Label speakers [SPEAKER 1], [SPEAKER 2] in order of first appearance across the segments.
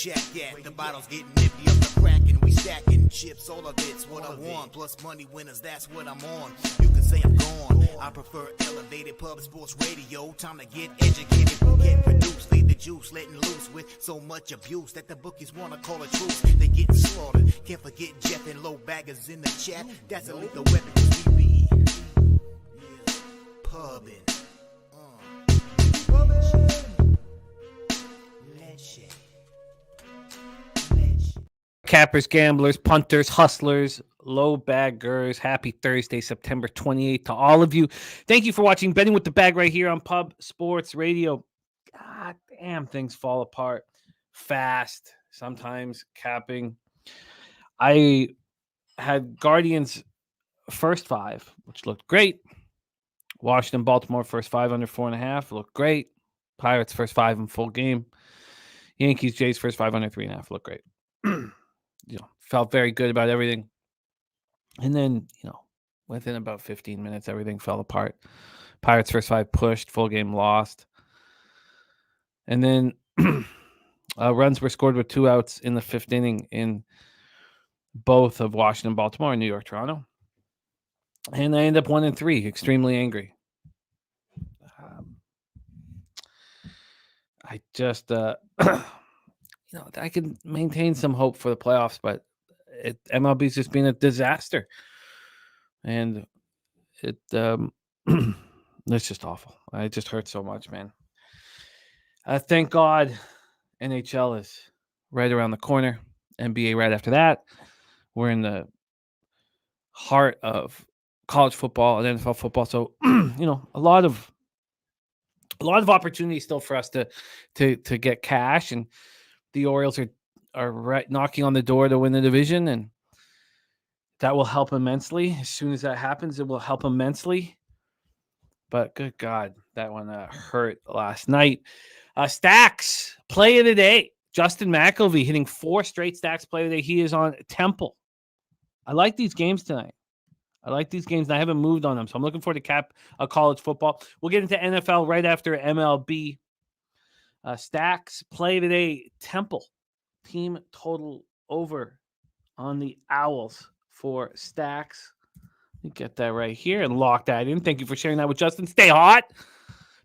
[SPEAKER 1] shack at? The bottles getting empty up the crack and we stacking chips. All of it's what I want. Plus money winners, that's what I'm on. You can say I'm gone. I prefer elevated pub sports radio. Time to get educated, get produced. Leave the juice letting loose with so much abuse that the bookies wanna call a truce. They getting slaughtered. Can't forget Jeff and low baggers in the chat. That's a lethal weapon 'cause we be pubbing.
[SPEAKER 2] Cappers, gamblers, punters, hustlers, low baggers. Happy Thursday, September 28th to all of you. Thank you for watching Betting with the Bag right here on Pub Sports Radio. God damn, things fall apart fast, sometimes capping. I had Guardians first five, which looked great. Washington, Baltimore first five under 4.5 looked great. Pirates first five in full game. Yankees, Jays first five under 3.5 looked great. Felt very good about everything. And then, within about 15 minutes, everything fell apart. Pirates first five pushed, full game lost. And then runs were scored with 2 outs in the 5th inning in both of Washington, Baltimore, and New York, Toronto. And I end up 1-3, extremely angry. I just, I can maintain some hope for the playoffs, but MLB's just been a disaster. And it's just awful. It just hurts so much, man. Thank God NHL is right around the corner. NBA right after that. We're in the heart of college football and NFL football. So, a lot of opportunity still for us to get cash, and the Orioles are right knocking on the door to win the division, and that will help immensely. As soon as that happens, it will help immensely. But good God, that one hurt last night. Stacks play of the day. Justin McElvey hitting 4 straight stacks play of the day. He is on Temple. I like these games tonight. And I haven't moved on them, so I'm looking forward to cap college football. We'll get into NFL right after MLB. Stacks play today. Temple team total over on the Owls for Stacks. Let me get that right here and lock that in. Thank you for sharing that with Justin. Stay hot.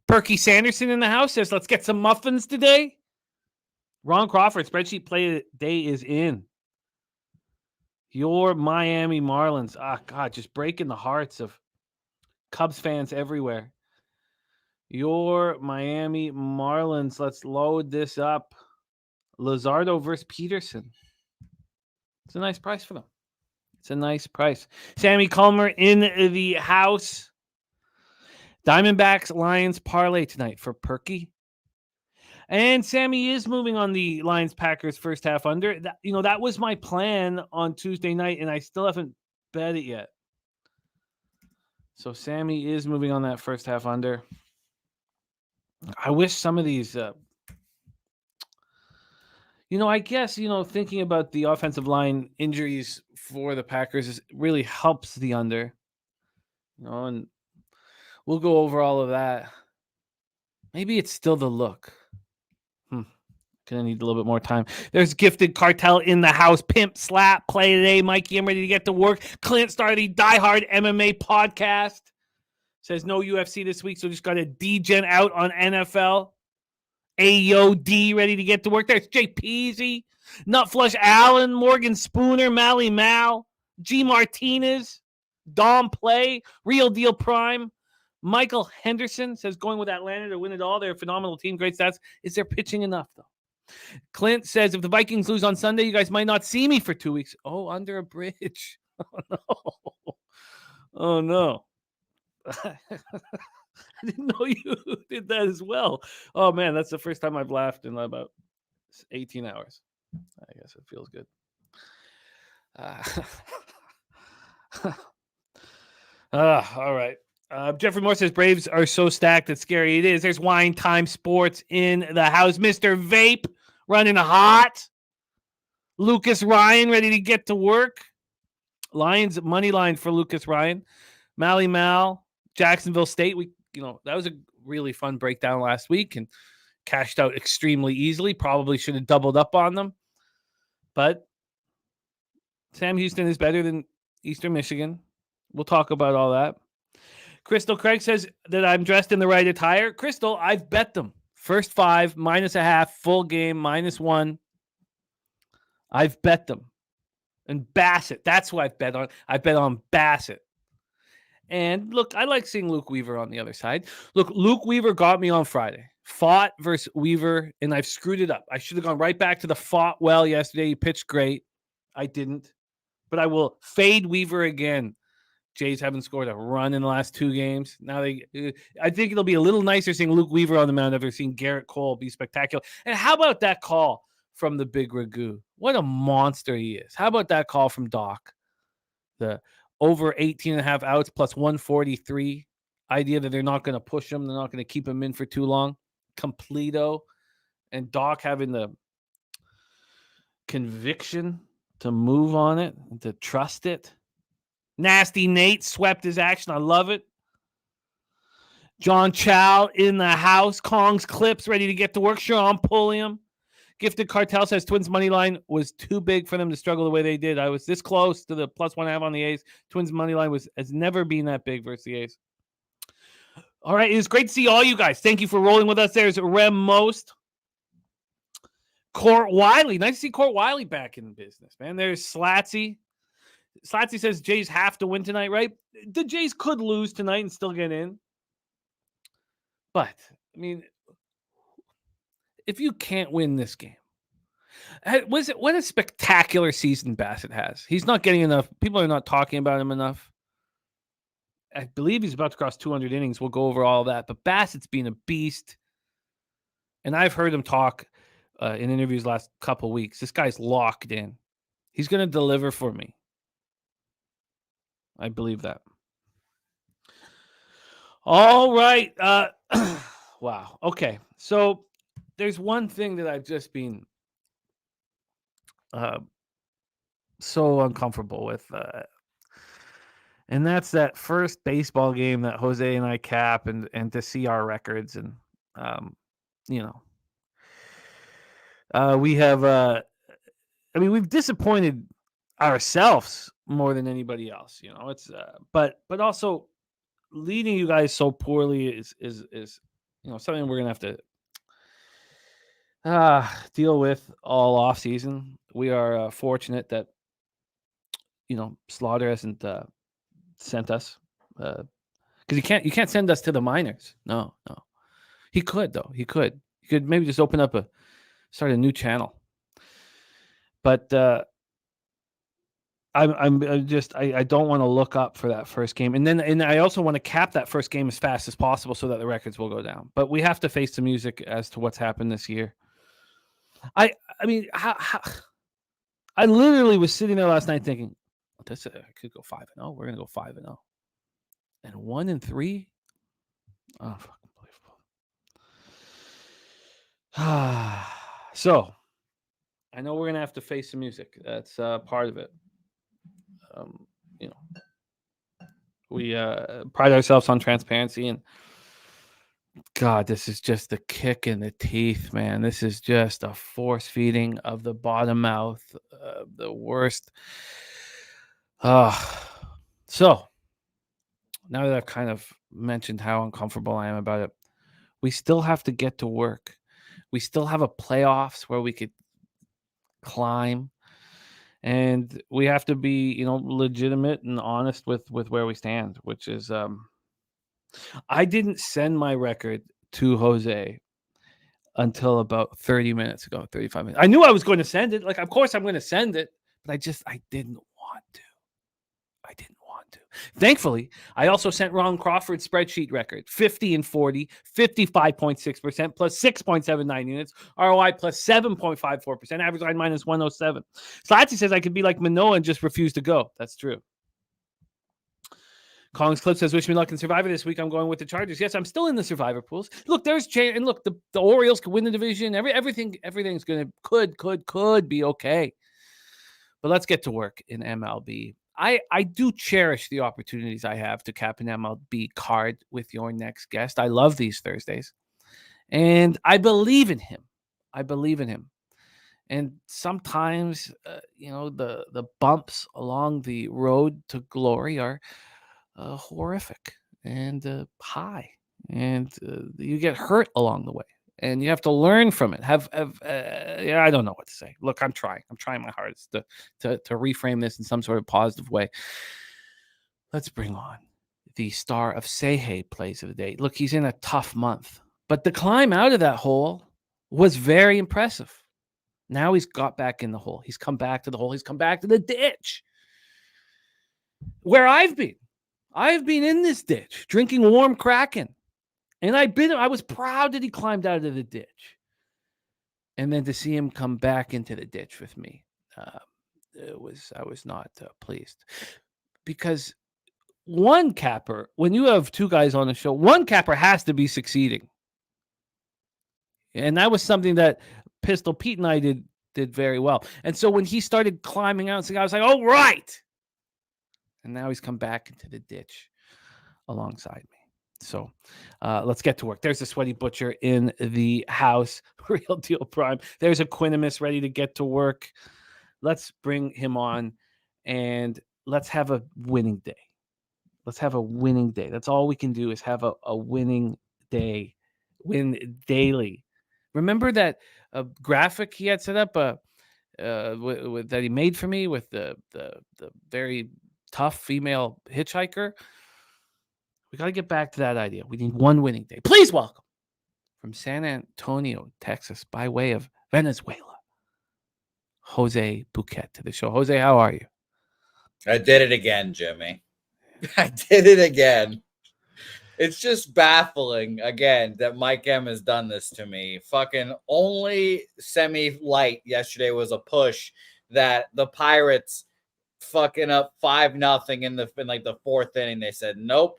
[SPEAKER 2] Perky Sanderson in the house says, let's get some muffins today. Ron Crawford, spreadsheet play of the day is in. Your Miami Marlins. God, just breaking the hearts of Cubs fans everywhere. Your Miami Marlins. Let's load this up. Luzardo versus Peterson. It's a nice price for them. It's a nice price. Sammy Culmer in the house. Diamondbacks Lions parlay tonight for Perky. And Sammy is moving on the Lions Packers first half under. That was my plan on Tuesday night, and I still haven't bet it yet. So Sammy is moving on that first half under. I wish some of these, I guess, thinking about the offensive line injuries for the Packers really helps the under, and we'll go over all of that. Maybe it's still the look. Gonna need a little bit more time. There's Gifted Cartel in the house. Pimp Slap play today. Mikey, I'm ready to get to work. Clint started the Die Hard MMA podcast. Says no UFC this week, so just got a D-Gen out on NFL. AOD ready to get to work. There's Jay Peasy, Nutflush Allen, Morgan Spooner, Mally Mal, G Martinez, Dom Play, Real Deal Prime. Michael Henderson says going with Atlanta to win it all. They're a phenomenal team, great stats. Is there pitching enough, though? Clint says if the Vikings lose on Sunday, you guys might not see me for 2 weeks. Oh, under a bridge. Oh, no. Oh, no. I didn't know you did that as well. Oh, man, that's the first time I've laughed in about 18 hours. I guess it feels good. All right. Jeffrey Moore says Braves are so stacked it's scary. It is. There's Wine Time Sports in the house. Mr. Vape running hot. Lucas Ryan ready to get to work. Lions money line for Lucas Ryan. Mally Mal, Jacksonville State. That was a really fun breakdown last week, and cashed out extremely easily. Probably should have doubled up on them. But Sam Houston is better than Eastern Michigan. We'll talk about all that. Crystal Craig says that I'm dressed in the right attire. Crystal, I've bet them. First 5, -0.5, full game, -1. I've bet them. And Bassett, that's who I've bet on. I bet on Bassett. And look, I like seeing Luke Weaver on the other side. Look, Luke Weaver got me on Friday. Fought versus Weaver, and I've screwed it up. I should have gone right back to the fought well yesterday. He pitched great. I didn't. But I will fade Weaver again. Jays haven't scored a run in the last 2 games. Now I think it'll be a little nicer seeing Luke Weaver on the mound after seeing Garrett Cole be spectacular. And how about that call from the big Ragu? What a monster he is. How about that call from Doc? The over 18.5 outs plus 143 idea that they're not going to push him. They're not going to keep him in for too long. Completo. And Doc having the conviction to move on it and to trust it. Nasty Nate swept his action. I love it. John Chow in the house. Kong's Clips ready to get to work. Sean Pulliam. Gifted Cartel says Twins money line was too big for them to struggle the way they did. I was this close to the +1.5 on the A's. Twins money line has never been that big versus the A's. All right, it was great to see all you guys. Thank you for rolling with us. There's Rem Most. Court Wiley. Nice to see Court Wiley back in business, man. There's Slatsy. Slatsy says Jays have to win tonight, right? The Jays could lose tonight and still get in. But, I mean, if you can't win this game, what a spectacular season Bassett has. He's not getting enough. People are not talking about him enough. I believe he's about to cross 200 innings. We'll go over all that. But Bassett's been a beast. And I've heard him talk in interviews last couple weeks. This guy's locked in. He's going to deliver for me. I believe that. All right. Wow. Okay. So there's one thing that I've just been so uncomfortable with. And that's that first baseball game that Jose and I cap and to see our records. And, we have, we've disappointed ourselves more than anybody else, it's but also leading you guys so poorly is something we're gonna have to deal with all off season. We are fortunate that Slaughter hasn't sent us because you can't send us to the minors. No, he could though. He could maybe just start a new channel, but I don't want to look up for that first game. And I also want to cap that first game as fast as possible so that the records will go down. But we have to face the music as to what's happened this year. I literally was sitting there last night thinking, I could go 5-0. We're going to go 5-0. And 1-3? Oh, fucking unbelievable. So, I know we're going to have to face the music. That's part of it. We pride ourselves on transparency, and God, this is just a kick in the teeth, man. This is just a force feeding of the bottom mouth, the worst. So now that I've kind of mentioned how uncomfortable I am about it, we still have to get to work. We still have a playoffs where we could climb. And we have to be, legitimate and honest with where we stand, which is I didn't send my record to Jose until about 30 minutes ago, 35 minutes. I knew I was going to send it. Like, of course I'm going to send it, but I didn't want to. Thankfully, I also sent Ron Crawford's spreadsheet record, 50-40, 55.6%, plus 6.79 units, ROI plus 7.54%, average line minus 107. Slatsy says I could be like Manoah and just refuse to go. That's true. Kong's Clip says, wish me luck in Survivor this week. I'm going with the Chargers. Yes, I'm still in the Survivor pools. Look, there's change. And look, the Orioles could win the division. Everything's could be okay. But let's get to work in MLB. I do cherish the opportunities I have to cap an MLB card with your next guest. I love these Thursdays. And I believe in him. And sometimes, the bumps along the road to glory are horrific and high, and you get hurt along the way, and you have to learn from it. Yeah, I don't know what to say. Look, I'm trying my hardest to reframe this in some sort of positive way. Let's bring on the star of Seihei plays of the day. Look, he's in a tough month, but the climb out of that hole was very impressive. Now he's got back in the hole. He's come back to the hole. He's come back to the ditch where I've been. I've been in this ditch drinking warm Kraken. And I was proud that he climbed out of the ditch. And then to see him come back into the ditch with me, I was not pleased. Because one capper, when you have two guys on the show, one capper has to be succeeding. And that was something that Pistol Pete and I did very well. And so when he started climbing out, I was like, oh, right. And now he's come back into the ditch alongside me. So let's get to work. There's a Sweaty Butcher in the house. Real Deal Prime. There's a Quinimus ready to get to work. Let's bring him on and let's have a winning day. That's all we can do is have a winning day. Win daily. Remember that graphic he had set up that he made for me with the very tough female hitchhiker? We got to get back to that idea. We need one winning day. Please welcome from San Antonio, Texas, by way of Venezuela, Jose Bouquet to the show. Jose, how are you?
[SPEAKER 3] I did it again, Jimmy. I did it again. It's just baffling, again, that Mike M has done this to me. Fucking only semi-light yesterday was a push that the Pirates fucking up 5-0 in the fourth inning. They said, nope,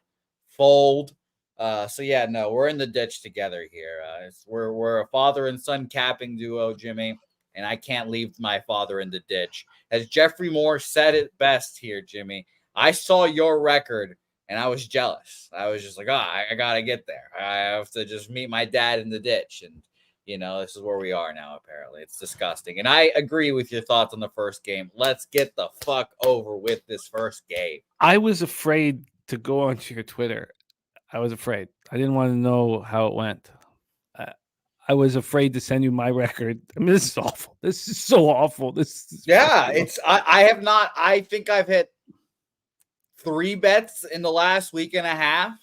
[SPEAKER 3] fold. So yeah, no, we're in the ditch together here. We're a father and son capping duo, Jimmy, and I can't leave my father in the ditch. As Jeffrey Moore said it best here, Jimmy, I saw your record and I was jealous. I was just like, I got to get there. I have to just meet my dad in the ditch. And, this is where we are now, apparently. It's disgusting. And I agree with your thoughts on the first game. Let's get the fuck over with this first game.
[SPEAKER 2] I was afraid to go onto your Twitter. I was afraid. I didn't want to know how it went. I was afraid to send you my record. I mean, this is awful. This is so awful. I
[SPEAKER 3] think I've hit 3 bets in the last week and a half,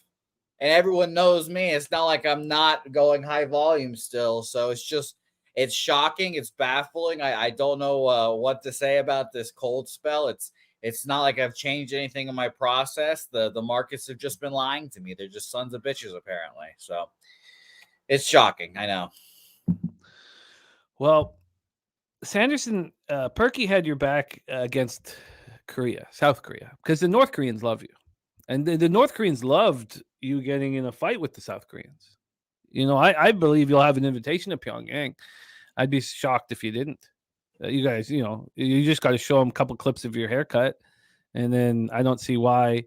[SPEAKER 3] and everyone knows me. It's not like I'm not going high volume still. So it's shocking. It's baffling. I don't know what to say about this cold spell. It's not like I've changed anything in my process. The markets have just been lying to me. They're just sons of bitches, apparently. So it's shocking. I know.
[SPEAKER 2] Well, Sanderson, Perky had your back against South Korea, because the North Koreans love you. And the North Koreans loved you getting in a fight with the South Koreans. I believe you'll have an invitation to Pyongyang. I'd be shocked if you didn't. You guys, you just got to show them a couple clips of your haircut, and then I don't see why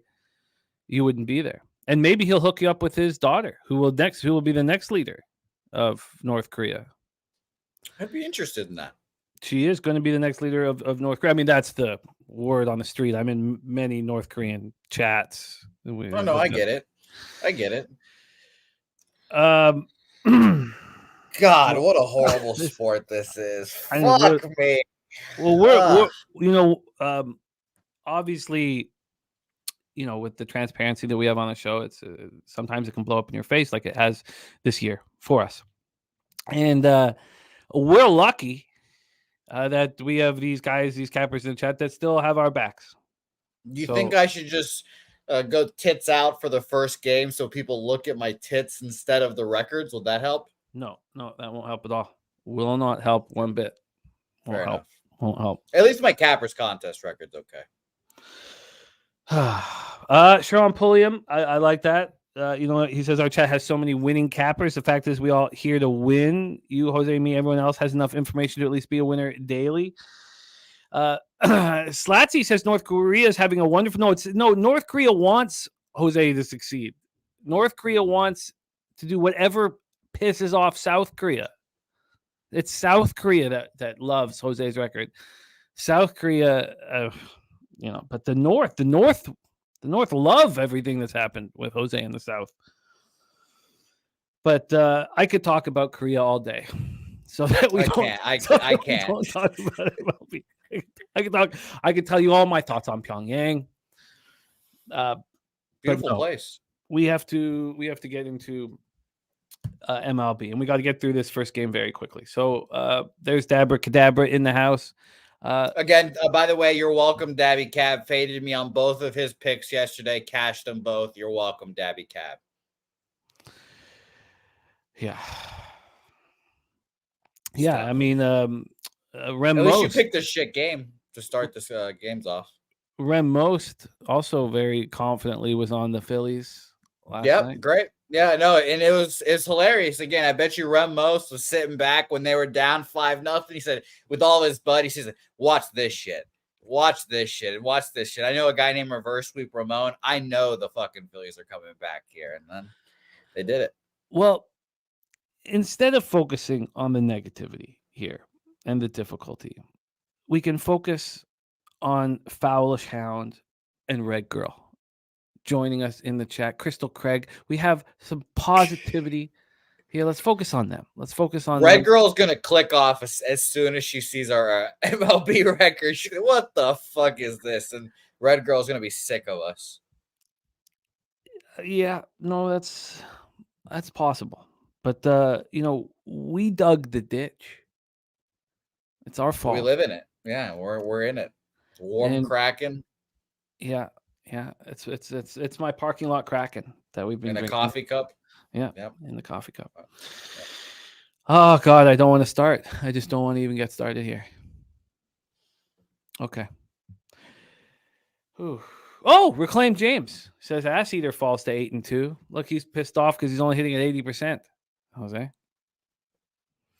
[SPEAKER 2] you wouldn't be there. And maybe he'll hook you up with his daughter, who will be the next leader of North Korea.
[SPEAKER 3] I'd be interested in that.
[SPEAKER 2] She is going to be the next leader of North Korea. I mean, that's the word on the street. I'm in many North Korean chats.
[SPEAKER 3] No, I get it. God, what a horrible sport this is. Fuck me.
[SPEAKER 2] Well, we're obviously, with the transparency that we have on the show, it's sometimes it can blow up in your face like it has this year for us. And we're lucky that we have these cappers in the chat that still have our backs.
[SPEAKER 3] You think I should just go tits out for the first game so people look at my tits instead of the records? Will that help?
[SPEAKER 2] No, that won't help at all. Will not help one bit. Won't help.
[SPEAKER 3] At least my cappers contest record's okay.
[SPEAKER 2] Sharon Pulliam, I like that. He says our chat has so many winning cappers. The fact is, we all here to win. You, Jose, me, everyone else has enough information to at least be a winner daily. Slatsy says North Korea is having a wonderful. North Korea wants Jose to succeed. North Korea wants to do whatever pisses off South Korea. It's South Korea that loves Jose's record. South Korea, but the North love everything that's happened with Jose in the South. But I could talk about Korea all day, so that we
[SPEAKER 3] I can't.
[SPEAKER 2] Don't talk about MLB. I could tell you all my thoughts on Pyongyang.
[SPEAKER 3] Beautiful place.
[SPEAKER 2] We have to get into MLB, and we got to get through this first game very quickly. So there's Dabra Cadabra in the house.
[SPEAKER 3] Again, by the way, you're welcome, Dabby Cab. Faded me on both of his picks yesterday. Cashed them both. You're welcome, Dabby Cab.
[SPEAKER 2] Yeah. I mean, Rem
[SPEAKER 3] At
[SPEAKER 2] Most.
[SPEAKER 3] least you picked a shit game to start this games off.
[SPEAKER 2] Rem Most also very confidently was on the Phillies last night.
[SPEAKER 3] Great. Yeah, no, and it's hilarious. Again, I bet you Rem Most was sitting back when they were down 5-0. He said, with all his buddies, he said, watch this shit. Watch this shit. Watch this shit. I know a guy named Reverse Sweep Ramon. I know the fucking Phillies are coming back here. And then they did it.
[SPEAKER 2] Well, instead of focusing on the negativity here and the difficulty, we can focus on Fowlish Hound and Red Girl joining us in the chat. Crystal Craig, we have some positivity here. Let's focus on them. Let's focus on
[SPEAKER 3] Red
[SPEAKER 2] them.
[SPEAKER 3] Girl's going to click off as soon as she sees our MLB record. She's like, what the fuck is this? And Red Girl's going to be sick of us.
[SPEAKER 2] Yeah, no, that's possible. But, we dug the ditch. It's our fault.
[SPEAKER 3] We live in it. Yeah, we're in it. It's warm and cracking.
[SPEAKER 2] Yeah. It's my parking lot cracking that we've been
[SPEAKER 3] in
[SPEAKER 2] drinking.
[SPEAKER 3] A coffee cup.
[SPEAKER 2] Yeah, in the coffee cup. Yeah. Oh God, I don't want to start. I just don't want to even get started here. Okay. Whew. Oh, Reclaim James says Ass Eater falls to 8-2. Look, he's pissed off because he's only hitting at 80%. Jose.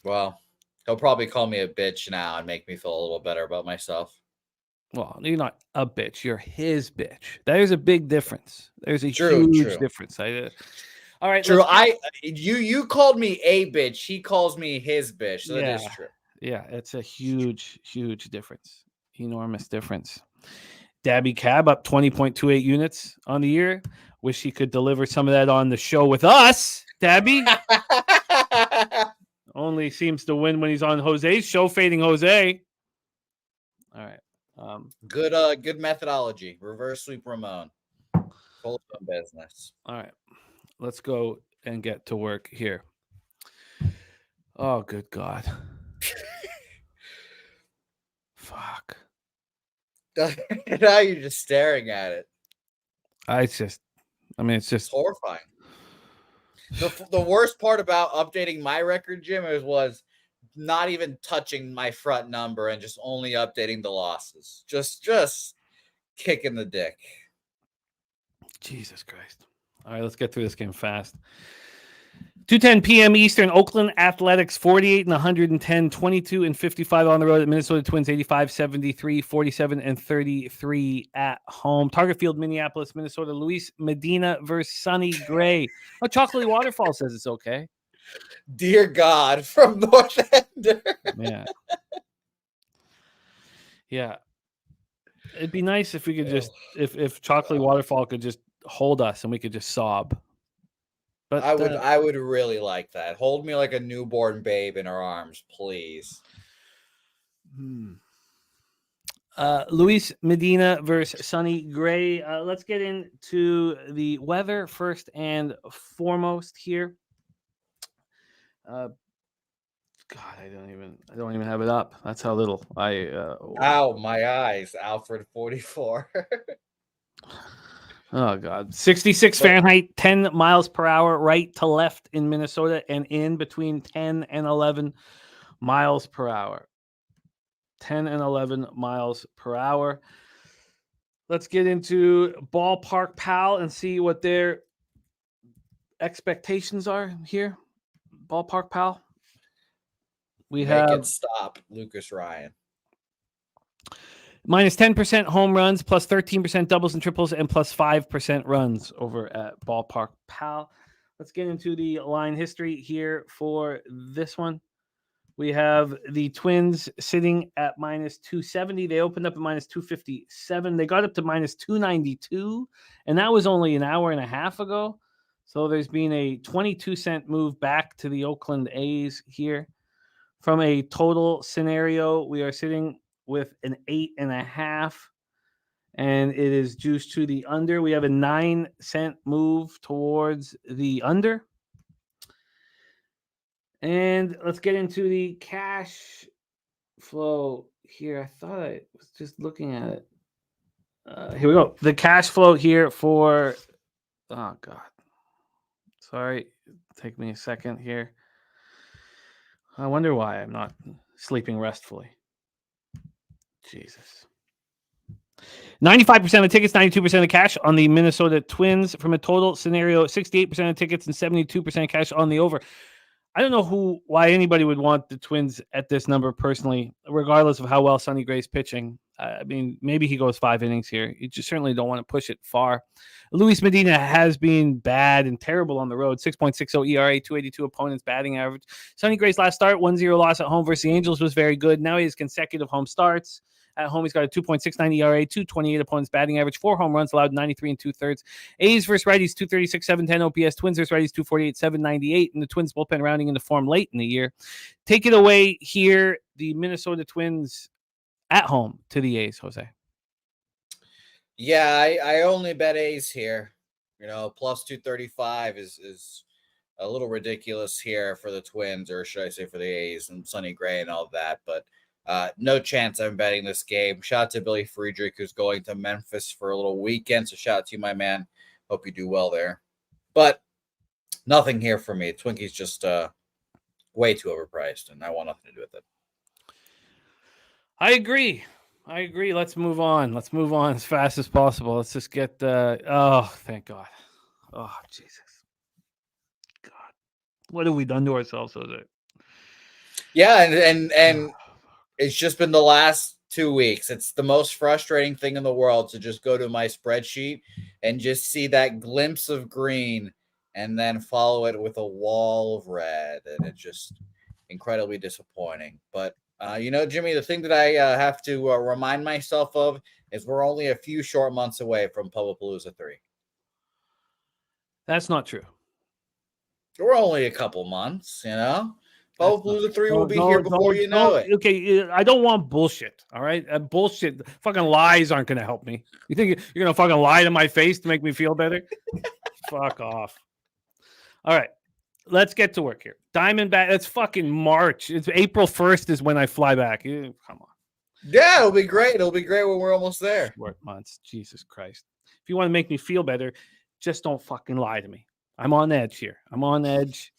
[SPEAKER 3] Well, he'll probably call me a bitch now and make me feel a little better about myself.
[SPEAKER 2] Well, you're not a bitch. You're his bitch. There's a big difference. There's a huge difference. All right.
[SPEAKER 3] True. You called me a bitch. He calls me his bitch. So that is true.
[SPEAKER 2] Yeah, it's a huge, huge difference. Enormous difference. Dabby Cab up 20.28 units on the year. Wish he could deliver some of that on the show with us. Dabby only seems to win when he's on Jose's show, fading Jose. All right.
[SPEAKER 3] Good methodology. Reverse Sweep Ramon. Full of business.
[SPEAKER 2] All right. Let's go and get to work here. Oh, good God. Fuck.
[SPEAKER 3] Now you're just staring at it.
[SPEAKER 2] It's just
[SPEAKER 3] horrifying. The worst part about updating my record, Jim, was not even touching my front number and just only updating the losses. Just kicking the dick.
[SPEAKER 2] Jesus Christ. All right, let's get through this game fast. 2:10 p.m. Eastern, Oakland Athletics 48 and 110, 22 and 55 on the road at Minnesota Twins 85, 73, 47 and 33 at home. Target Field, Minneapolis, Minnesota. Luis Medina versus Sonny Gray. Oh, Chocolatey Waterfall says it's okay.
[SPEAKER 3] Dear God, from North Ender.
[SPEAKER 2] Yeah. Yeah. It'd be nice if we could just, if Chocolatey Waterfall could just hold us and we could just sob. But
[SPEAKER 3] I would really like that. Hold me like a newborn babe in her arms, please.
[SPEAKER 2] Luis Medina versus Sonny Gray. Let's get into the weather first and foremost here. God, I don't even have it up. That's how little I.
[SPEAKER 3] Ow, my eyes, Alfred 44.
[SPEAKER 2] Oh, God. 66 Fahrenheit, 10 miles per hour, right to left in Minnesota, and in between 10 and 11 miles per hour. 10 and 11 miles per hour. Let's get into Ballpark Pal and see what their expectations are here. Ballpark Pal. We have
[SPEAKER 3] Make it stop, Lucas Ryan.
[SPEAKER 2] Minus 10% home runs, plus 13% doubles and triples, and plus 5% runs over at Ballpark Pal. Let's get into the line history here for this one. We have the Twins sitting at minus 270. They opened up at minus 257. They got up to minus 292, and that was only an hour and a half ago. So there's been a 22-cent move back to the Oakland A's here. From a total scenario, we are sitting with an 8.5, and it is juiced to the under. We have a 9-cent move towards the under. And let's get into the cash flow here. I thought I was just looking at it. Here we go. The cash flow here for, oh God. Sorry. Take me a second here. I wonder why I'm not sleeping restfully. Jesus. 95% of the tickets, 92% of the cash on the Minnesota Twins. From a total scenario, 68% of tickets and 72% cash on the over. I don't know why anybody would want the Twins at this number personally, regardless of how well Sonny Gray's pitching. I mean, maybe he goes 5 innings here. You just certainly don't want to push it far. Luis Medina has been bad and terrible on the road. 6.60 ERA, 282 opponents batting average. Sonny Gray's last start, 1-0 loss at home versus the Angels was very good. Now he has consecutive home starts. At home, he's got a 2.69 ERA, 228 opponents batting average, 4 home runs allowed, 93 and 2/3. A's versus righties, 236, 710 OPS. Twins versus righties, 248, 798. And the Twins bullpen rounding into form late in the year. Take it away here, the Minnesota Twins at home to the A's, Jose.
[SPEAKER 3] Yeah, I only bet A's here. Plus 235 is a little ridiculous here for the Twins, or should I say for the A's and Sonny Gray and all that. But no chance I'm betting this game. Shout out to Billy Friedrich, who's going to Memphis for a little weekend. So shout out to you, my man. Hope you do well there. But nothing here for me. Twinkies just way too overpriced, and I want nothing to do with it.
[SPEAKER 2] I agree. Let's move on. Let's move on as fast as possible. Let's just get oh, thank God. Oh, Jesus. God. What have we done to ourselves, Jose?
[SPEAKER 3] Yeah, and it's just been the last 2 weeks. It's the most frustrating thing in the world to just go to my spreadsheet and just see that glimpse of green and then follow it with a wall of red. And it's just incredibly disappointing. But, Jimmy, the thing that I have to remind myself of is we're only a few short months away from Publipalooza 3.
[SPEAKER 2] That's not true.
[SPEAKER 3] We're only a couple months, Publipalooza 3 will be here before you know it.
[SPEAKER 2] Okay, I don't want bullshit, all right? Bullshit. Fucking lies aren't going to help me. You think you're going to fucking lie to my face to make me feel better? Fuck off. All right, let's get to work here. Diamondback, that's fucking March. It's April 1st is when I fly back. Come on.
[SPEAKER 3] Yeah, it'll be great. It'll be great when we're almost there.
[SPEAKER 2] Short months. Jesus Christ. If you want to make me feel better, just don't fucking lie to me. I'm on edge here. I'm on edge.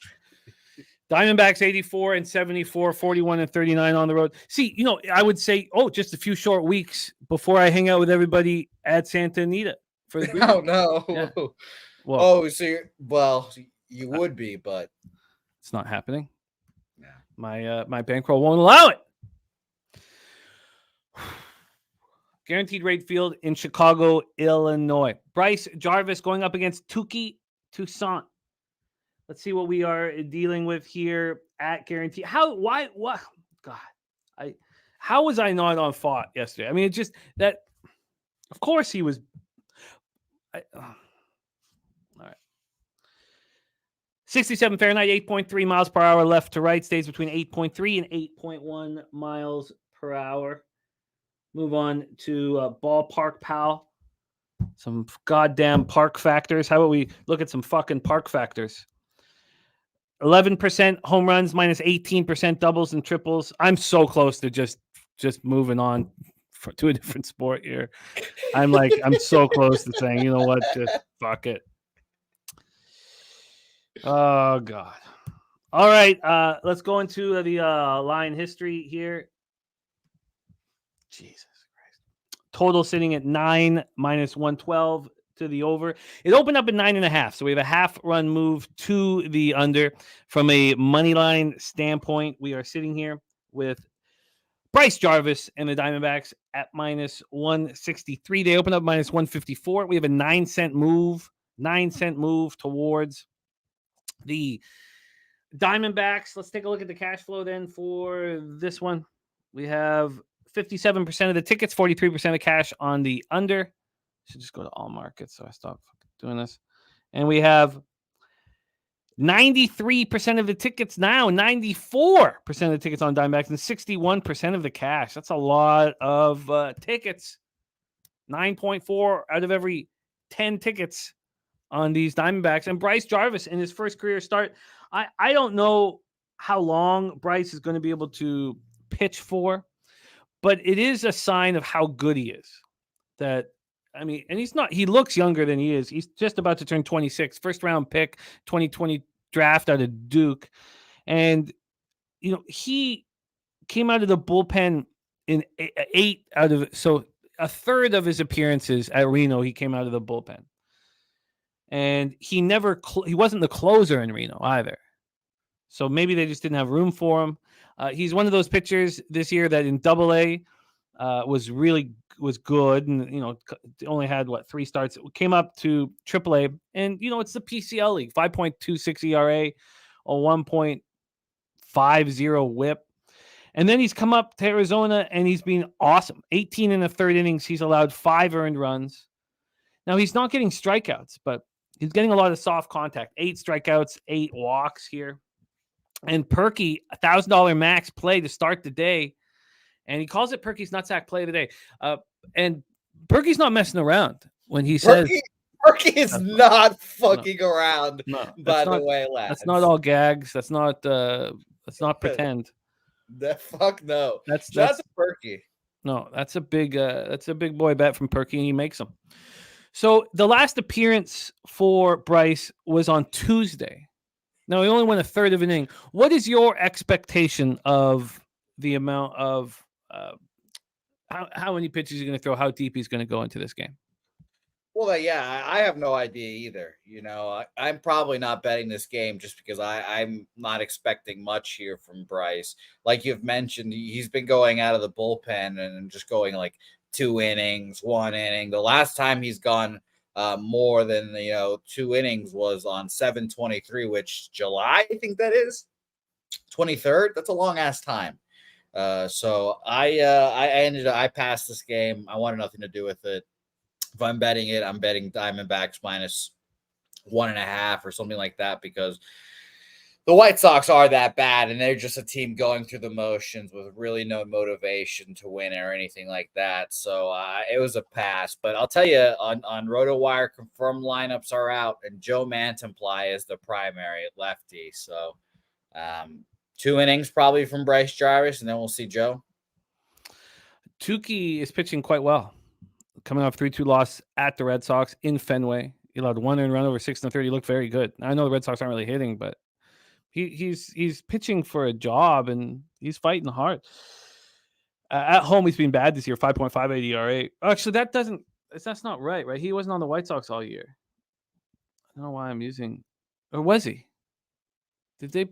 [SPEAKER 2] Diamondbacks 84 and 74, 41 and 39 on the road. See, I would say, just a few short weeks before I hang out with everybody at Santa Anita.
[SPEAKER 3] Oh, no.
[SPEAKER 2] Yeah. Well,
[SPEAKER 3] you would be, but
[SPEAKER 2] it's not happening.
[SPEAKER 3] Yeah.
[SPEAKER 2] My bankroll won't allow it. Guaranteed rate field in Chicago, Illinois. Bryce Jarvis going up against Touki Toussaint. Let's see what we are dealing with here at Guaranteed. How was I not on Fought yesterday? I mean, it's just that, of course he was. All right. 67 Fahrenheit, 8.3 miles per hour left to right, stays between 8.3 and 8.1 miles per hour. Move on to Ballpark Pal. Some goddamn park factors. How about we look at some fucking park factors? 11% home runs, minus 18% doubles and triples. I'm so close to just moving on to a different sport here. I'm so close to saying, you know what, just fuck it. Oh God. All right, let's go into the line history here. Jesus Christ. Total sitting at 9 minus 112 to the over. It opened up at 9.5. So we have a half run move to the under. From a money line standpoint, we are sitting here with Bryce Jarvis and the Diamondbacks at minus 163. They opened up minus 154. We have a 9-cent move towards The Diamondbacks, let's take a look at the cash flow then for this one. We have 57% of the tickets, 43% of cash on the under. Should just go to all markets so I stop doing this. And we have 93% of the tickets now, 94% of the tickets on Diamondbacks, and 61% of the cash. That's a lot of tickets. 9.4 out of every 10 tickets on these Diamondbacks. And Bryce Jarvis in his first career start. I don't know how long Bryce is going to be able to pitch for, but it is a sign of how good he is. That, I mean, and he looks younger than he is. He's just about to turn 26, first round pick, 2020 draft out of Duke. And, he came out of the bullpen in a third of his appearances at Reno, he came out of the bullpen. And he wasn't the closer in Reno either. So maybe they just didn't have room for him. He's one of those pitchers this year that in AA was good, and only had 3 starts. It came up to AAA, and it's the PCL league. 5.26 ERA, a 1.50 WHIP, and then he's come up to Arizona and he's been awesome. 18 in the third innings, he's allowed 5 earned runs. Now he's not getting strikeouts, but he's getting a lot of soft contact. 8 strikeouts, 8 walks here. And Perky, $1,000 max play to start the day. And he calls it Perky's Nutsack play of the day. And Perky's not messing around when he says...
[SPEAKER 3] Perky is not fucking around, by the way, lads.
[SPEAKER 2] That's not all gags. That's not pretend.
[SPEAKER 3] Fuck no. That's Perky.
[SPEAKER 2] No, that's a big boy bet from Perky, and he makes them. So the last appearance for Bryce was on Tuesday. Now, he only went a third of an inning. What is your expectation of the amount of how many pitches he's going to throw, how deep he's going to go into this game?
[SPEAKER 3] Well, yeah, I have no idea either. I'm probably not betting this game just because I'm not expecting much here from Bryce. Like you've mentioned, he's been going out of the bullpen and just going like 2 innings, 1 inning. The last time he's gone more than 2 innings was on 7/23, which July, I think that is 23rd. That's a long ass time. So I passed this game. I wanted nothing to do with it. If I'm betting it, I'm betting Diamondbacks -1.5 or something like that, because the White Sox are that bad, and they're just a team going through the motions with really no motivation to win or anything like that. So it was a pass. But I'll tell you, on RotoWire, confirmed lineups are out, and Joe Mantiply is the primary lefty. So 2 innings probably from Bryce Jarvis, and then we'll see Joe.
[SPEAKER 2] Tukey is pitching quite well. Coming off 3-2 loss at the Red Sox in Fenway. He allowed 1 earned run over 6 1/3. He looked very good. I know the Red Sox aren't really hitting, but he's pitching for a job, and he's fighting hard. At home, he's been bad this year, 5.58 ERA. Actually, that's not right? He wasn't on the White Sox all year. I don't know why I'm using, or was he? Did they?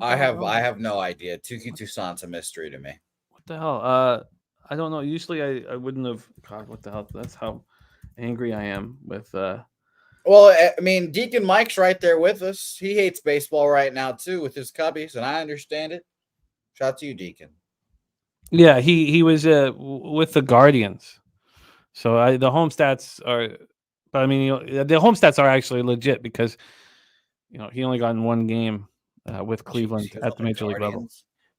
[SPEAKER 3] I have no idea. Tukey Toussaint's a mystery to me.
[SPEAKER 2] What the hell? I don't know. Usually I wouldn't have. God, what the hell? That's how angry I am with.
[SPEAKER 3] Well, I mean, Deacon Mike's right there with us. He hates baseball right now too with his Cubbies, and I understand it. Shout out to you, Deacon.
[SPEAKER 2] Yeah, he was with the Guardians, so the home stats are. But I mean, the home stats are actually legit because, he only got in 1 game with Cleveland at the Major League level.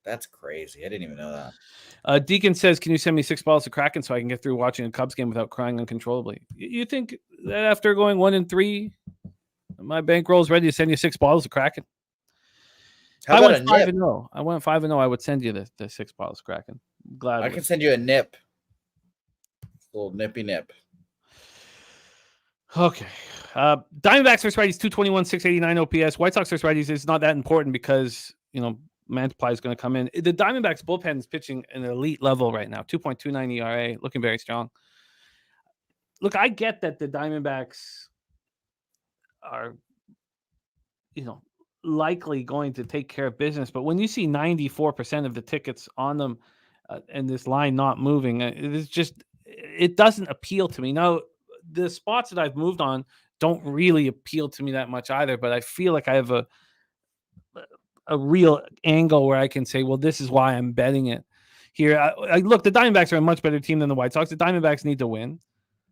[SPEAKER 3] That's crazy. I didn't even know that.
[SPEAKER 2] Deacon says, can you send me 6 balls of Kraken so I can get through watching a Cubs game without crying uncontrollably? You think that after going 1-3, my bankroll is ready to send you 6 balls of Kraken?
[SPEAKER 3] How about a nip?
[SPEAKER 2] 5-0. I went 5-0. I would send you the 6 balls of Kraken. Glad
[SPEAKER 3] I can send you a nip. A little nippy nip.
[SPEAKER 2] Okay. Diamondbacks versus righties, 221, 689 OPS. White Sox versus righties is not that important because, Mantiply is going to come in. The Diamondbacks bullpen is pitching an elite level right now. 2.29 ERA, looking very strong. Look, I get that the Diamondbacks are, likely going to take care of business. But when you see 94% of the tickets on them and this line not moving, it doesn't appeal to me. Now, the spots that I've moved on don't really appeal to me that much either. But I feel like I have a real angle where I can say, well, this is why I'm betting it here. Look, the Diamondbacks are a much better team than the White Sox. The Diamondbacks need to win,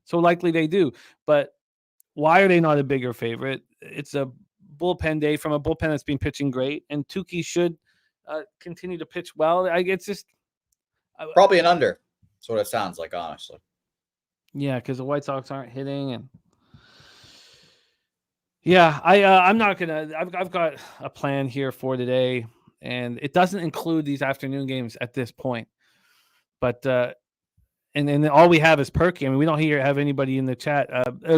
[SPEAKER 2] so likely they do. But why are they not a bigger favorite? It's a bullpen day from a bullpen that's been pitching great, and Tukey should continue to pitch well. It's just
[SPEAKER 3] probably an under. That's what it sounds like, honestly.
[SPEAKER 2] Yeah, because the White Sox aren't hitting, and yeah, I'm not gonna. I've got a plan here for today, and it doesn't include these afternoon games at this point. But and then all we have is Perky. I mean, we don't have anybody in the chat.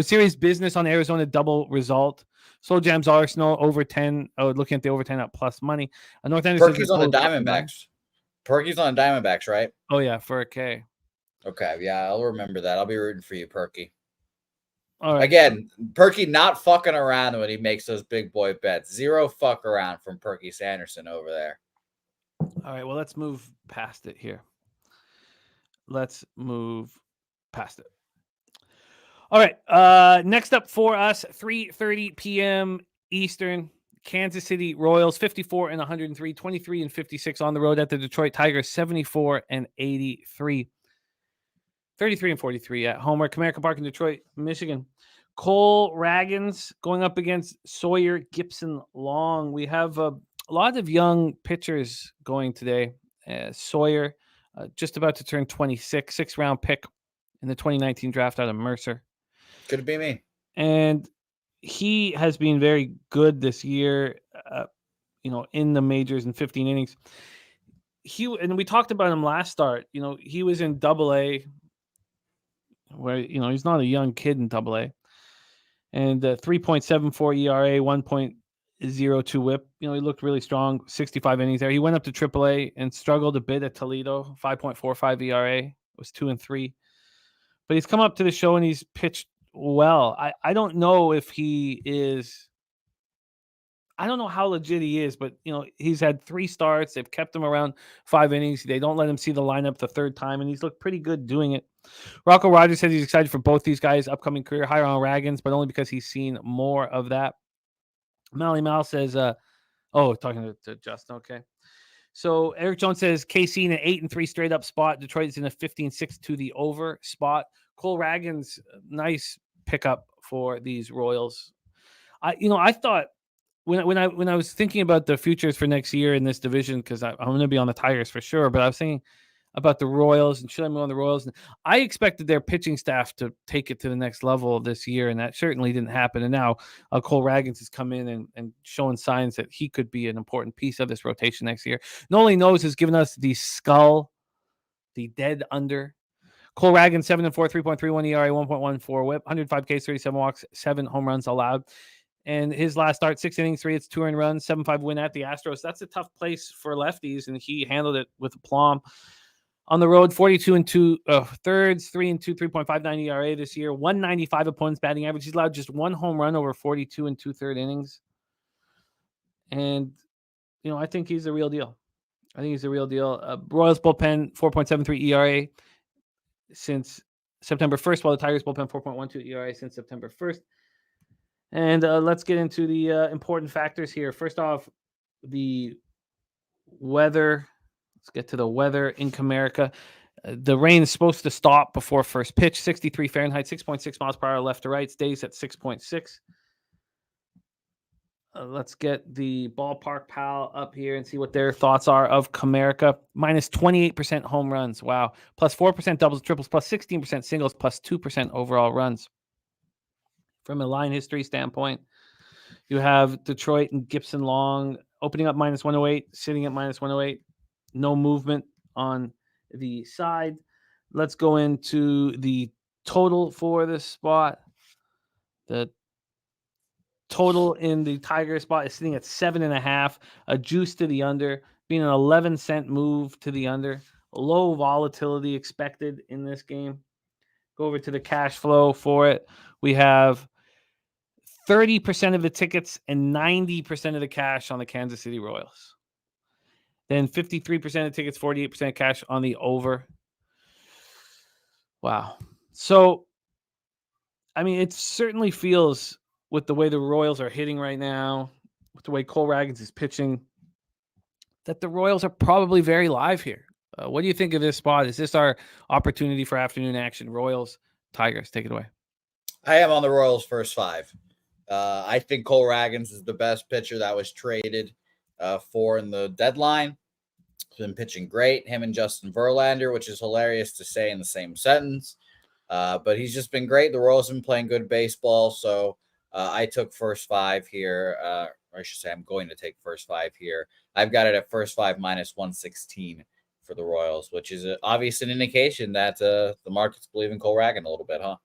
[SPEAKER 2] Serious business on Arizona double result. Slow Jams Arsenal over 10. Oh, looking at the over 10 at plus money. North Anderson.
[SPEAKER 3] Perky's on the Diamondbacks. Perky's on the Diamondbacks, right?
[SPEAKER 2] Oh yeah, for a K.
[SPEAKER 3] Okay, yeah, I'll remember that. I'll be rooting for you, Perky.
[SPEAKER 2] All right.
[SPEAKER 3] Again, Perky not fucking around when he makes those big boy bets. Zero fuck around from Perky Sanderson over there.
[SPEAKER 2] All right, well, let's move past it here. Let's move past it. All right, next up for us, 3:30 p.m. Eastern, Kansas City Royals, 54 and 103, 23 and 56 on the road at the Detroit Tigers, 74 and 83. 33 and 43 at home. Comerica Park in Detroit, Michigan. Cole Ragans going up against Sawyer Gibson Long. We have a lot of young pitchers going today. Sawyer, just about to turn 26, 6th-round pick in the 2019 draft out of Mercer.
[SPEAKER 3] Could be me.
[SPEAKER 2] And he has been very good this year, in the majors in 15 innings. And we talked about him last start. He was in Double-A, where he's not a young kid in Double-A, and 3.74 ERA, 1.02 WHIP. He looked really strong. 65 innings there. He went up to Triple-A and struggled a bit at Toledo. 5.45 ERA. It was 2-3, but he's come up to the show and he's pitched well. I don't know if he is. I don't know how legit he is, but he's had 3 starts. They've kept him around 5 innings. They don't let him see the lineup the 3rd time, and he's looked pretty good doing it. Rocco Rogers says he's excited for both these guys' upcoming career, higher on Ragans, but only because he's seen more of that. Mally Mal says, talking to Justin, okay. So Eric Jones says KC in an 8-3 straight up spot. Detroit is in a 15-6 to the over spot. Cole Ragans, nice pickup for these Royals. I thought when I was thinking about the futures for next year in this division, because I'm going to be on the Tigers for sure, but I was thinking about the Royals and should I move on the Royals? And I expected their pitching staff to take it to the next level this year, and that certainly didn't happen. And now Cole Ragans has come in and showing signs that he could be an important piece of this rotation next year. Noli Knows has given us the skull, the dead under. Cole Ragans, 7-4, 3.31 ERA, 1.14 WHIP, 105 Ks, 37 walks, 7 home runs allowed. And his last start, 6 innings, 3 hits, 2 earned runs, 7-5 win at the Astros. That's a tough place for lefties, and he handled it with aplomb. On the road, 42 and 2 thirds, 3 and 2, 3.59 ERA this year, 195 opponents batting average. He's allowed just 1 home run over 42 and 2/3 innings. And, I think he's the real deal. Royals bullpen, 4.73 ERA since September 1st, while the Tigers bullpen, 4.12 ERA since September 1st. And let's get into the important factors here. First off, the weather. Let's get to the weather in Comerica. The rain is supposed to stop before first pitch. 63 Fahrenheit, 6.6 miles per hour left to right. Stays at 6.6. Let's get the Ballpark Pal up here and see what their thoughts are of Comerica. Minus 28% home runs. Wow. Plus 4% doubles, triples, plus 16% singles, plus 2% overall runs. From a line history standpoint, you have Detroit and Gibson Long opening up minus 108, sitting at minus 108. No movement on the side. Let's go into the total for this spot. The total in the Tiger spot is sitting at 7.5. A juice to the under, being an 11-cent move to the under. Low volatility expected in this game. Go over to the cash flow for it. We have 30% of the tickets and 90% of the cash on the Kansas City Royals. Then 53% of tickets, 48% cash on the over. Wow. So, it certainly feels with the way the Royals are hitting right now, with the way Cole Ragans is pitching, that the Royals are probably very live here. What do you think of this spot? Is this our opportunity for afternoon action? Royals, Tigers, take it away.
[SPEAKER 3] I am on the Royals first 5. I think Cole Ragans is the best pitcher that was traded for in the deadline. He's been pitching great. Him and Justin Verlander, which is hilarious to say in the same sentence. But he's just been great. The Royals have been playing good baseball. So I took first 5 here. Or I should say I'm going to take first 5 here. I've got it at first 5 minus 116 for the Royals, which is obvious an indication that the markets believe in Cole Ragans a little bit, huh?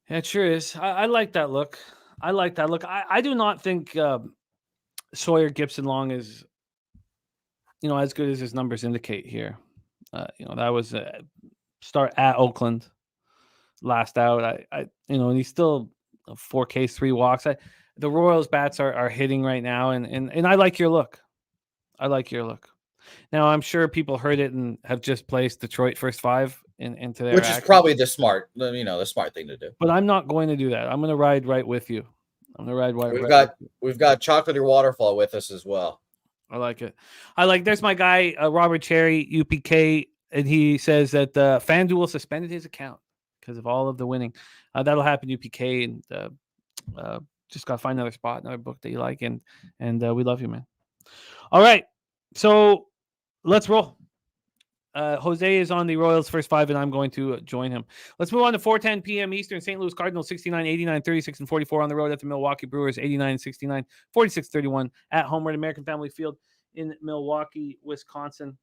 [SPEAKER 2] Yeah, it sure is. I like that look. I do not think Sawyer Gibson Long is, as good as his numbers indicate here. That was a start at Oakland, last out. And he's still 4 Ks, 3 walks. The Royals bats are hitting right now, and I like your look. Now I'm sure people heard it and have just placed Detroit first 5 into their
[SPEAKER 3] which is probably the smart thing to do.
[SPEAKER 2] But I'm not going to do that. I'm going to ride right with you.
[SPEAKER 3] We've got Chocolatey Waterfall with us as well.
[SPEAKER 2] I like it. There's my guy Robert Cherry, UPK, and he says that FanDuel suspended his account because of all of the winning. That'll happen, UPK, and just got to find another spot, another book that you like, and we love you, man. All right, so let's roll. Jose is on the Royals first 5, and I'm going to join him. Let's move on to 4:10 p.m. Eastern. St. Louis Cardinals 69, 89, 36, and 44 on the road at the Milwaukee Brewers 89, 69, 46, 31 at home at American Family Field in Milwaukee, Wisconsin.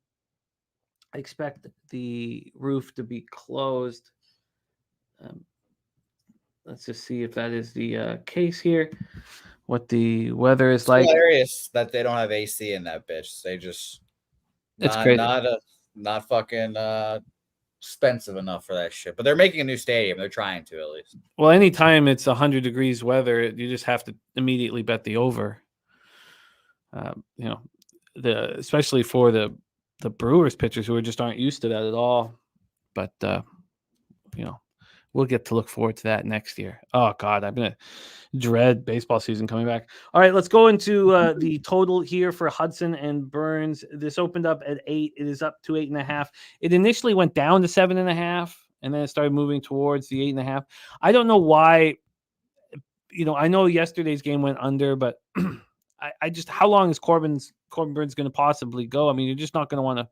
[SPEAKER 2] I expect the roof to be closed. Let's just see if that is the case here. What the weather is like.
[SPEAKER 3] Hilarious that they don't have AC in that bitch. They just not fucking expensive enough for that shit. But they're making a new stadium. They're trying to, at least.
[SPEAKER 2] Well, anytime it's 100 degrees weather, you just have to immediately bet the over. Especially for the Brewers pitchers who just aren't used to that at all. But we'll get to look forward to that next year. Oh God, I'm gonna dread baseball season coming back. All right, let's go into the total here for Hudson and Burns. This opened up at 8. It is up to 8.5. It initially went down to 7.5, and then it started moving towards the 8.5. I don't know why. I know yesterday's game went under, but I just, how long is Corbin Burns going to possibly go? I mean, you're just not going to want to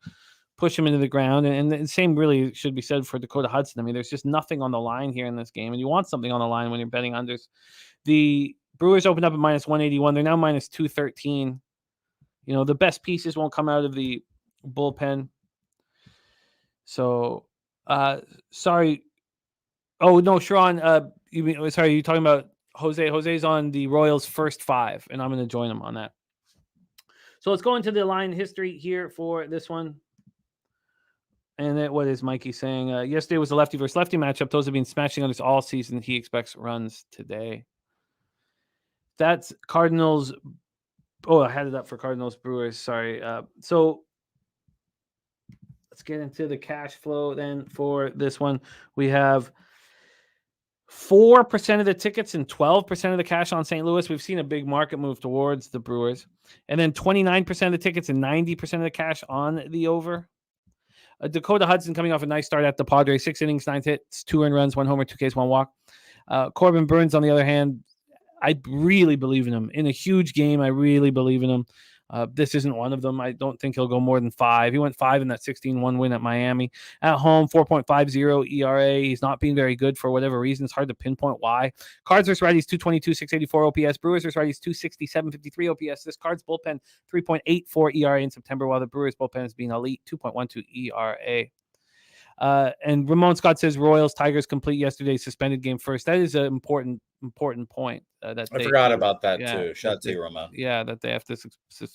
[SPEAKER 2] push him into the ground. And the same really should be said for Dakota Hudson. I mean, there's just nothing on the line here in this game, and you want something on the line when you're betting unders. The Brewers opened up at minus 181. They're now minus 213. The best pieces won't come out of the bullpen. So, sorry. Oh, no, Sharon, you're talking about Jose. Jose's on the Royals first 5, and I'm going to join him on that. So let's go into the line history here for this one. And what is Mikey saying? Yesterday was a lefty versus lefty matchup. Those have been smashing unders all season. He expects runs today. That's Cardinals. Oh, I had it up for Cardinals Brewers. Sorry. So let's get into the cash flow then for this one. We have 4% of the tickets and 12% of the cash on St. Louis. We've seen a big market move towards the Brewers. And then 29% of the tickets and 90% of the cash on the over. Dakota Hudson coming off a nice start at the Padres. 6 innings, 9 hits, 2 earned runs, 1 homer, 2 Ks, 1 walk. Corbin Burns, on the other hand, I really believe in him. In a huge game, I really believe in him. This isn't one of them. I don't think he'll go more than 5. He went 5 in that 16-1 win at Miami. At home, 4.50 ERA. He's not being very good for whatever reason. It's hard to pinpoint why. Cards versus righties, 222, 684 OPS. Brewers versus righties, 260, 753 OPS. This Cards bullpen, 3.84 ERA in September, while the Brewers bullpen is being elite, 2.12 ERA. And Ramon Scott says Royals Tigers complete yesterday's suspended game first. That is an important point. That
[SPEAKER 3] I forgot about that too. Shout out to you, Ramon.
[SPEAKER 2] Yeah, that they have to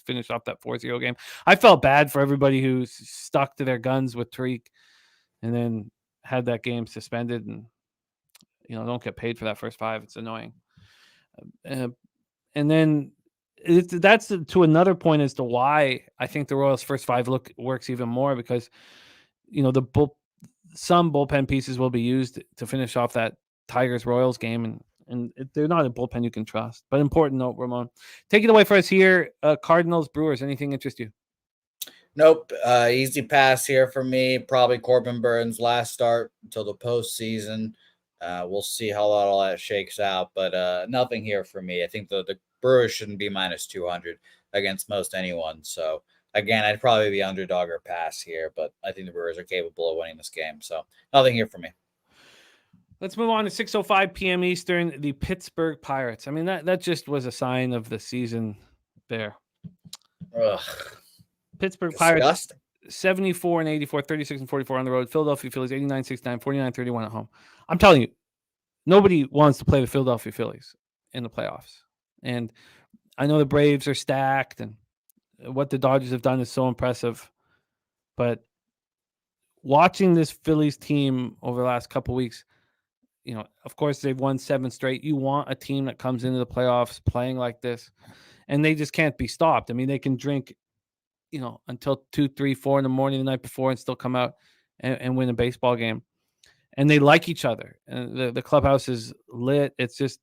[SPEAKER 2] finish off that 4-0 game. I felt bad for everybody who stuck to their guns with Tariq and then had that game suspended and don't get paid for that first 5. It's annoying. And then that's to another point as to why I think the Royals first 5 works even more, because some bullpen pieces will be used to finish off that Tigers Royals game, And they're not a bullpen you can trust. But important note, Ramon. Take it away for us here. Cardinals, Brewers. Anything interest you?
[SPEAKER 3] Nope. Easy pass here for me. Probably Corbin Burns' last start until the postseason. We'll see how all that shakes out, but nothing here for me. I think the Brewers shouldn't be minus 200 against most anyone. So, again, I'd probably be underdog or pass here, but I think the Brewers are capable of winning this game. So, nothing here for me.
[SPEAKER 2] Let's move on to 6:05 p.m. Eastern, the Pittsburgh Pirates. I mean, that just was a sign of the season there.
[SPEAKER 3] Ugh.
[SPEAKER 2] Pittsburgh
[SPEAKER 3] Disgusting.
[SPEAKER 2] Pirates, 74 and 84, 36 and 44 on the road. Philadelphia Phillies, 89, 69, 49, 31 at home. I'm telling you, nobody wants to play the Philadelphia Phillies in the playoffs. And I know the Braves are stacked, and what the Dodgers have done is so impressive. But watching this Phillies team over the last couple of weeks, of course, they've won 7 straight. You want a team that comes into the playoffs playing like this, and they just can't be stopped. I mean, they can drink, until 2, 3, 4 in the morning the night before and still come out and win a baseball game. And they like each other. And the clubhouse is lit. It's just,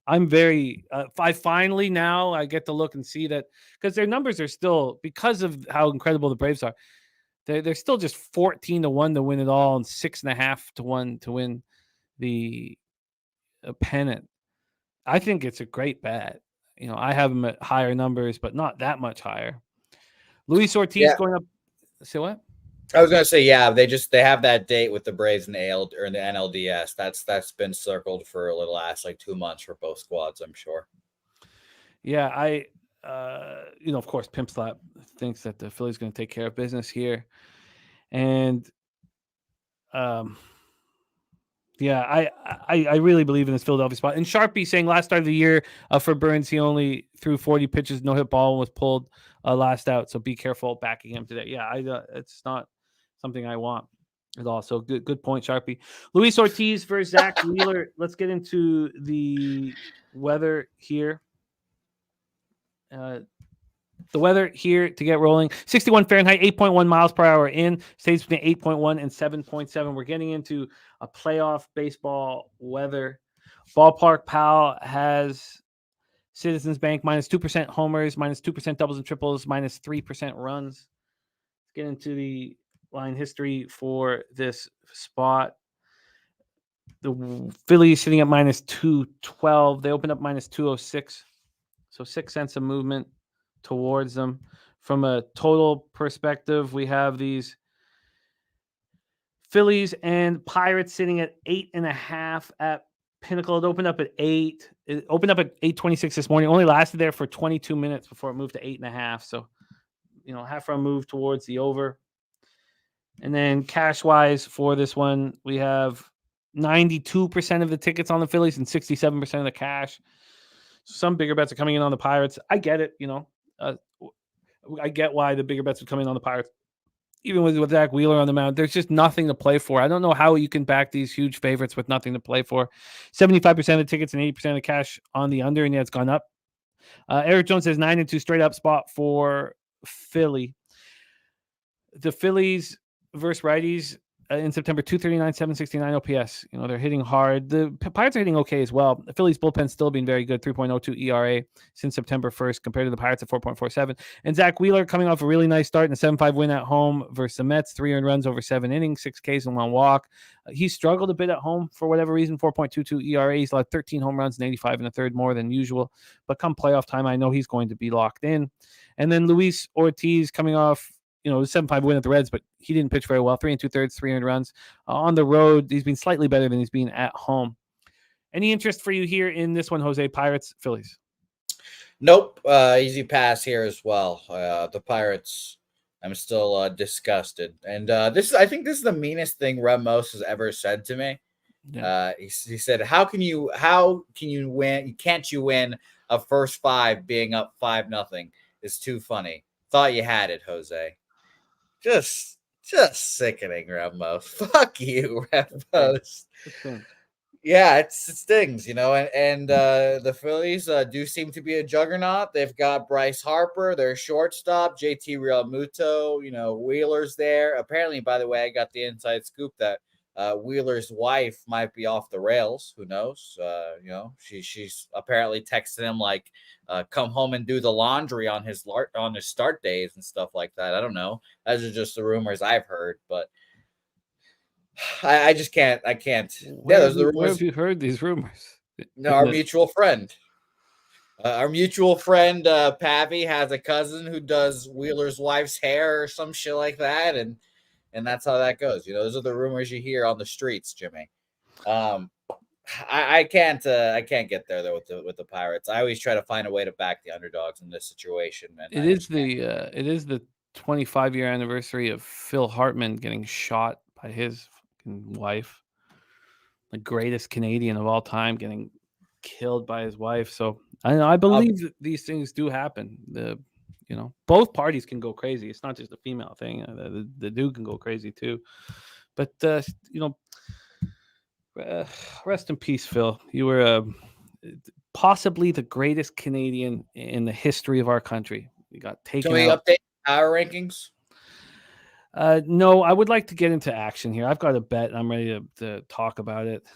[SPEAKER 2] I'm very, I finally now I get to look and see that, because their numbers are still, because of how incredible the Braves are, they're still just 14-1 to win it all and 6.5-1 to win the pennant. I think it's a great bet. I have them at higher numbers, but not that much higher. Luis Ortiz going up. Say what?
[SPEAKER 3] I was gonna say, yeah, they have that date with the Braves and the NLDS. That's been circled for the last 2 months for both squads, I'm sure.
[SPEAKER 2] Yeah, of course, Pimp Slap thinks that the Phillies going to take care of business here, and yeah, I really believe in this Philadelphia spot. And Sharpie saying last start of the year for Burns, he only threw 40 pitches, no hit ball, and was pulled last out. So be careful backing him today. Yeah, it's not something I want at all. So good point, Sharpie. Luis Ortiz versus Zach Wheeler. Let's get into the weather here. The weather here to get rolling, 61 Fahrenheit, 8.1 miles per hour in, stays between 8.1 and 7.7. We're getting into a playoff baseball weather. Ballpark Pal has Citizens Bank minus 2% homers, minus 2% doubles and triples, minus 3% runs. Let's get into the line history for this spot. The Phillies sitting at minus 212. They opened up minus 206. So 6 cents of movement towards them. From a total perspective, we have these Phillies and Pirates sitting at 8.5 at Pinnacle. It opened up at 8. It opened up at 8:26 this morning. Only lasted there for 22 minutes before it moved to 8.5. So, half a move towards the over. And then cash-wise for this one, we have 92% of the tickets on the Phillies and 67% of the cash. Some bigger bets are coming in on the Pirates. I get it, I get why the bigger bets are coming on the Pirates. Even with Zach Wheeler on the mound, there's just nothing to play for. I don't know how you can back these huge favorites with nothing to play for. 75% of the tickets and 80% of the cash on the under, and yeah, it's gone up. Eric Jones says 9-2 straight up spot for Philly. The Phillies versus righties in September, 239, 769 OPS. They're hitting hard. The Pirates are hitting okay as well. The Phillies bullpen's still been very good, 3.02 ERA since September 1st compared to the Pirates at 4.47. And Zach Wheeler coming off a really nice start in a 7-5 win at home versus the Mets, 3 earned runs over 7 innings, 6 Ks and 1 walk. He struggled a bit at home for whatever reason, 4.22 ERA. He's allowed 13 home runs and 85 in the third, more than usual. But come playoff time, I know he's going to be locked in. And then Luis Ortiz coming off, a 7-5 win at the Reds, but he didn't pitch very well. 3 2/3, 3 earned runs. On the road, he's been slightly better than he's been at home. Any interest for you here in this one, Jose? Pirates, Phillies?
[SPEAKER 3] Nope. Easy pass here as well. The Pirates, I'm still disgusted. And I think this is the meanest thing Ramos has ever said to me. Yeah. He said, how can you win? Can't you win a first 5 being up 5-0? It's too funny. Thought you had it, Jose. Just sickening, Ramos. Fuck you, Ramos. Yeah, it stings, and the Phillies do seem to be a juggernaut. They've got Bryce Harper, their shortstop, JT Realmuto, Wheeler's there. Apparently, by the way, I got the inside scoop that Wheeler's wife might be off the rails. Who knows? She's apparently texting him like, come home and do the laundry on his start days and stuff like that. I don't know. Those are just the rumors I've heard, but I just can't. I can't.
[SPEAKER 2] Where
[SPEAKER 3] Those are the rumors.
[SPEAKER 2] where have you heard these rumors?
[SPEAKER 3] No, our mutual friend. Pavi has a cousin who does Wheeler's wife's hair or some shit like that, and that's how that goes. Those are the rumors you hear on the streets, Jimmy. I can't get there though with the Pirates. I always try to find a way to back the underdogs in this situation. And
[SPEAKER 2] it is the 25-year anniversary of Phil Hartman getting shot by his wife, the greatest Canadian of all time, getting killed by his wife. So I believe that these things do happen. Both parties can go crazy. It's not just a female thing. The dude can go crazy too. But rest in peace, Phil. You were possibly the greatest Canadian in the history of our country. You got taken.
[SPEAKER 3] Can we
[SPEAKER 2] out.
[SPEAKER 3] update our rankings?
[SPEAKER 2] No, I would like to get into action here. I've got a bet. I'm ready to talk about it.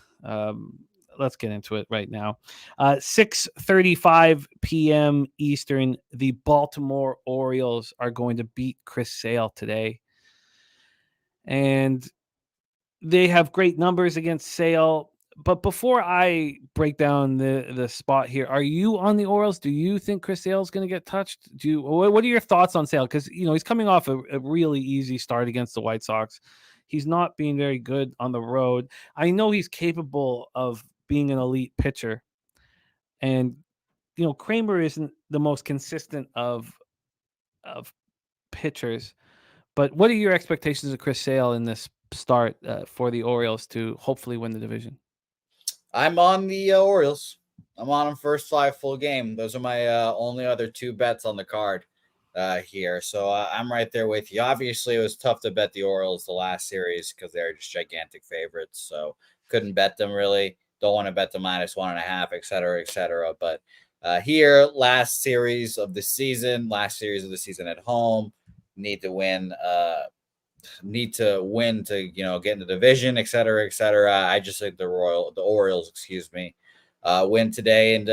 [SPEAKER 2] Let's get into it right now. 6:35 p.m. Eastern, the Baltimore Orioles are going to beat Chris Sale today. And they have great numbers against Sale. But before I break down the spot here, are you on the Orioles? Do you think Chris Sale is going to get touched? What are your thoughts on Sale? Because he's coming off a really easy start against the White Sox. He's not being very good on the road. I know he's capable of being an elite pitcher. And, Kramer isn't the most consistent of pitchers. But what are your expectations of Chris Sale in this start for the Orioles to hopefully win the division?
[SPEAKER 3] I'm on the Orioles. I'm on them first 5 full game. Those are my only other 2 bets on the card here. So I'm right there with you. Obviously, it was tough to bet the Orioles the last series because they're just gigantic favorites. So couldn't bet them really. Don't want to bet the -1.5, et cetera, et cetera. But here, last series of the season at home, need to win to get in the division, et cetera, et cetera. I just think the Orioles, win today, and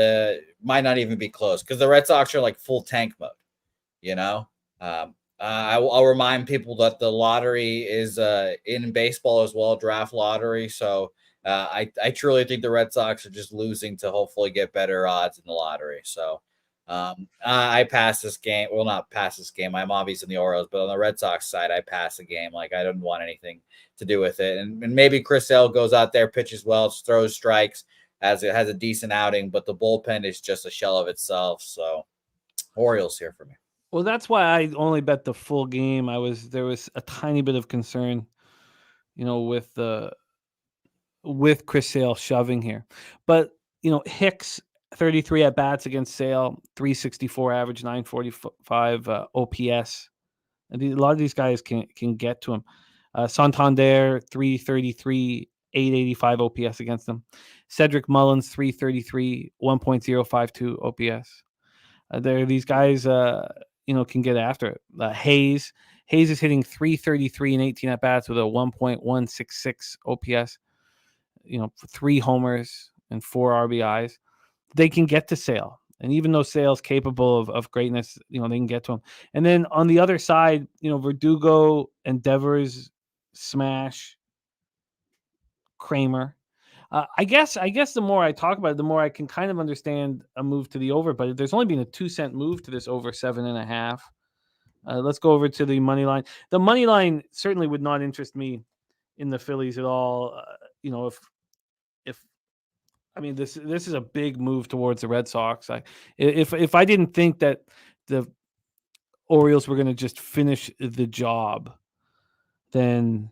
[SPEAKER 3] might not even be close because the Red Sox are like full tank mode. I'll remind people that the lottery is in baseball as well, draft lottery. So I truly think the Red Sox are just losing to hopefully get better odds in the lottery. So I pass this game. Well, not pass this game. I'm obviously in the Orioles, but on the Red Sox side, I pass the game. Like, I don't want anything to do with it. And maybe Chris Sale goes out there, pitches well, throws strikes, has a decent outing, but the bullpen is just a shell of itself. So Orioles here for me.
[SPEAKER 2] Well, that's why I only bet the full game. There was a tiny bit of concern, with Chris Sale shoving here. But, Hicks, 33 at bats against Sale, 364 average, 945 OPS. And a lot of these guys can get to him. Santander, 333, 885 OPS against them. Cedric Mullins, 333, 1.052 OPS. These guys, can get after it. Hayes is hitting 333 and 18 at bats with a 1.166 OPS. 3 homers and 4 RBIs. They can get to Sale. And even though Sale's capable of greatness, they can get to him. And then on the other side, Verdugo and Devers smash Kramer. I guess the more I talk about it, the more I can kind of understand a move to the over. But there's only been a 2-cent move to this over 7.5. Let's go over to the money line. The money line certainly would not interest me in the Phillies at all. This is a big move towards the Red Sox. If I didn't think that the Orioles were going to just finish the job, then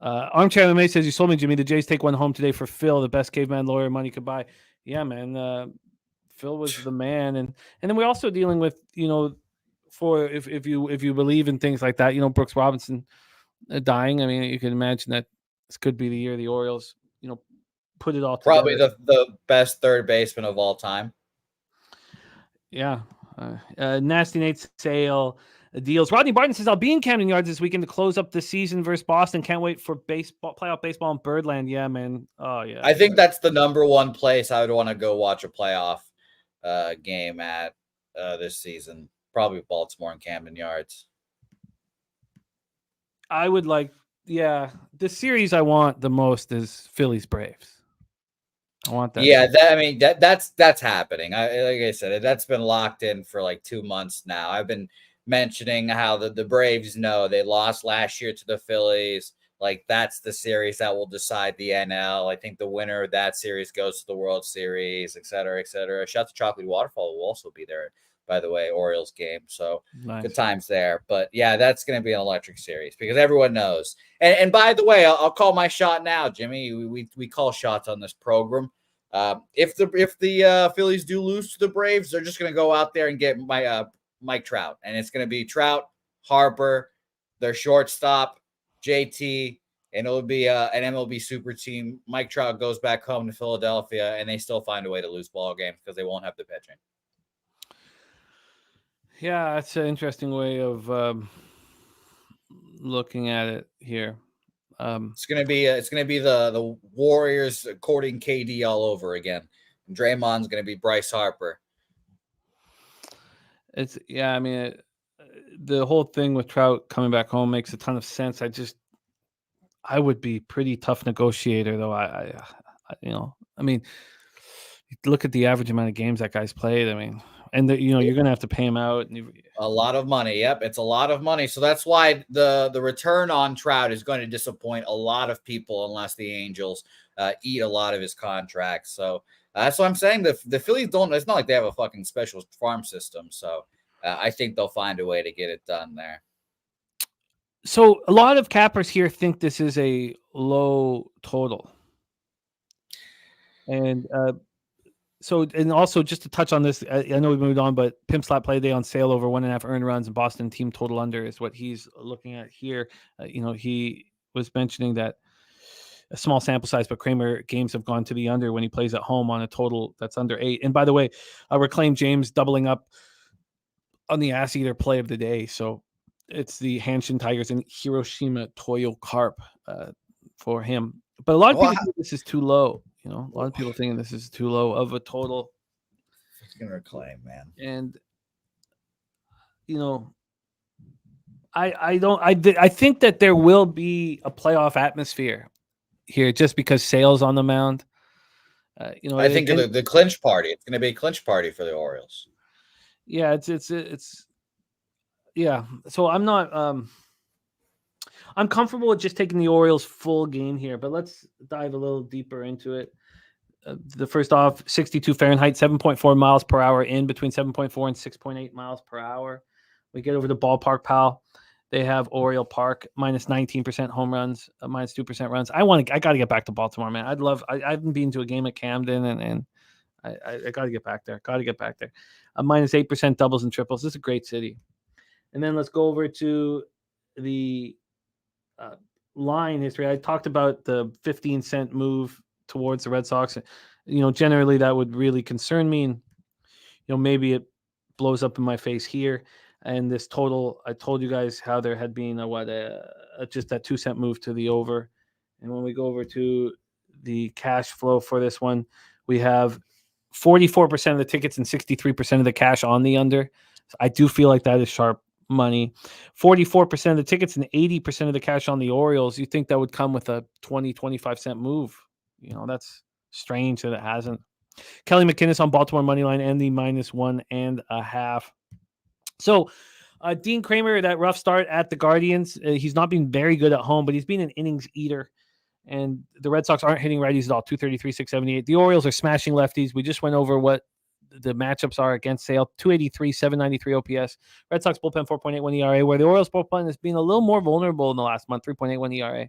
[SPEAKER 2] Armchair MMA says, you sold me, Jimmy. The Jays take one home today for Phil, the best caveman lawyer money could buy. Yeah, man. Phil was the man, and then we're also dealing with for if you believe in things like that, Brooks Robinson dying. I mean, you can imagine that this could be the year the Orioles put it all together.
[SPEAKER 3] Probably the best third baseman of all time.
[SPEAKER 2] Yeah. Nasty Nate Sale. deals. Rodney Barton says, I'll be in Camden Yards this weekend to close up the season versus Boston. Can't wait for playoff baseball in Birdland. Yeah, man. Oh, yeah.
[SPEAKER 3] I think that's the number one place I would want to go watch a playoff game at this season. Probably Baltimore and Camden Yards.
[SPEAKER 2] I would like, the series I want the most is Phillies Braves. I want that.
[SPEAKER 3] Yeah, that's happening. Like I said, that's been locked in for like 2 months now. I've been mentioning how the Braves know they lost last year to the Phillies. Like that's the series that will decide the NL. I think the winner of that series goes to the World Series, et cetera, et cetera. Shout out to Chocolate Waterfall will also be there, by the way, Orioles game. So
[SPEAKER 2] Nice.
[SPEAKER 3] Good times there. But yeah, that's going to be an electric series because everyone knows. And by the way, I'll call my shot now, Jimmy. We call shots on this program. If the Phillies do lose to the Braves, they're just going to go out there and get Mike Trout, and it's going to be Trout, Harper, their shortstop, JT, and it'll be an MLB super team. Mike Trout goes back home to Philadelphia, and they still find a way to lose ball games because they won't have the pitching.
[SPEAKER 2] Yeah, that's an interesting way of looking at it here.
[SPEAKER 3] It's gonna be the Warriors courting KD all over again. And Draymond's gonna be Bryce Harper.
[SPEAKER 2] The whole thing with Trout coming back home makes a ton of sense. I would be pretty tough negotiator though. Look at the average amount of games that guy's played. You're gonna have to pay him out.
[SPEAKER 3] A lot of money. Yep, it's a lot of money. So that's why the return on Trout is going to disappoint a lot of people unless the Angels eat a lot of his contracts. So that's what I'm saying. The Phillies don't. It's not like they have a fucking special farm system. So I think they'll find a way to get it done there.
[SPEAKER 2] So a lot of cappers here think this is a low total, and also just to touch on this, I know we moved on, but Pimp Slap Play Day on sale over 1.5 earned runs and Boston team total under is what he's looking at here. He was mentioning that a small sample size, but Kramer games have gone to the under when he plays at home on a total that's under 8. And by the way, Reclaim James doubling up on the ass eater play of the day. So it's the Hanshin Tigers and Hiroshima Toyo Carp for him. But a lot of people think this is too low. A lot of people thinking this is too low of a total.
[SPEAKER 3] It's gonna Reclaim, man.
[SPEAKER 2] And I think that there will be a playoff atmosphere here just because Sale's on the mound.
[SPEAKER 3] I think the clinch party. It's gonna be a clinch party for the Orioles.
[SPEAKER 2] Yeah, it's yeah. So I'm not I'm comfortable with just taking the Orioles full game here, but let's dive a little deeper into it. The first off, 62 Fahrenheit, 7.4 miles per hour in between 7.4 and 6.8 miles per hour. We get over to Ballpark Pal. They have Oriole Park minus 19% home runs, minus 2% runs. I got to get back to Baltimore, man. I haven't been to a game at Camden and I got to get back there. Minus 8% doubles and triples. This is a great city. And then let's go over to the line history. I talked about the 15-cent move towards the Red Sox. Generally that would really concern me. And, maybe it blows up in my face here. And this total, I told you guys how there had been just that 2-cent move to the over. And when we go over to the cash flow for this one, we have 44% of the tickets and 63% of the cash on the under. So I do feel like that is sharp money. 44% of the tickets and 80% of the cash on the Orioles. You think that would come with a 25 cent move? That's strange that it hasn't. Kelly McInnes on Baltimore money line and the minus 1.5. So Dean Kramer, that rough start at the Guardians, he's not been very good at home, but he's been an innings eater. And the Red Sox aren't hitting righties at all, 233, 678. The Orioles are smashing lefties. We just went over what the matchups are against Sale, 283, 793 OPS. Red Sox bullpen, 4.81 ERA, where the Orioles bullpen has been a little more vulnerable in the last month, 3.81 ERA.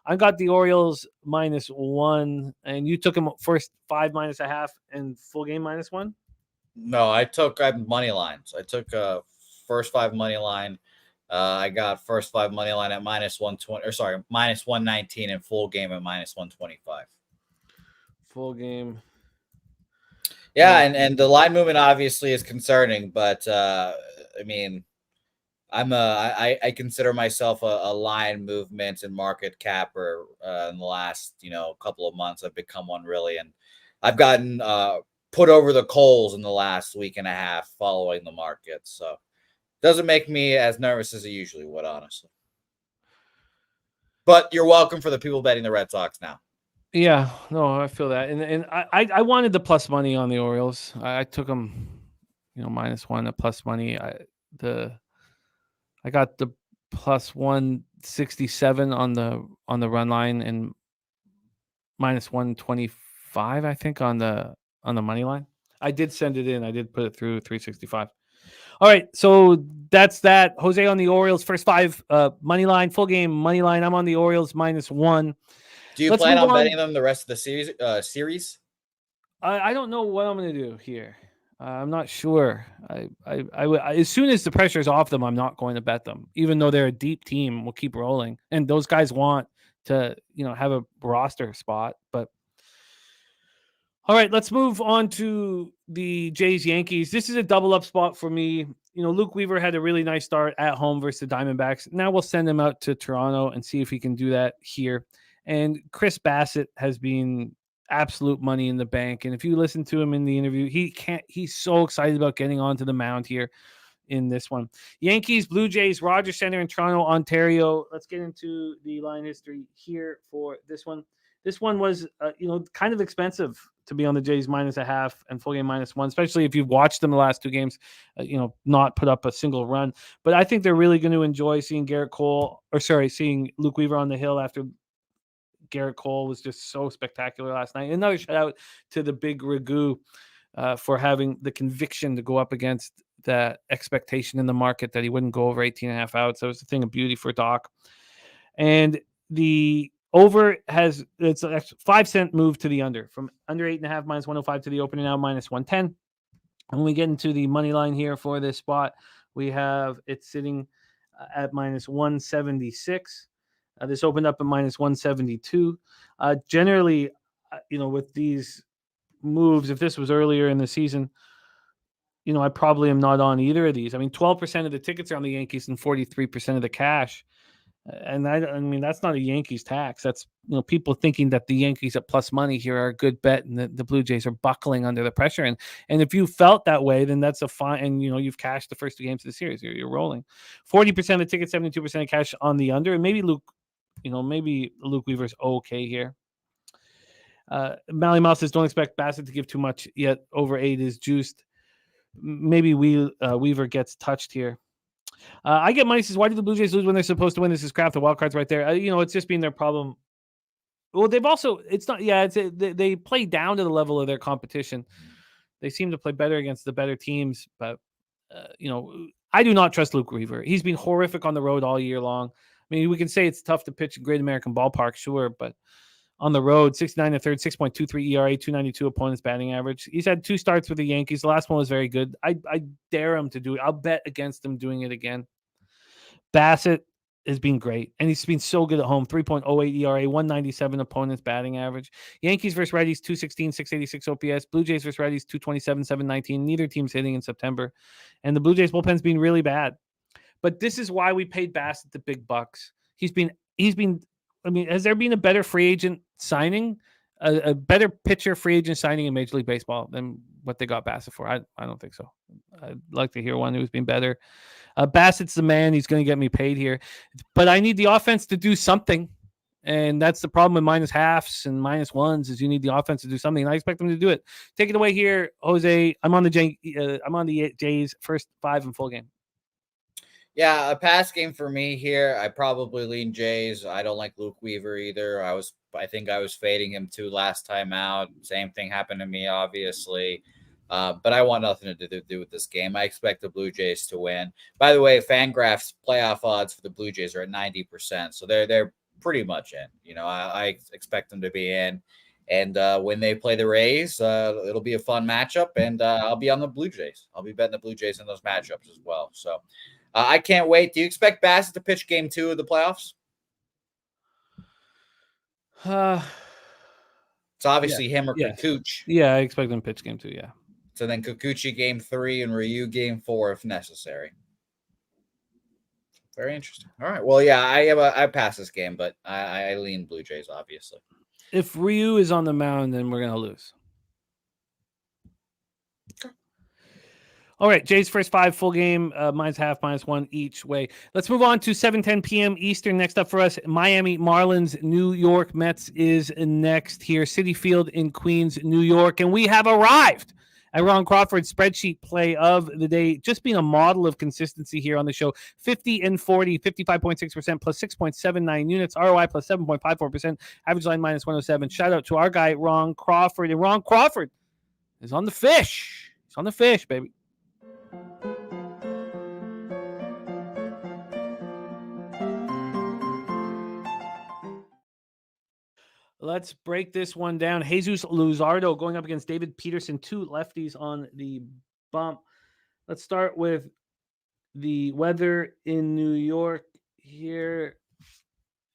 [SPEAKER 2] I got the Orioles minus 1, and you took them first 5 minus a half and full game minus 1?
[SPEAKER 3] No, I have money lines. I took first 5 money line. I got first 5 money line at minus 120, minus 119 and full game at minus 125.
[SPEAKER 2] Full game.
[SPEAKER 3] Yeah, and the line movement obviously is concerning, but I I consider myself a line movement and market capper in the last, couple of months. I've become one really, and I've gotten put over the coals in the last week and a half following the market. So doesn't make me as nervous as it usually would, honestly. But you're welcome for the people betting the Red Sox now.
[SPEAKER 2] Yeah, no, I feel that, and I wanted the plus money on the Orioles. I took them, -1 at plus money. I got the plus 167 on the run line and minus 125, I think, on the money line. I did send it in. I did put it through 365. All right, so that's that. Jose on the Orioles, first 5 money line, full game money line. I'm on the Orioles -1.
[SPEAKER 3] Do you plan on betting them the rest of the series?
[SPEAKER 2] I don't know what I'm going to do here. I'm not sure. I as soon as the pressure's off them, I'm not going to bet them, even though they're a deep team. We'll keep rolling, and those guys want to, have a roster spot. But all right, let's move on to the Jays Yankees. This is a double up spot for me. Luke Weaver had a really nice start at home versus the Diamondbacks. Now we'll send him out to Toronto and see if he can do that here. And Chris Bassett has been absolute money in the bank. And if you listen to him in the interview, he's so excited about getting onto the mound here in this one. Yankees, Blue Jays, Rogers Center in Toronto, Ontario. Let's get into the line history here for this one. This one was, kind of expensive to be on the Jays -0.5 and full game -1, especially if you've watched them the last 2 games, not put up a single run. But I think they're really going to enjoy seeing seeing Luke Weaver on the hill after Garrett Cole was just so spectacular last night. Another shout out to the big Ragu for having the conviction to go up against that expectation in the market that he wouldn't go over 18.5 outs. That was a thing of beauty for Doc. And the over it's a 5-cent move to the under, from under 8.5 -105 to the opening now -110. And when we get into the money line here for this spot, we have it sitting at -176. This opened up at -172. Generally, with these moves, if this was earlier in the season, I probably am not on either of these. I mean, 12% of the tickets are on the Yankees and 43% of the cash. And I mean, that's not a Yankees tax. That's, people thinking that the Yankees at plus money here are a good bet and the Blue Jays are buckling under the pressure. And if you felt that way, then that's a fine. And, you've cashed the first 2 games of the series. You're rolling. 40% of the tickets, 72% of cash on the under. And maybe Luke Weaver's okay here. Mally Mouse says, don't expect Bassett to give too much yet. Over 8 is juiced. Maybe Weaver gets touched here. I get money. Says, why do the Blue Jays lose when they're supposed to win? This is crap. The wild card's right there. It's just been their problem. Well, they've also, it's not, yeah, they play down to the level of their competition. They seem to play better against the better teams, but I do not trust Luke Weaver. He's been horrific on the road all year long. I mean, we can say it's tough to pitch in Great American Ballpark, sure, but on the road, 69 1/3, 6.23 ERA, 292 opponent's batting average. He's had 2 starts with the Yankees. The last one was very good. I dare him to do it. I'll bet against him doing it again. Bassett has been great, and he's been so good at home. 3.08 ERA, 197 opponent's batting average. Yankees versus righties, 216, 686 OPS. Blue Jays versus righties, 227, 719. Neither team's hitting in September. And the Blue Jays bullpen's been really bad. But this is why we paid Bassett the big bucks. He's been. I mean, has there been a better free agent signing, a better pitcher free agent signing in Major League Baseball than what they got Bassett for? I don't think so. I'd like to hear one who's been better. Bassett's the man. He's going to get me paid here. But I need the offense to do something. And that's the problem with -1/2s and -1s is you need the offense to do something. And I expect them to do it. Take it away here, Jose. I'm on the Jays first 5 in full game.
[SPEAKER 3] Yeah, a pass game for me here. I probably lean Jays. I don't like Luke Weaver either. I think I was fading him too last time out. Same thing happened to me, obviously. But I want nothing to do with this game. I expect the Blue Jays to win. By the way, Fangraph's playoff odds for the Blue Jays are at 90%, so they're pretty much in. I expect them to be in. And when they play the Rays, it'll be a fun matchup, and I'll be on the Blue Jays. I'll be betting the Blue Jays in those matchups as well. So I can't wait. Do you expect Bassett to pitch game 2 of the playoffs? It's obviously him or Kikuchi.
[SPEAKER 2] Yeah, I expect him to pitch game 2, yeah.
[SPEAKER 3] So then Kikuchi game 3 and Ryu game 4 if necessary. Very interesting. All right. Well, yeah, I pass this game, but I lean Blue Jays, obviously.
[SPEAKER 2] If Ryu is on the mound, then we're gonna lose.
[SPEAKER 3] Okay.
[SPEAKER 2] All right, Jays first 5 full game, -0.5, -1 each way. Let's move on to 7:10 p.m. Eastern. Next up for us, Miami Marlins, New York Mets is next here. Citi Field in Queens, New York, and we have arrived at Ron Crawford's spreadsheet play of the day. Just being a model of consistency here on the show. 50 and 40, 55.6% plus 6.79 units, ROI plus 7.54%, average line -107. Shout out to our guy Ron Crawford, and Ron Crawford is on the fish. He's on the fish, baby. Let's break this one down. Jesus Luzardo going up against David Peterson, 2 lefties on the bump. Let's start with the weather in New York. Here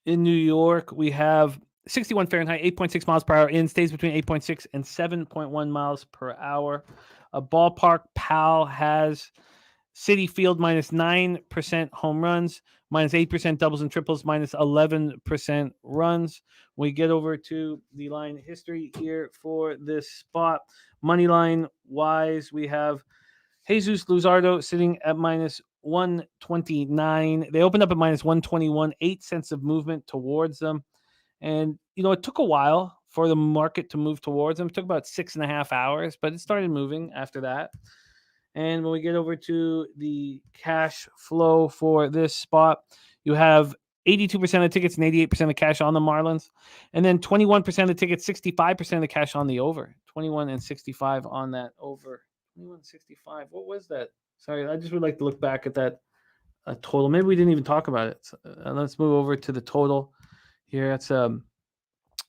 [SPEAKER 2] in New York, we have 61 Fahrenheit, 8.6 miles per hour in, stays between 8.6 and 7.1 miles per hour. A ballpark pal has Citi Field -9% home runs, -8% doubles and triples, -11% runs. We get over to the line history here for this spot. Money line wise, we have Jesus Luzardo sitting at -129. They opened up at -121, 8 cents of movement towards them. And, it took a while for the market to move towards them. It took about 6.5 hours, but it started moving after that. And when we get over to the cash flow for this spot, you have 82% of tickets and 88% of cash on the Marlins. And then 21% of tickets, 65% of the cash on the over. 21 and 65 on that over. 21 65. What was that? Sorry, I just would like to look back at that total. Maybe we didn't even talk about it. So, let's move over to the total here. That's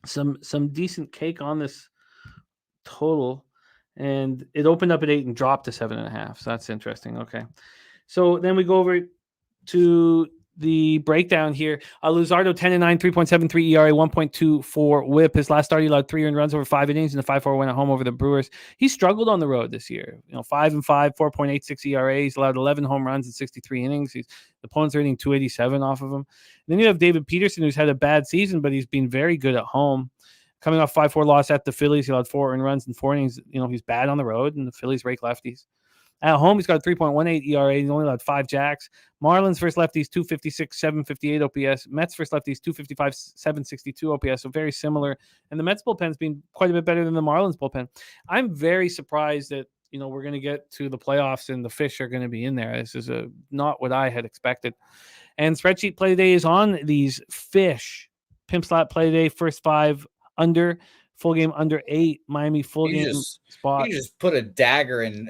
[SPEAKER 2] some decent cake on this total. And it opened up at 8 and dropped to 7.5. So that's interesting. Okay. So then we go over to the breakdown here. Luzardo 10-9, 3.73 ERA, 1.24 WHIP. His last start, he allowed 3 earned runs over 5 innings, and the 5-4 win at home over the Brewers. He struggled on the road this year. 5-5, 4.86 ERA. He's allowed 11 home runs in 63 innings. The opponents are hitting 287 off of him. And then you have David Peterson, who's had a bad season, but he's been very good at home. Coming off 5-4 loss at the Phillies, he allowed 4 earned runs in 4 innings. He's bad on the road, and the Phillies rake lefties. At home, he's got a 3.18 ERA. He's only allowed 5 jacks. Marlins first lefties, 256, 758 OPS. Mets first lefties, 255, 762 OPS. So very similar. And the Mets bullpen's been quite a bit better than the Marlins bullpen. I'm very surprised that, we're going to get to the playoffs and the fish are going to be in there. This is not what I had expected. And spreadsheet play day is on these fish. Pimp slot play day, first 5 under. Full game under 8, Miami full game spot.
[SPEAKER 3] You just put a dagger in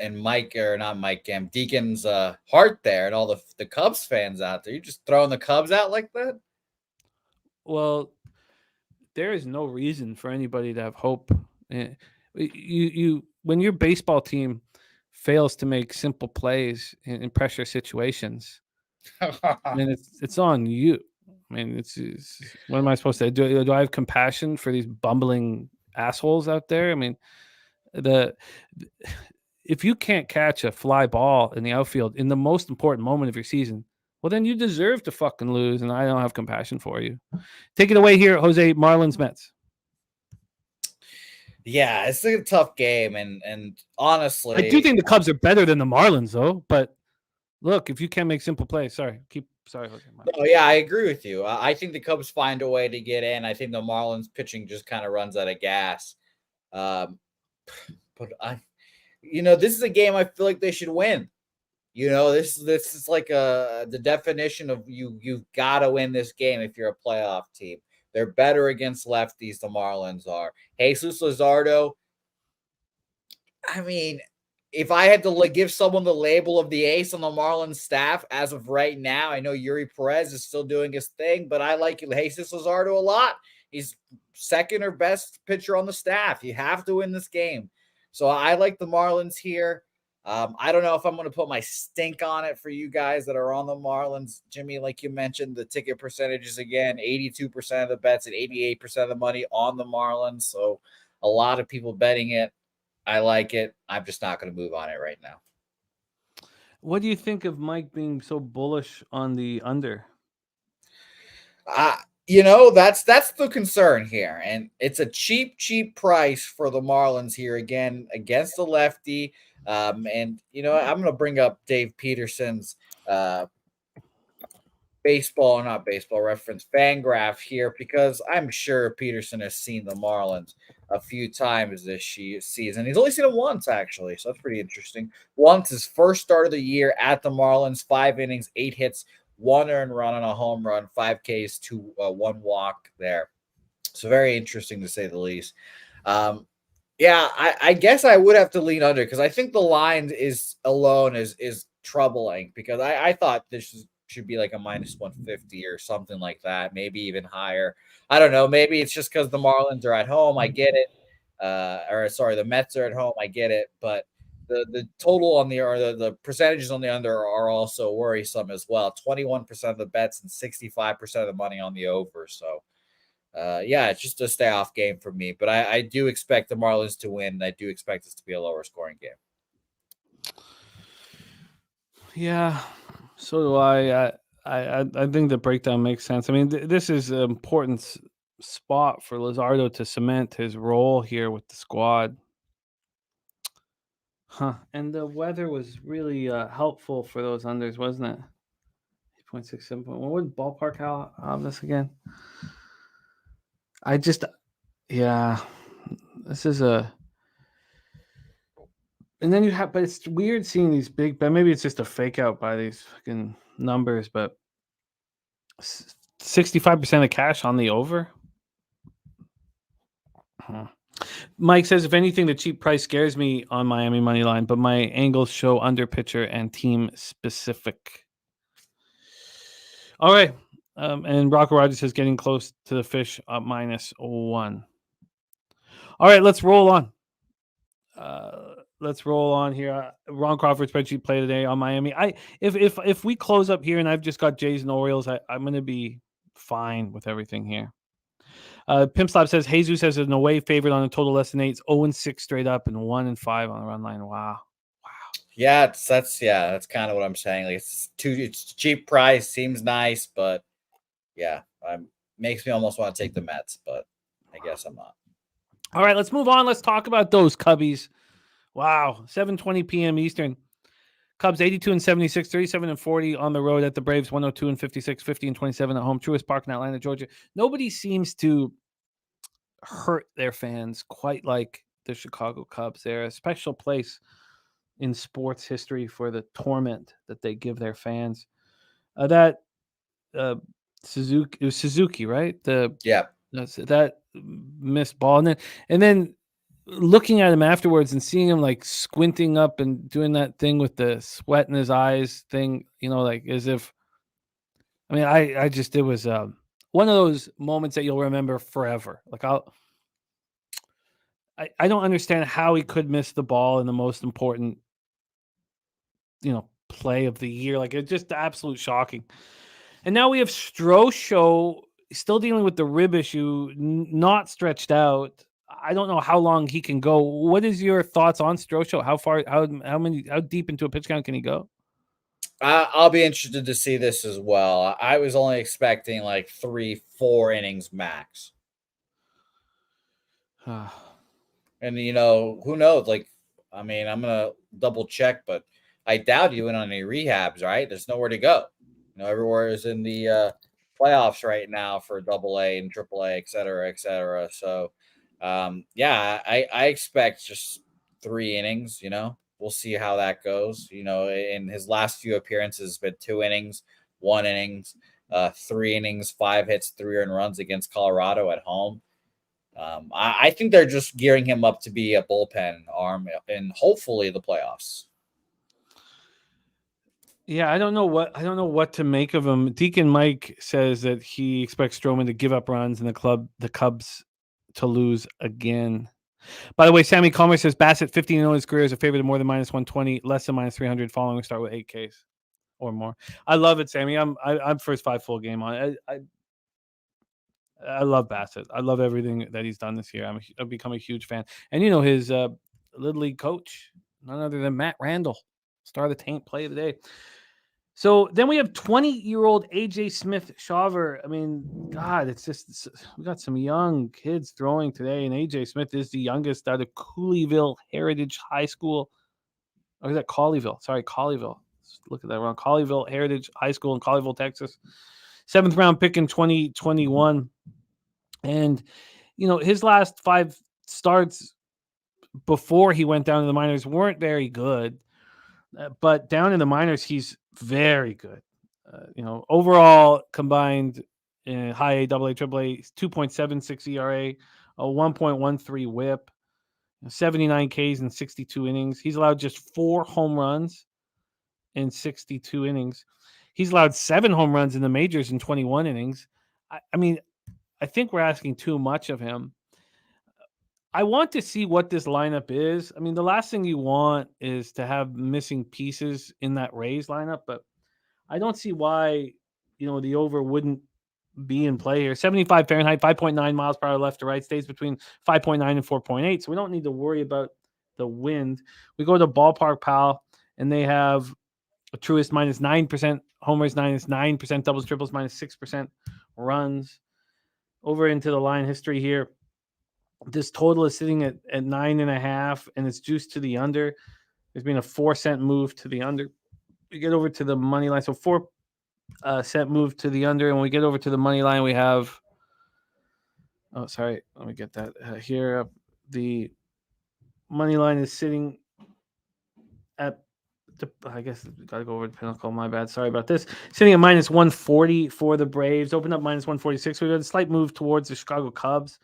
[SPEAKER 3] Deacon's heart there, and all the Cubs fans out there. You just throwing the Cubs out like that?
[SPEAKER 2] Well, there is no reason for anybody to have hope. You when your baseball team fails to make simple plays in pressure situations, and it's on you. I mean, it's what am I supposed to do? Do I have compassion for these bumbling assholes out there? I mean, if you can't catch a fly ball in the outfield in the most important moment of your season, well, then you deserve to fucking lose, and I don't have compassion for you. Take it away here, Jose. Marlins Mets.
[SPEAKER 3] Yeah, it's a tough game, and honestly,
[SPEAKER 2] I do think the Cubs are better than the Marlins, though. But look, if you can't make simple plays, sorry, Jose.
[SPEAKER 3] No, yeah, I agree with you. I think the Cubs find a way to get in. I think the Marlins pitching just kind of runs out of gas. But this is a game I feel like they should win. This is like the definition of you've got to win this game if you're a playoff team. They're better against lefties, the Marlins are. Jesus Luzardo, I mean, if I had to give someone the label of the ace on the Marlins staff as of right now, I know Yuri Perez is still doing his thing, but I like Jesus Luzardo a lot. He's second or best pitcher on the staff. You have to win this game. So I like the Marlins here. I don't know if I'm going to put my stink on it for you guys that are on the Marlins. Jimmy, like you mentioned, the ticket percentages again, 82% of the bets and 88% of the money on the Marlins. So a lot of people betting it. I like it. I'm just not going to move on it right now.
[SPEAKER 2] What do you think of Mike being so bullish on the under?
[SPEAKER 3] That's the concern here, and it's a cheap price for the Marlins here again against the lefty. And I'm going to bring up Dave Peterson's uh, not baseball reference Fangraph here because I'm sure Peterson has seen the Marlins a few times this season. He's only seen them once, actually, so that's pretty interesting. Once, his first start of the year at the Marlins, 5 innings, 8 hits, 1 earned run on a home run, 5 Ks, 1 walk there. So very interesting to say the least. Yeah, I guess I would have to lean under because I think the line is troubling because I thought this should be like a minus 150 or something like that, maybe even higher. I don't know. Maybe it's just because the Marlins are at home. I get it. The Mets are at home. I get it. But the total on the percentages on the under are also worrisome as well. 21% of the bets and 65% of the money on the over. So it's just a stay off game for me. But I do expect the Marlins to win. I do expect this to be a lower scoring game.
[SPEAKER 2] Yeah, so do I. I think the breakdown makes sense. I mean, this is an important spot for Luzardo to cement his role here with the squad. And the weather was really helpful for those unders, wasn't it? 8.6, 7.1. What ballpark have this again? This is a. And then but it's weird seeing these big, but maybe it's just a fake out by these fucking numbers, but 65% of cash on the over. Mike says, if anything, the cheap price scares me on Miami money line, but my angles show under pitcher and team specific. All right. And Rocco Rogers says getting close to the fish up -1. All right, let's roll on. Let's roll on here. Ron Crawford spreadsheet play today on Miami. If we close up here and I've just got Jays and Orioles, I'm going to be fine with everything here. Pimp Slap says Jesus has an away favorite on a total less than 8. 0-6 straight up and 1-5 on the run line. Wow.
[SPEAKER 3] Yeah, that's kind of what I'm saying. Like it's cheap price, seems nice, but makes me almost want to take the Mets, but I guess I'm not.
[SPEAKER 2] All right, let's move on. Let's talk about those Cubbies. Wow, 7:20 p.m. Eastern. Cubs 82-76, 37-40 on the road at the Braves, 102-56, 50-27 at home. Truist Park in Atlanta, Georgia. Nobody seems to hurt their fans quite like the Chicago Cubs. They're a special place in sports history for the torment that they give their fans. Suzuki, it was Suzuki, right? That missed ball, and then looking at him afterwards and seeing him like squinting up and doing that thing with the sweat in his eyes thing, like as if. I mean, it was one of those moments that you'll remember forever. Like I don't understand how he could miss the ball in the most important, play of the year. Like it's just absolute shocking. And now we have Strosho still dealing with the rib issue, not stretched out. I don't know how long he can go. What is your thoughts on Strosho? How deep into a pitch count can he go?
[SPEAKER 3] I'll be interested to see this as well. I was only expecting like 3-4 innings max. And who knows? Like, I mean, I'm gonna double check, but I doubt he went on any rehabs. Right? There's nowhere to go. Everywhere is in the playoffs right now for AA and AAA, et cetera, et cetera. So, I expect just 3 innings. We'll see how that goes. In his last few appearances, it's been 2 innings, 1 innings, 3 innings, 5 hits, 3 earned runs against Colorado at home. I think they're just gearing him up to be a bullpen arm and hopefully the playoffs.
[SPEAKER 2] Yeah, I don't know what to make of him. Deacon Mike says that he expects Stroman to give up runs and the Cubs to lose again. By the way, Sammy Comer says Bassett 15-0 in his career is a favorite of more than -120, less than -300 following a start with 8 Ks or more. I love it, Sammy. I'm for his 5 full game on. I love Bassett. I love everything that he's done this year. I've become a huge fan. And his Little League coach, none other than Matt Randall. Star of the Taint play of the day. So then we have 20-year-old AJ Smith-Shawver. I mean, God, we got some young kids throwing today, and AJ Smith is the youngest out of Cooleyville Heritage High School. Or is that Colleyville? Sorry, Colleyville. Look at that wrong. Colleyville Heritage High School in Colleyville, Texas. 7th round pick in 2021. And, his last 5 starts before he went down to the minors weren't very good. But down in the minors, he's very good. Overall combined high A, AA, AAA, 2.76 ERA, a 1.13 WHIP, 79 Ks in 62 innings. He's allowed just 4 home runs in 62 innings. He's allowed 7 home runs in the majors in 21 innings. I mean, I think we're asking too much of him. I want to see what this lineup is. I mean, the last thing you want is to have missing pieces in that Rays lineup, but I don't see why, the over wouldn't be in play here. 75 Fahrenheit, 5.9 miles per hour left to right, stays between 5.9 and 4.8. So we don't need to worry about the wind. We go to Ballpark Pal, and they have a Truist minus 9%, homers minus 9%, doubles, triples minus 6% runs. Over into the line history here. This total is sitting at 9.5, and it's juiced to the under. There's been a 4-cent move to the under. We get over to the money line. So 4-cent move to the under. And when we get over to the money line, we have, let me get that here. The money line is sitting at, I guess got to go over to Pinnacle. My bad. Sorry about this. Sitting at minus 140 for the Braves. Opened up minus 146. We got a slight move towards the Chicago Cubs.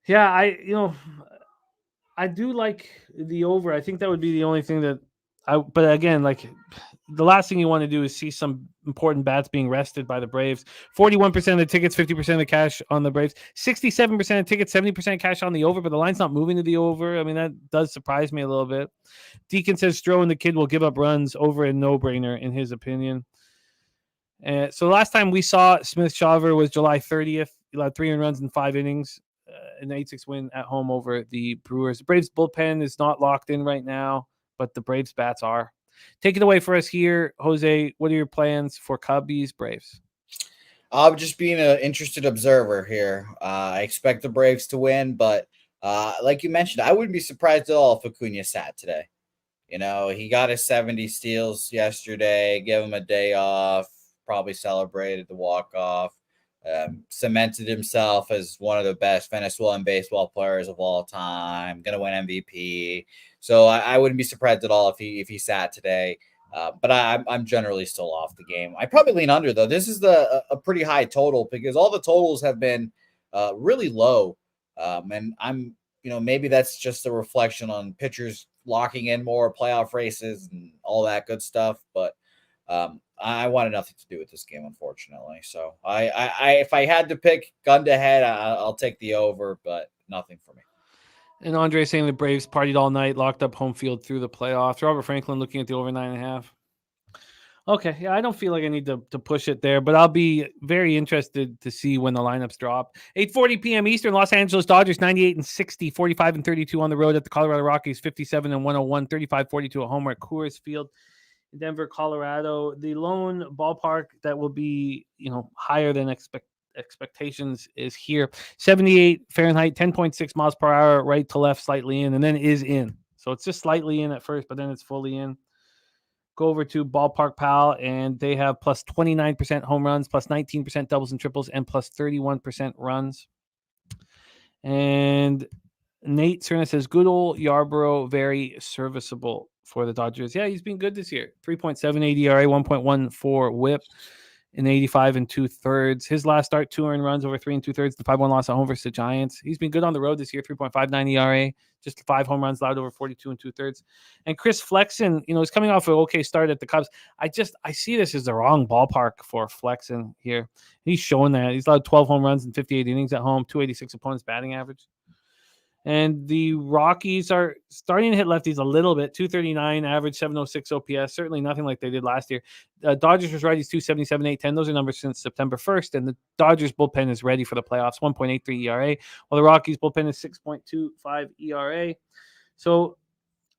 [SPEAKER 2] Yeah, I do like the over. I think that would be the only thing that but again, like the last thing you want to do is see some important bats being rested by the Braves. 41% of the tickets, 50% of the cash on the Braves, 67% of tickets, 70% cash on the over, but the line's not moving to the over. I mean, that does surprise me a little bit. Deacon says Stroh and the kid will give up runs, over a no-brainer in his opinion. So the last time we saw Smith-Shawver was July 30th. He allowed 3 runs in 5 innings. An 8-6 win at home over the Brewers. The Braves bullpen is not locked in right now, but the Braves bats are. Take it away for us here, Jose. What are your plans for Cubbies Braves?
[SPEAKER 3] I'm just being an interested observer here. I expect the Braves to win, but like you mentioned, I wouldn't be surprised at all if Acuna sat today. He got his 70 steals yesterday, gave him a day off, probably celebrated the walk-off. Cemented himself as one of the best Venezuelan baseball players of all time, going to win MVP. So I wouldn't be surprised at all if he sat today. But I'm generally still off the game. I probably lean under, though. This is a pretty high total because all the totals have been really low. And I'm, maybe that's just a reflection on pitchers locking in more playoff races and all that good stuff. But I wanted nothing to do with this game, unfortunately. So I if I had to pick gun to head, I'll take the over, but nothing for me.
[SPEAKER 2] And Andre saying the Braves partied all night, locked up home field through the playoffs. Robert Franklin looking at the over 9.5. Okay, yeah, I don't feel like I need to push it there, but I'll be very interested to see when the lineups drop. 8:40 p.m. Eastern, Los Angeles Dodgers 98-60, 45-32 on the road at the Colorado Rockies, 57-101, 35-42 at home at Coors Field. Denver, Colorado, the lone ballpark that will be, higher than expectations is here. 78 Fahrenheit, 10.6 miles per hour, right to left, slightly in, and then is in. So it's just slightly in at first, but then it's fully in. Go over to Ballpark Pal, and they have plus 29% home runs, plus 19% doubles and triples, and plus 31% runs. And Nate Cerna says, good old Yarborough, very serviceable for the Dodgers. Yeah, he's been good this year. 3.78 ERA, 1.14 WHIP, in 85 2/3. His last start, 2 earned runs over 3 2/3. The 5-1 loss at home versus the Giants. He's been good on the road this year. 3.59 ERA, just 5 home runs allowed over 42 2/3. And Chris Flexen, is coming off an okay start at the Cubs. I see this as the wrong ballpark for Flexen here. He's showing that he's allowed 12 home runs in 58 innings at home, 286 opponents batting average. And the Rockies are starting to hit lefties a little bit. 239 average, 706 OPS. Certainly nothing like they did last year. Dodgers was righties 277, 810. Those are numbers since September 1st. And the Dodgers bullpen is ready for the playoffs. 1.83 ERA. While the Rockies bullpen is 6.25 ERA. So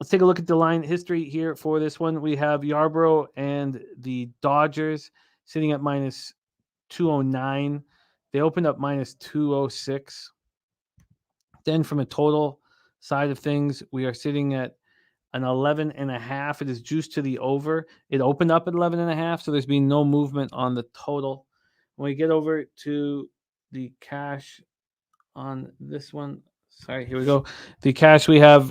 [SPEAKER 2] Let's take a look at the line history here for this one. We have Yarborough and the Dodgers sitting at minus 209. They opened up minus 206. Then from a total side of things, we are sitting at an 11.5. It is juiced to the over. It opened up at 11.5, so there's been no movement on the total. When we get over to the cash on this one, sorry, here we go. The cash, we have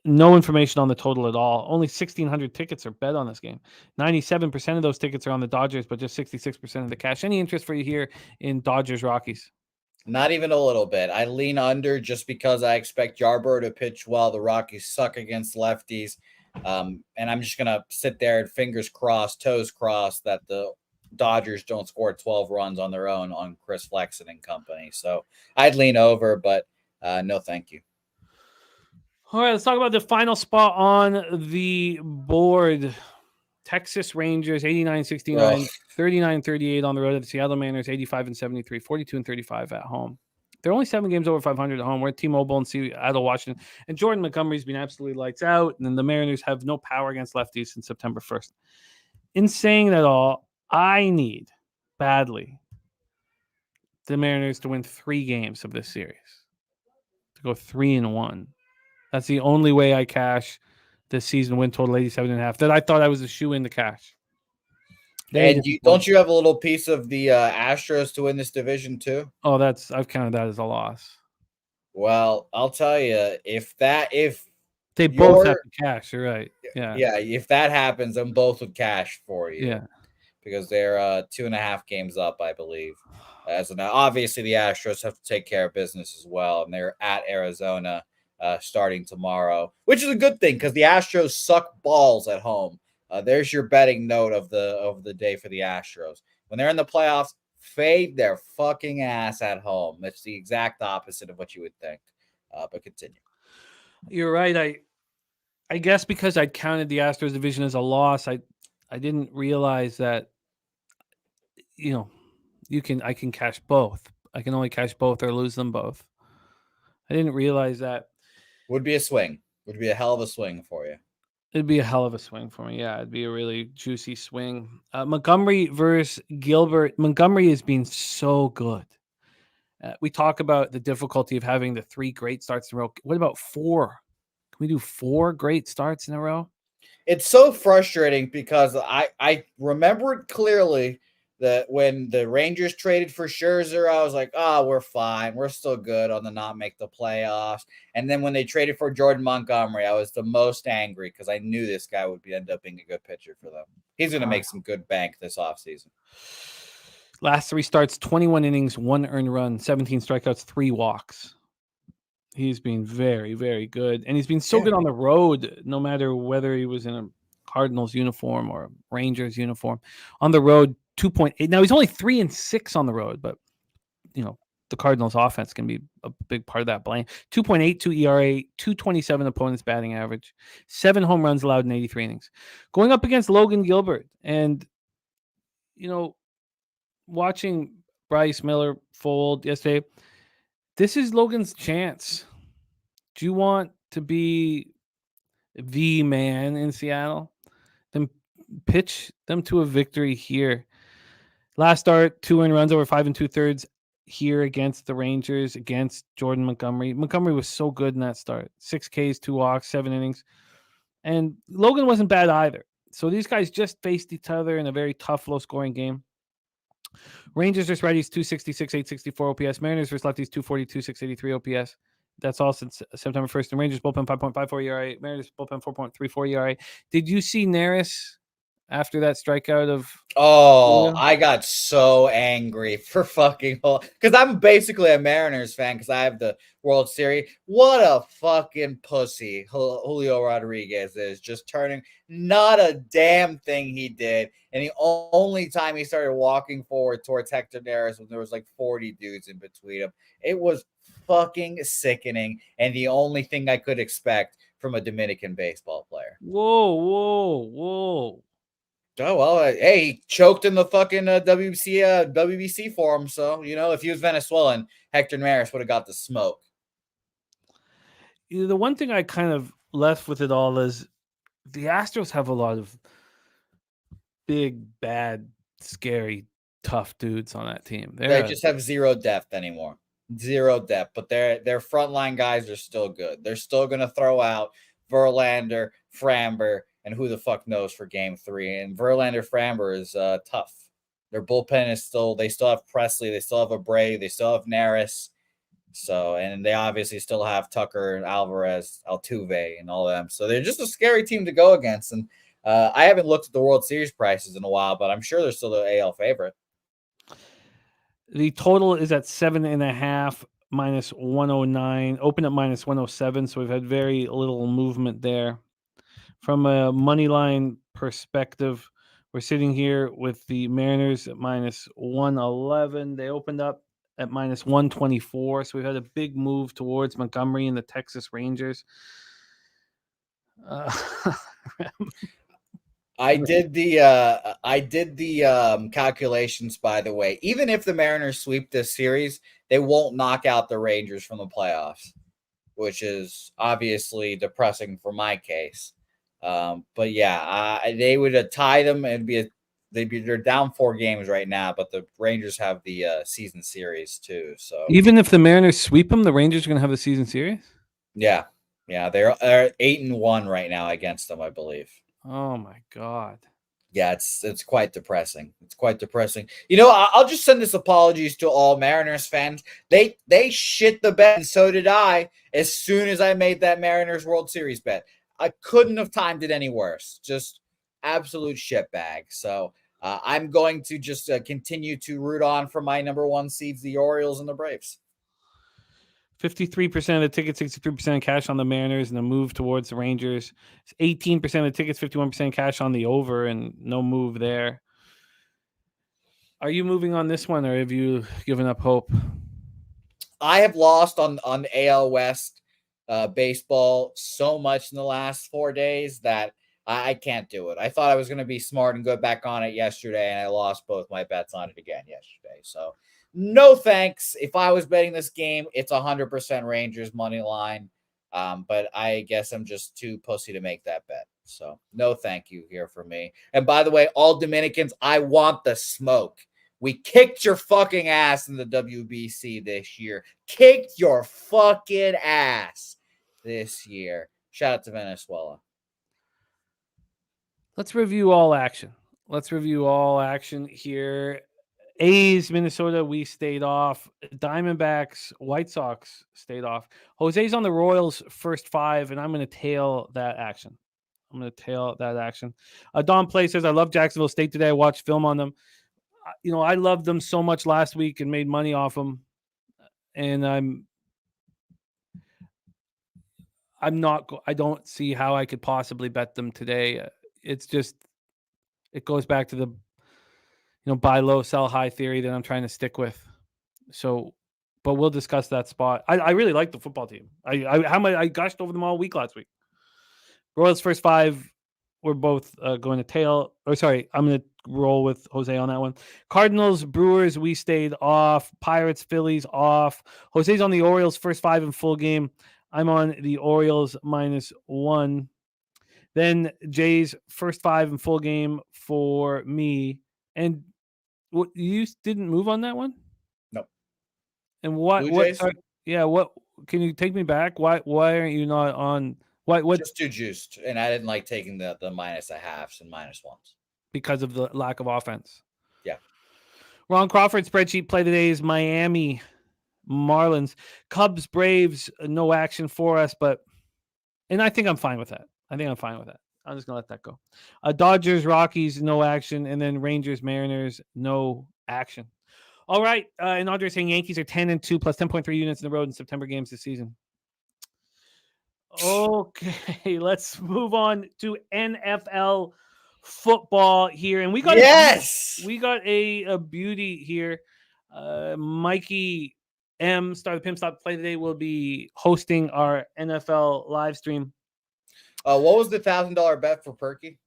[SPEAKER 2] no information on the total at all. Only 1,600 tickets are bet on this game. 97% of those tickets are on the Dodgers, but just 66% of the cash. Any interest for you here in Dodgers Rockies?
[SPEAKER 3] Not even a little bit. I lean under just because I expect Yarborough to pitch well. The Rockies suck against lefties. And I'm just going to sit there and fingers crossed, toes crossed that the Dodgers don't score 12 runs on their own on Chris Flexen and company. So I'd lean over, but no thank you.
[SPEAKER 2] All right, let's talk about the final spot on the board. Texas Rangers 89-69, 39-38 on the road at the Seattle Mariners 85-73, 42-35 at home. They're only 7 games over 500 at home. We're at T-Mobile and Seattle, Washington. And Jordan Montgomery's been absolutely lights out. And then the Mariners have no power against lefties since September 1st. In saying that all, I need badly the Mariners to win 3 games of this series, to go 3-1. That's the only way I cash this season win total 87.5. That I thought I was a shoe in the cash.
[SPEAKER 3] And don't you have a little piece of the Astros to win this division too?
[SPEAKER 2] Oh, I've counted that as a loss.
[SPEAKER 3] Well, I'll tell you, if
[SPEAKER 2] they both have to cash, you're right. Yeah.
[SPEAKER 3] If that happens, then both would cash for you.
[SPEAKER 2] Yeah.
[SPEAKER 3] Because they're 2.5 games up, I believe. As of now, obviously the Astros have to take care of business as well, and they're at Arizona starting tomorrow, which is a good thing because the Astros suck balls at home. There's your betting note of the day for the Astros. When they're in the playoffs, fade their fucking ass at home. It's the exact opposite of what you would think. But continue.
[SPEAKER 2] You're right. I guess because I'd counted the Astros division as a loss, I didn't realize that, I can cash both. I can only cash both or lose them both. I didn't realize that.
[SPEAKER 3] Would be a swing. Would be a hell of a swing for you.
[SPEAKER 2] It'd be a hell of a swing for me. Yeah, it'd be a really juicy swing. Montgomery versus Gilbert. Montgomery has been so good. We talk about the difficulty of having the 3 great starts in a row. What about 4? Can we do 4 great starts in a row?
[SPEAKER 3] It's so frustrating because I remember it clearly that when the Rangers traded for Scherzer, I was like, we're fine. We're still good on the not make the playoffs. And then when they traded for Jordan Montgomery, I was the most angry because I knew this guy would end up being a good pitcher for them. He's going to make some good bank this offseason.
[SPEAKER 2] Last 3 starts, 21 innings, 1 earned run, 17 strikeouts, 3 walks. He's been very, very good. And he's been so good on the road, no matter whether he was in a Cardinals uniform or a Rangers uniform. On the road, 2.8. Now, he's only 3-6 on the road, but, the Cardinals offense can be a big part of that blame. 2.82 ERA, 227 opponent's batting average, 7 home runs allowed in 83 innings. Going up against Logan Gilbert. And, watching Bryce Miller fold yesterday, this is Logan's chance. Do you want to be the man in Seattle? Then pitch them to a victory here. Last start, 2 earned runs over 5 2/3 here against the Rangers, against Jordan Montgomery. Montgomery was so good in that start. 6 Ks, 2 walks, 7 innings. And Logan wasn't bad either. So these guys just faced each other in a very tough, low-scoring game. Rangers versus righties, 266, 864 OPS. Mariners versus lefties, 242, 683 OPS. That's all since September 1st. And Rangers bullpen 5.54 ERA. Mariners bullpen 4.34 ERA. Did you see Neris after that strikeout of?
[SPEAKER 3] I got so angry for fucking because I'm basically a Mariners fan because I have the World Series. What a fucking pussy Julio Rodriguez is, just turning. Not a damn thing he did. And the only time he started walking forward towards Hector Neris when there was like 40 dudes in between him. It was fucking sickening. And the only thing I could expect from a Dominican baseball player.
[SPEAKER 2] Whoa.
[SPEAKER 3] Oh, well, hey, he choked in the fucking WBC for him. So, if he was Venezuelan, Hector Neris would have got the smoke.
[SPEAKER 2] The one thing I kind of left with it all is the Astros have a lot of big, bad, scary, tough dudes on that team.
[SPEAKER 3] They just have zero depth anymore. Zero depth, but their frontline guys are still good. They're still going to throw out Verlander, Framber, and who the fuck knows for game 3. And Verlander, Framber is tough. Their bullpen is they still have Presley, they still have Abreu, they still have Neris. So, and they obviously still have Tucker and Alvarez, Altuve, and all of them. So they're just a scary team to go against. And I haven't looked at the World Series prices in a while, but I'm sure they're still the AL favorite.
[SPEAKER 2] The total is at 7.5 minus 109, open at minus 107. So we've had very little movement there. From a money line perspective, we're sitting here with the Mariners at minus 111. They opened up at minus 124. So we've had a big move towards Montgomery and the Texas Rangers.
[SPEAKER 3] I did the calculations, by the way. Even if the Mariners sweep this series, they won't knock out the Rangers from the playoffs, which is obviously depressing for my case. But yeah, they would tie them and they're down 4 games right now, but the Rangers have the season series too. So
[SPEAKER 2] even if the Mariners sweep them, the Rangers are going to have the season series.
[SPEAKER 3] Yeah, they're 8-1 right now against them, I believe.
[SPEAKER 2] Oh my God.
[SPEAKER 3] Yeah, it's quite depressing. It's quite depressing. You know, I'll just send this apologies to all Mariners fans. They shit the bed, and so did I. As soon as I made that Mariners World Series bet, I couldn't have timed it any worse. Just absolute shitbag. So I'm going to just continue to root on for my number 1 seeds, the Orioles and the Braves.
[SPEAKER 2] 53% of the tickets, 63% cash on the Mariners, and a move towards the Rangers. 18% of the tickets, 51% cash on the over, and no move there. Are you moving on this one, or have you given up hope?
[SPEAKER 3] I have lost on the AL West baseball so much in the last 4 days that I can't do it. I thought I was going to be smart and go back on it yesterday, and I lost both my bets on it again yesterday. So no thanks. If I was betting this game, it's 100% Rangers money line. But I guess I'm just too pussy to make that bet. So no thank you here for me. And by the way, all Dominicans, I want the smoke. We kicked your fucking ass in the WBC this year. Kicked your fucking ass this year. Shout out to Venezuela.
[SPEAKER 2] Let's review all action. Here. A's, Minnesota, we stayed off. Diamondbacks, White Sox stayed off. Jose's on the Royals first 5, and I'm going to tail that action. Don Play says, I love Jacksonville State today. I watched film on them. You know, I loved them so much last week and made money off them. And I don't see how I could possibly bet them today. It's just, it goes back to the, buy low, sell high theory that I'm trying to stick with. So, but we'll discuss that spot. I really like the football team. I gushed over them all week last week. Royals first 5, we're both going to tail. I'm going to roll with Jose on that one. Cardinals, Brewers, we stayed off. Pirates, Phillies off. Jose's on the Orioles first 5 in full game. I'm on the Orioles -1. Then Jays first 5 in full game for me. And what, you didn't move on that one?
[SPEAKER 3] No.
[SPEAKER 2] And what can you take me back? Why aren't you not on? What
[SPEAKER 3] just too juiced, and I didn't like taking the -1/2s and -1s
[SPEAKER 2] because of the lack of offense.
[SPEAKER 3] Yeah.
[SPEAKER 2] Ron Crawford spreadsheet play today is Miami Marlins. Cubs, Braves, no action for us, and I think I'm fine with that. I'm just gonna let that go. Dodgers, Rockies, no action, and then Rangers, Mariners, no action. All right, and Andre saying Yankees are 10-2 plus 10.3 units in the road in September games this season. Okay, let's move on to NFL football here, and we got a beauty here. Mikey M, Star the Pimp Stop Play Today, will be hosting our NFL live stream.
[SPEAKER 3] What was the $1,000 bet for Perky?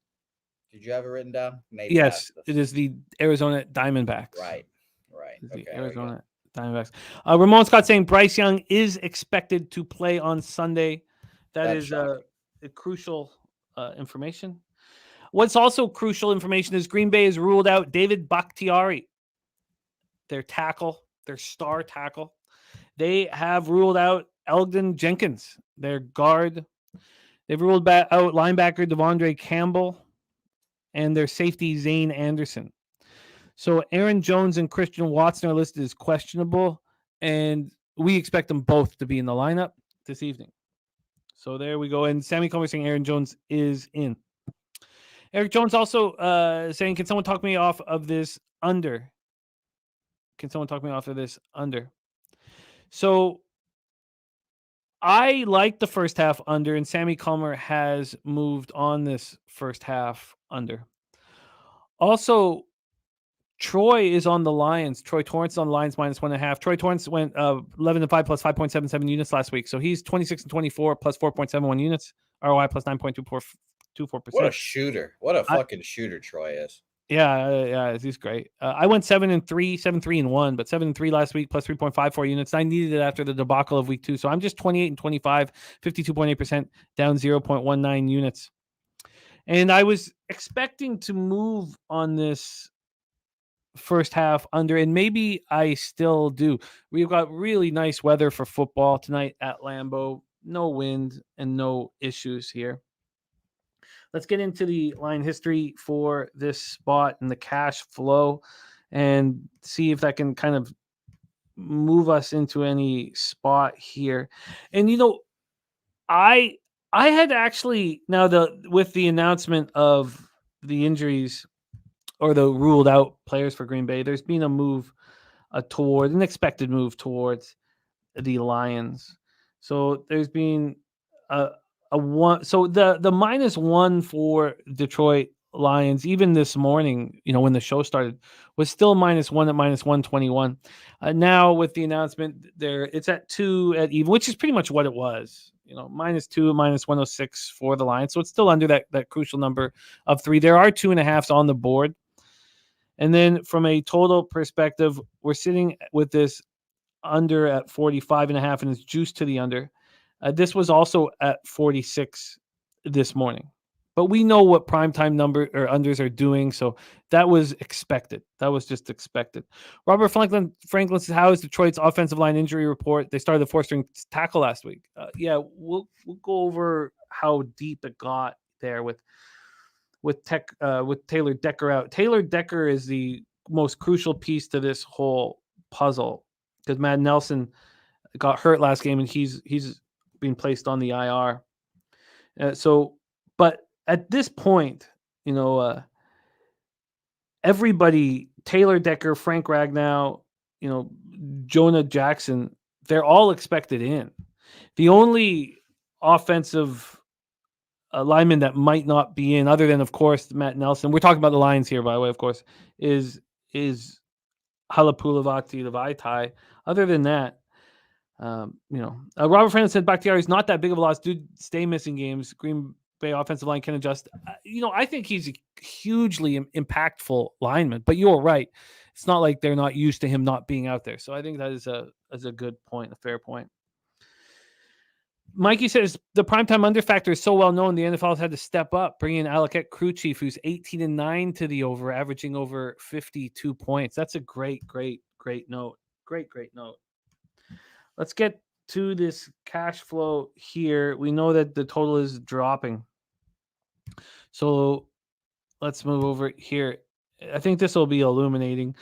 [SPEAKER 3] Did you have it written down?
[SPEAKER 2] Maybe yes, it is the Arizona Diamondbacks.
[SPEAKER 3] Right. Okay,
[SPEAKER 2] the Arizona Diamondbacks. Ramon Scott saying Bryce Young is expected to play on Sunday. That's crucial information. What's also crucial information is Green Bay has ruled out David Bakhtiari, their star tackle. They have ruled out Elgin Jenkins, their guard. They've ruled out linebacker Devondre Campbell and their safety Zane Anderson. So Aaron Jones and Christian Watson are listed as questionable, and we expect them both to be in the lineup this evening. So there we go. And Sammy Comer saying Aaron Jones is in. Eric Jones also saying, can someone talk me off of this under? Can someone talk me off of this under? So I like the first half under, and Sammy Comer has moved on this first half under. Also, Troy is on the Lions. Troy Torrance on the Lions -1.5. Troy Torrance went 11-5 plus 5.77 units last week. So he's 26-24 plus 4.71 units. ROI plus 9.24%.
[SPEAKER 3] What a shooter. What a fucking shooter Troy is.
[SPEAKER 2] Yeah, he's great. I went 7-3, 7-3-1, but 7-3 last week plus 3.54 units. I needed it after the debacle of week 2. So I'm just 28-25, 52.8%, down 0.19 units. And I was expecting to move on this first half under, and maybe I still do. We've got really nice weather for football tonight at Lambeau. No wind and no issues here. Let's get into the line history for this spot and the cash flow and see if that can kind of move us into any spot here. And I had actually, now with the announcement of the injuries or the ruled out players for Green Bay, there's been a move toward an expected move towards the Lions. So there's been a one. So the -1 for Detroit Lions, even this morning, when the show started, was still -1 at -121. Now with the announcement there, it's at 2 at even, which is pretty much what it was. -2 at -106 for the Lions. So it's still under that crucial number of 3. There are 2.5s on the board. And then from a total perspective, we're sitting with this under at 45.5, and it's juiced to the under. This was also at 46 this morning. But we know what primetime number or unders are doing, so that was expected. That was just expected. Robert Franklin says, how is Detroit's offensive line injury report? They started the 4-string tackle last week. We'll go over how deep it got there with Taylor Decker out. Taylor Decker is the most crucial piece to this whole puzzle because Matt Nelson got hurt last game and he's being placed on the IR. But at this point, everybody, Taylor Decker, Frank Ragnow, Jonah Jackson, they're all expected in. The only offensive lineman that might not be in, other than, of course, Matt Nelson, we're talking about the Lions here, by the way, of course, is Halapulavati Levitai. Other than that, Robert Franklin said Bakhtiari is not that big of a loss. Dude, stay missing games. Green Bay offensive line can adjust. I think he's a hugely impactful lineman, but you're right. It's not like they're not used to him not being out there. So I think that is a good point, a fair point. Mikey says the primetime under factor is so well known. The NFL has had to step up, bringing in Alaquette Crew Chief, who's 18-9 to the over, averaging over 52 points. That's a great note. Great note. Let's get to this cash flow here. We know that the total is dropping. So let's move over here. I think this will be illuminating.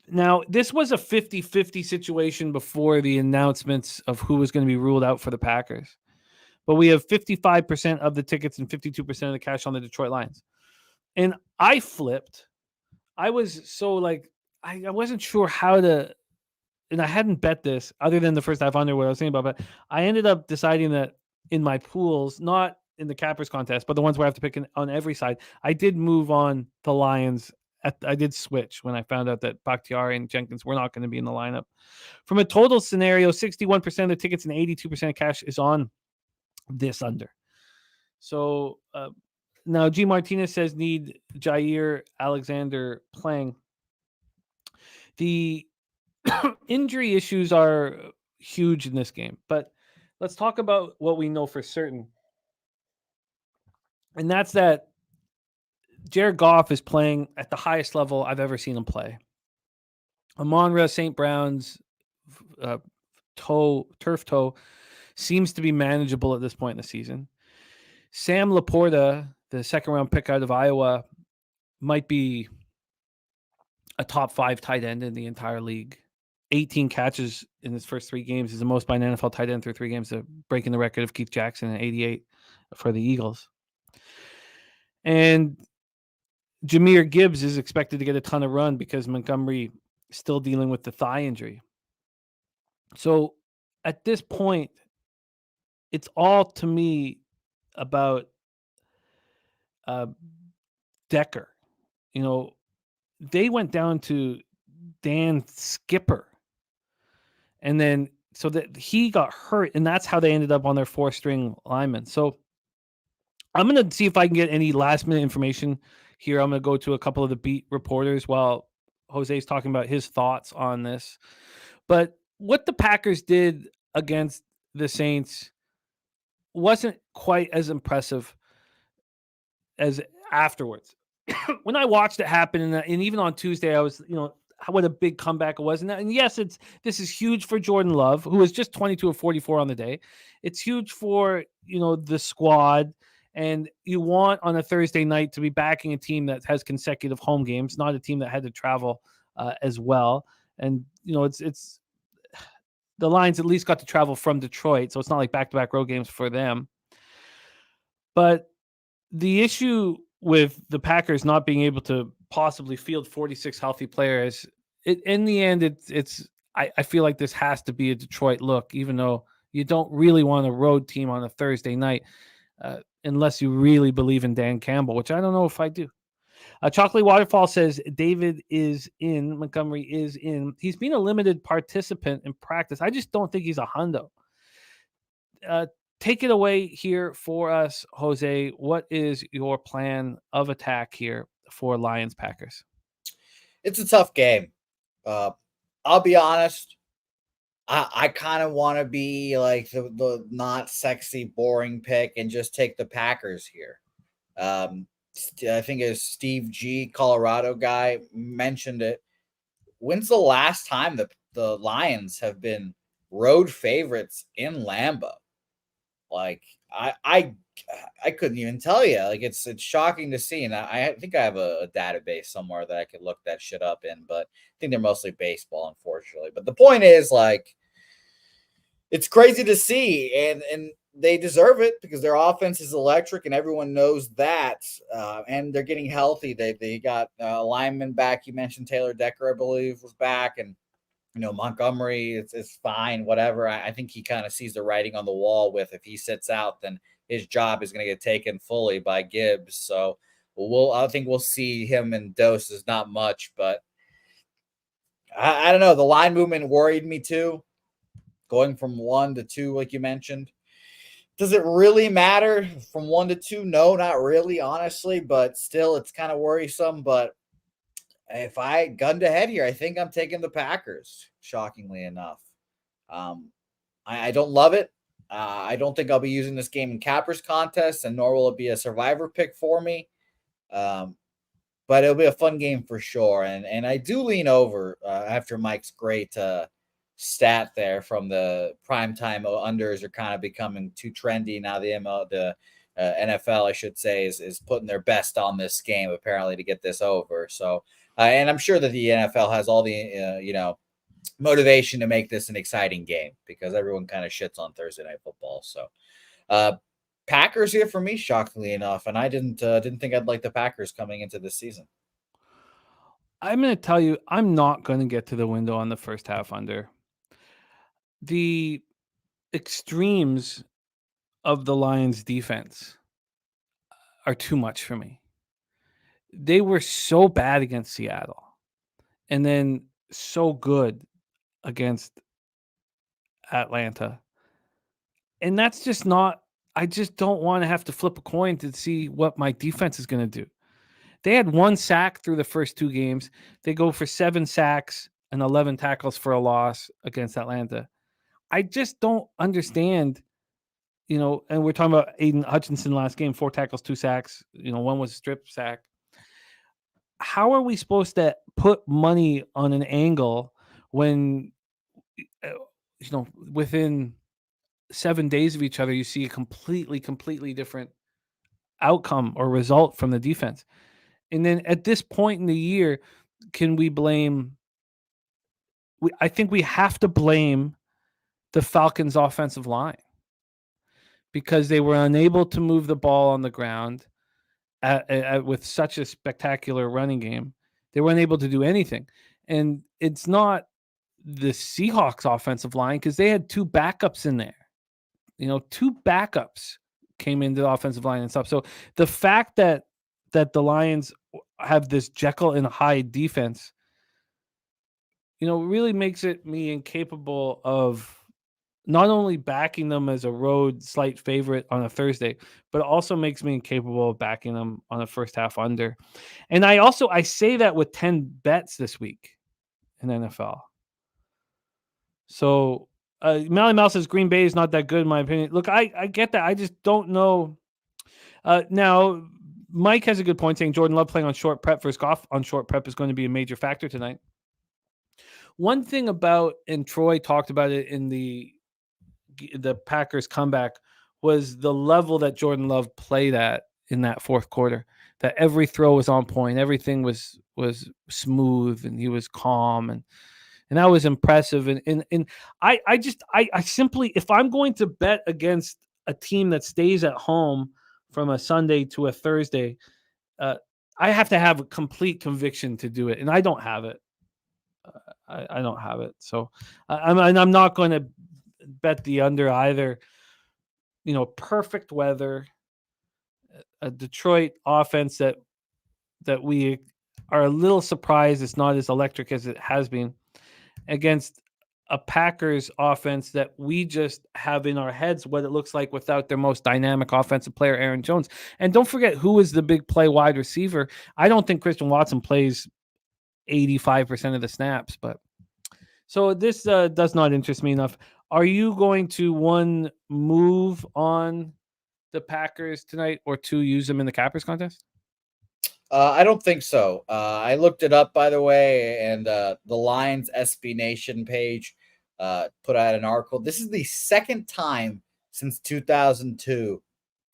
[SPEAKER 2] Now, this was a 50-50 situation before the announcements of who was going to be ruled out for the Packers. But we have 55% of the tickets and 52% of the cash on the Detroit Lions. And I flipped. I was so I wasn't sure how to, and I hadn't bet this other than the first half under what I was thinking about, but I ended up deciding that in my pools, not in the cappers contest, but the ones where I have to pick on every side, I did move on the Lions. I did switch when I found out that Bakhtiari and Jenkins were not going to be in the lineup. From a total scenario, 61% of the tickets and 82% of cash is on this under. So now G. Martinez says need Jair Alexander playing. The injury issues are huge in this game, but let's talk about what we know for certain. And that's that Jared Goff is playing at the highest level I've ever seen him play. Amon-Ra St. Brown's turf toe seems to be manageable at this point in the season. Sam Laporta, the second-round pick out of Iowa, might be a top 5 tight end in the entire league. 18 catches in his first 3 games is the most by an NFL tight end through 3 games, breaking the record of Keith Jackson in 88 for the Eagles. And Jahmyr Gibbs is expected to get a ton of run because Montgomery is still dealing with the thigh injury. So at this point, it's all to me about Decker. You know, they went down to Dan Skipper. And then so that he got hurt, and that's how they ended up on their 4-string lineman. So I'm going to see if I can get any last-minute information here. I'm going to go to a couple of the beat reporters while Jose's talking about his thoughts on this. But what the Packers did against the Saints wasn't quite as impressive as afterwards. When I watched it happen, and even on Tuesday, I was, what a big comeback it was. And yes, this is huge for Jordan Love, who was just 22 of 44 on the day. It's huge for, the squad. And you want on a Thursday night to be backing a team that has consecutive home games, not a team that had to travel as well. And, it's the Lions at least got to travel from Detroit, so it's not like back-to-back road games for them. But the issue with the Packers not being able to possibly field 46 healthy players, in the end, I feel like this has to be a Detroit look, even though you don't really want a road team on a Thursday night unless you really believe in Dan Campbell, which I don't know if I do. Chocolate Waterfall says David is in. Montgomery is in. He's been a limited participant in practice. I just don't think he's a hundo. Take it away here for us, Jose. What is your plan of attack here for Lions Packers?
[SPEAKER 3] It's a tough game. I'll be honest. I kind of want to be like the not sexy, boring pick and just take the Packers here. I think as Steve G, Colorado guy, mentioned it. When's the last time the Lions have been road favorites in Lambeau? Like I couldn't even tell you. Like it's shocking to see, and I think I have a database somewhere that I could look that shit up in, but I think they're mostly baseball, unfortunately. But the point is, like, it's crazy to see, and they deserve it because their offense is electric, and everyone knows that. And they're getting healthy. They got a lineman back. You mentioned Taylor Decker, I believe, was back, and Montgomery, it's fine, whatever. I think he kind of sees the writing on the wall with if he sits out, then his job is going to get taken fully by Gibbs. So I think we'll see him in doses, not much, but I don't know. The line movement worried me too. Going from 1 to 2, like you mentioned. Does it really matter from 1 to 2? No, not really, honestly, but still it's kind of worrisome. But if I gunned ahead here, I think I'm taking the Packers, shockingly enough. I don't love it. I don't think I'll be using this game in Cappers contest, and nor will it be a survivor pick for me. But it'll be a fun game for sure. And I do lean over after Mike's great stat there from the primetime unders are kind of becoming too trendy now. The NFL, I should say, is putting their best on this game apparently to get this over. So, and I'm sure that the NFL has all the motivation to make this an exciting game because everyone kind of shits on Thursday Night Football. So, Packers here for me, shockingly enough, and I didn't think I'd like the Packers coming into this season.
[SPEAKER 2] I'm going to tell you, I'm not going to get to the window on the first half under. The extremes of the Lions defense are too much for me. They were so bad against Seattle and then so good against Atlanta. And that's just not, I just don't want to have to flip a coin to see what my defense is going to do. They had 1 sack through the first 2 games. They go for 7 sacks and 11 tackles for a loss against Atlanta. I just don't understand and we're talking about Aiden Hutchinson last game, 4 tackles, 2 sacks. One was a strip sack. How are we supposed to put money on an angle when, within 7 days of each other, you see a completely different outcome or result from the defense? And then at this point in the year, can we blame? I think we have to blame the Falcons' offensive line because they were unable to move the ball on the ground with such a spectacular running game. They weren't able to do anything. And it's not the Seahawks offensive line because they had 2 backups in there. 2 backups came into the offensive line and stuff. So the fact that the Lions have this Jekyll and Hyde defense, really makes me incapable of not only backing them as a road slight favorite on a Thursday, but also makes me incapable of backing them on a first half under. And I say that with 10 bets this week in NFL. So Mally Mouse says Green Bay is not that good in my opinion. Look, I get that. I just don't know. Now, Mike has a good point saying Jordan Love playing on short prep versus Goff on short prep is going to be a major factor tonight. One thing about, and Troy talked about it in the Packers comeback, was the level that Jordan Love played at in that fourth quarter. That every throw was on point, everything was smooth, and he was calm, and that was impressive. And I simply, if I'm going to bet against a team that stays at home from a Sunday to a Thursday, I have to have a complete conviction to do it, and I don't have it. I don't have it. So I'm not going to bet the under either. Perfect weather, a Detroit offense that we are a little surprised it's not as electric as it has been, against a Packers offense that we just have in our heads what it looks like without their most dynamic offensive player, Aaron Jones. And don't forget who is the big play wide receiver. I don't think Christian Watson plays 85% of the snaps, but so this does not interest me enough. Are you going to move on the Packers tonight, or 2 use them in the Cappers contest?
[SPEAKER 3] I don't think so. I looked it up, by the way, and the Lions SB Nation page put out an article. This is the second time since 2002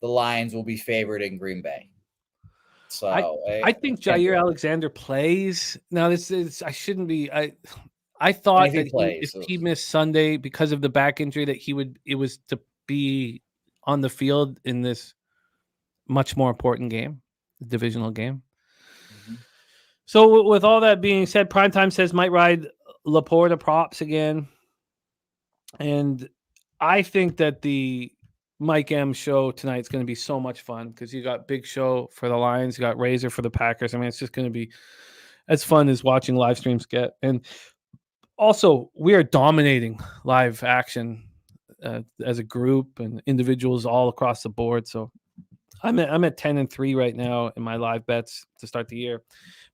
[SPEAKER 3] the Lions will be favored in Green Bay. So
[SPEAKER 2] I think Jair Alexander plays. Now, this is, I shouldn't be. I thought that if he missed Sunday because of the back injury, that it was to be on the field in this much more important game, the divisional game. Mm-hmm. So with all that being said, Primetime says might ride Laporta props again. And I think that the Mike M show tonight is going to be so much fun because you got Big Show for the Lions, you got Razor for the Packers. I mean, it's just going to be as fun as watching live streams get. And also, we are dominating live action as a group and individuals all across the board. So I'm at 10-3 right now in my live bets to start the year,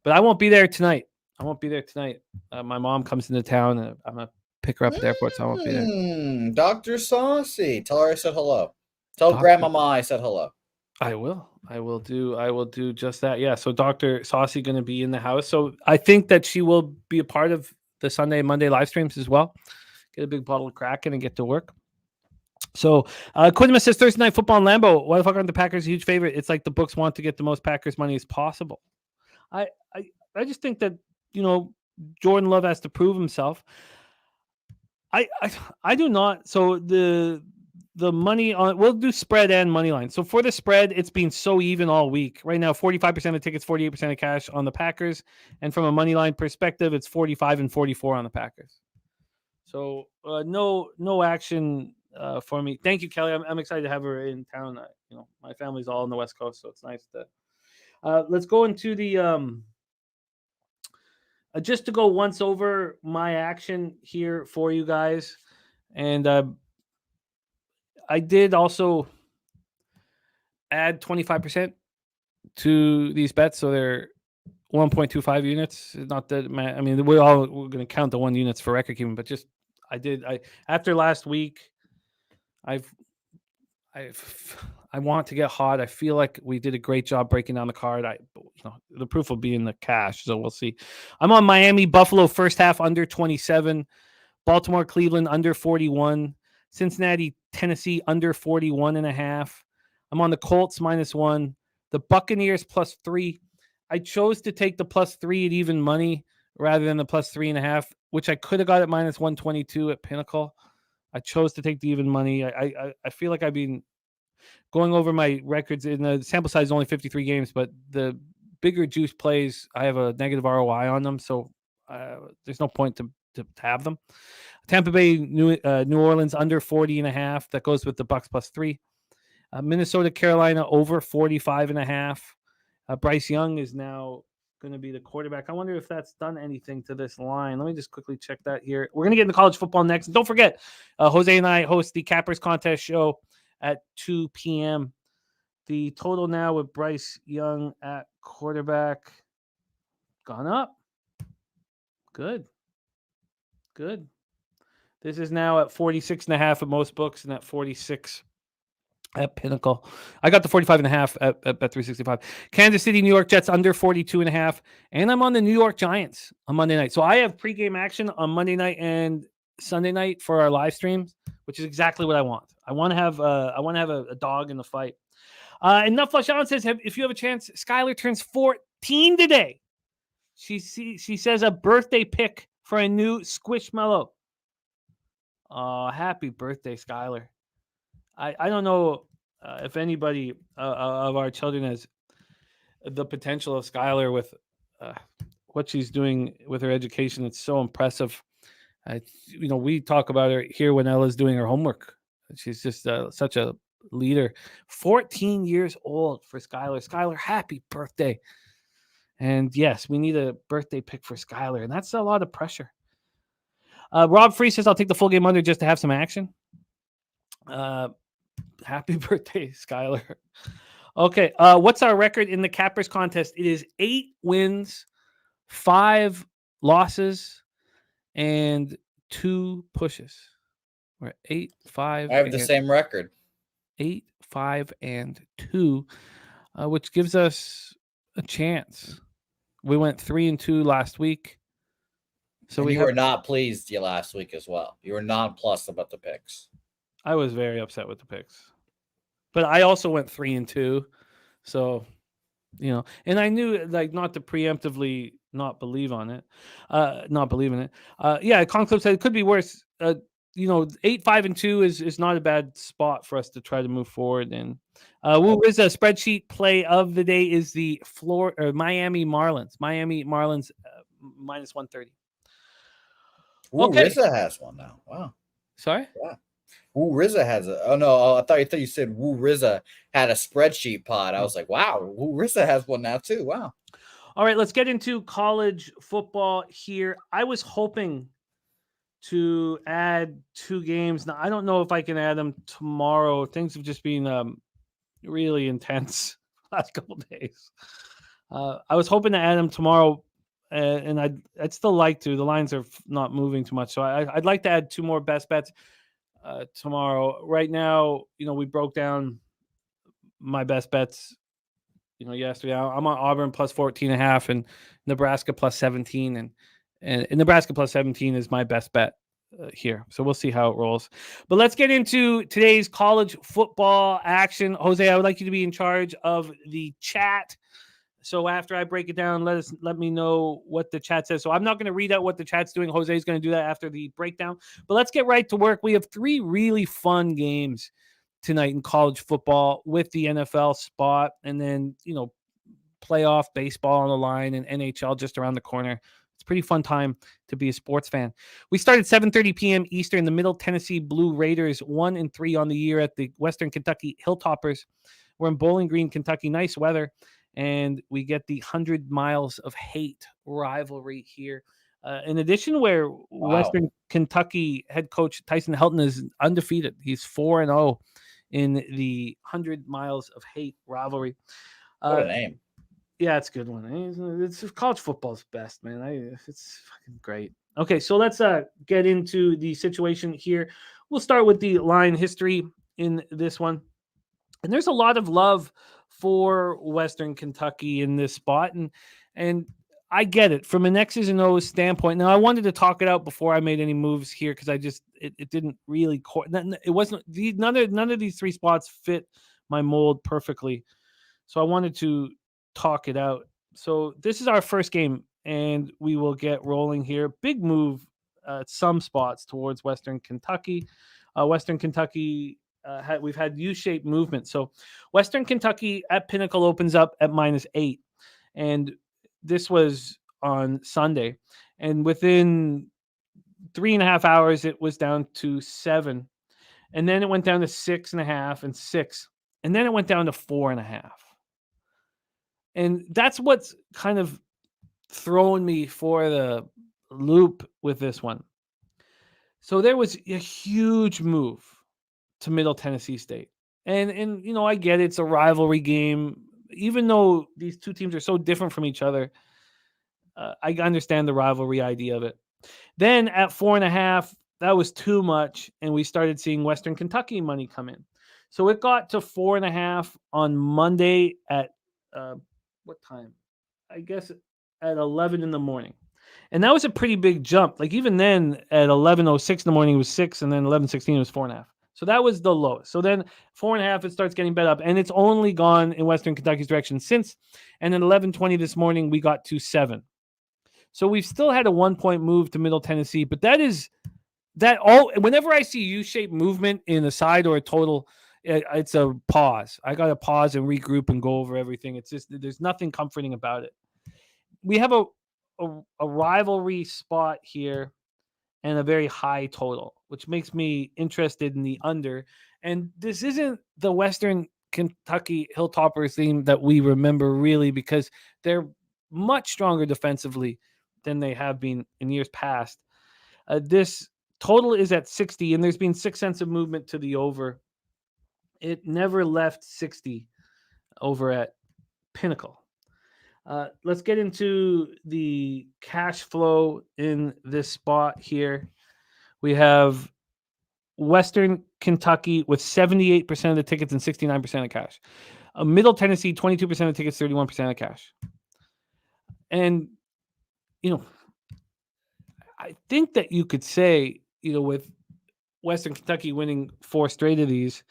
[SPEAKER 2] but I won't be there tonight. My mom comes into town, and I'm gonna pick her up at the airport, so I won't be there.
[SPEAKER 3] Dr. Saucy, tell her I said hello. Tell Grandmama I said hello.
[SPEAKER 2] I will do just that. Yeah. So Dr. Saucy going to be in the house. So I think that she will be a part of the Sunday and Monday live streams as well. Get a big bottle of Kraken and get to work. So Quinnimus says Thursday Night Football in Lambeau. Why the fuck aren't the Packers a huge favorite? It's like the books want to get the most Packers money as possible. I just think that, Jordan Love has to prove himself. I do not. So the money on, we'll do spread and money line. So for the spread, it's been so even all week. Right now, 45% of tickets, 48% of cash on the Packers. And from a money line perspective, it's 45 and 44 on the Packers. So no action for me. Thank you, Kelly. I'm excited to have her in town. My family's all on the West Coast, so it's nice to. Let's go into the just to go once over my action here for you guys, and I did also add 25% to these bets, so they're 1.25 units. Not that, I mean, we're going to count the 1 units for record keeping, but just I after last week, I want to get hot. I feel like we did a great job breaking down the card. The proof will be in the cash, so we'll see. I'm on Miami, Buffalo first half under 27, Baltimore, Cleveland under 41, Cincinnati, Tennessee under 41.5. I'm on the Colts -1, the Buccaneers +3. I chose to take the +3 at even money rather than the +3.5, which I could have got at -122 at Pinnacle. I chose to take the even money. I feel like I've been going over my records. In the sample size is only 53 games, but the bigger juice plays, I have a negative ROI on them, so there's no point to have them. Tampa Bay, New Orleans under 40.5. That goes with the Bucks +3. Minnesota, Carolina over 45.5. Bryce Young is now going to be the quarterback. I wonder if that's done anything to this line. Let me just quickly check that here. We're going to get into college football next. And don't forget, Jose and I host the Cappers Contest show at 2 p.m. The total now with Bryce Young at quarterback gone up. Good. This is now at 46.5 at most books and at 46 at Pinnacle. I got the 45.5 at Bet365. Kansas City, New York Jets under 42.5. And I'm on the New York Giants on Monday night. So I have pregame action on Monday night and Sunday night for our live streams, which is exactly what I want. I want to have a dog in the fight. And Nutflush Allen says, if you have a chance, Skylar turns 14 today. She says a birthday pick for a new Squishmallow. Oh, happy birthday, Skylar. I don't know if anybody of our children has the potential of Skylar with what she's doing with her education. It's so impressive. We talk about her here when Ella's doing her homework. She's just such a leader. 14 years old for Skylar. Skylar, happy birthday. And yes, we need a birthday pick for Skylar, and that's a lot of pressure. Rob Free says, I'll take the full game under just to have some action. Happy birthday, Skylar. Okay, what's our record in the Cappers Contest? It is 8 wins, 5 losses, and 2 pushes. We're 8, 5.
[SPEAKER 3] I have the same record.
[SPEAKER 2] 8, 5, and 2, which gives us a chance. We went 3-2 last week. So
[SPEAKER 3] you were not pleased last week as well. You were nonplussed about the picks.
[SPEAKER 2] I was very upset with the picks. But I also went 3-2. So, and I knew not to preemptively not believe in it. Conclave said it could be worse. 8, 5, and 2 is not a bad spot for us to try to move forward. And Woo Rizza spreadsheet play of the day is the Miami Marlins. Miami Marlins -130.
[SPEAKER 3] Woo Rizza has one now. Wow.
[SPEAKER 2] Sorry?
[SPEAKER 3] Yeah. Woo Rizza has a. Oh no! I thought you said Woo Rizza had a spreadsheet pod. I was like, wow, Woo Rizza has one now too. Wow.
[SPEAKER 2] All right, let's get into college football here. I was hoping to add 2 games. Now I don't know if I can add them tomorrow. Things have just been really intense last couple of days. I was hoping to add them tomorrow, and I'd still like to. The lines are not moving too much, so I'd like to add 2 more best bets tomorrow. Right now, we broke down my best bets. Yesterday I'm on Auburn +14.5 and Nebraska +17, and Nebraska +17 is my best bet here. So we'll see how it rolls. But let's get into today's college football action. Jose, I would like you to be in charge of the chat. So after I break it down, let me know what the chat says. So I'm not going to read out what the chat's doing. Jose is going to do that after the breakdown. But let's get right to work. We have 3 really fun games tonight in college football with the NFL spot, and then playoff baseball on the line and NHL just around the corner. It's a pretty fun time to be a sports fan. We started 7:30 p.m. Eastern. The Middle Tennessee Blue Raiders 1-3 on the year at the Western Kentucky Hilltoppers. We're in Bowling Green, Kentucky. Nice weather. And we get the 100 Miles of Hate rivalry here. In addition, where Western Kentucky head coach Tyson Helton is undefeated. He's 4-0 in the 100 Miles of Hate rivalry.
[SPEAKER 3] What a name.
[SPEAKER 2] Yeah, it's a good one. It's college football's best, man. It's fucking great. Okay, so let's get into the situation here. We'll start with the line history in this one. And there's a lot of love for Western Kentucky in this spot. And I get it from an X's and O's standpoint. Now, I wanted to talk it out before I made any moves here because it didn't really it wasn't none of these three spots fit my mold perfectly. So I wanted to talk it out. So this is our first game, and we will get rolling here. Big move at some spots towards Western Kentucky. Western Kentucky, we've had U-shaped movement. So Western Kentucky at Pinnacle opens up at -8. And this was on Sunday. And within 3.5 hours, it was down to 7. And then it went down to 6.5 and 6. And then it went down to 4.5. And that's what's kind of thrown me for the loop with this one. So there was a huge move to Middle Tennessee State. And you know, I get it's a rivalry game. Even though these two teams are so different from each other, I understand the rivalry idea of it. Then at 4.5, that was too much, and we started seeing Western Kentucky money come in. So it got to 4.5 on Monday at what time? I guess at 11 in the morning. And that was a pretty big jump. Like even then at 11:06 in the morning it was 6, and then 11:16 it was 4.5. So that was the lowest. So then 4.5, it starts getting bet up, and it's only gone in Western Kentucky's direction since. And then 11:20 this morning we got to 7. So we've still had a 1-point move to Middle Tennessee, but whenever I see U-shaped movement in a side or a total, it's a pause. I got to pause and regroup and go over everything. It's just, there's nothing comforting about it. We have a rivalry spot here and a very high total, which makes me interested in the under. And this isn't the Western Kentucky Hilltoppers theme that we remember really, because they're much stronger defensively than they have been in years past. This total is at 60, and there's been 6 cents of movement to the over. It never left 60 over at Pinnacle. Let's get into the cash flow in this spot here. We have Western Kentucky with 78% of the tickets and 69% of cash. Middle Tennessee, 22% of the tickets, 31% of cash. And, you know, I think that you could say, you know, with Western Kentucky winning 4 straight of these,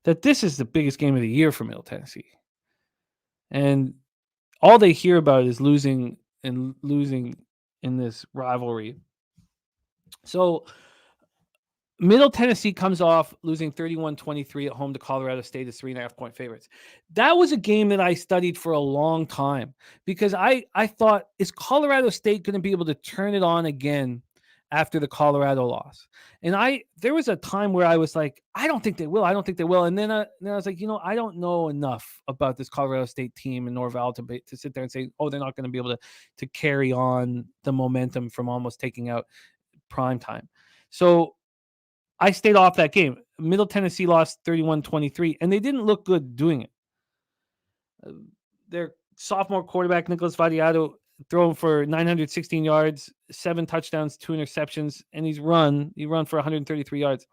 [SPEAKER 2] that this is the biggest game of the year for Middle Tennessee. And all they hear about is losing in this rivalry. So Middle Tennessee comes off losing 31-23 at home to Colorado State as 3.5-point favorites. That was a game that I studied for a long time because I thought, is Colorado State going to be able to turn it on again after the Colorado loss? And there was a time where I was like, I don't think they will. And then I was like, you know, I don't know enough about this Colorado State team in Norval to sit there and say, oh, they're not going to be able to carry on the momentum from almost taking out primetime. So I stayed off that game. Middle Tennessee lost 31-23, and they didn't look good doing it. Their sophomore quarterback, Nicholas Vadiato, thrown for 916 yards, 7 touchdowns, 2 interceptions, and he run for 133 yards.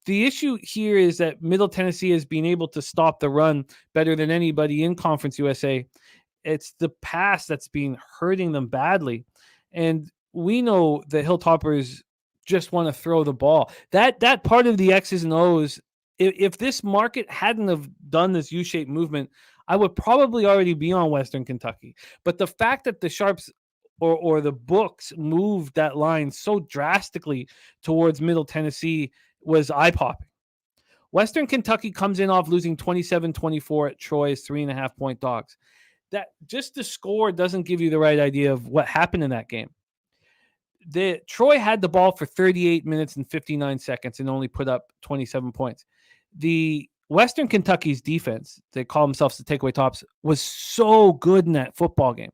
[SPEAKER 2] The issue here is that Middle Tennessee has been able to stop the run better than anybody in Conference USA. It's the pass that's been hurting them badly. And we know the Hilltoppers just want to throw the ball. That part of the X's and O's, if this market hadn't have done this U-shaped movement, I would probably already be on Western Kentucky. But the fact that the sharps or the books moved that line so drastically towards Middle Tennessee was eye-popping. Western Kentucky comes in off losing 27-24 at Troy as 3.5-point dogs. That just the score doesn't give you the right idea of what happened in that game. Troy had the ball for 38 minutes and 59 seconds and only put up 27 points. The Western Kentucky's defense, they call themselves the takeaway tops, was so good in that football game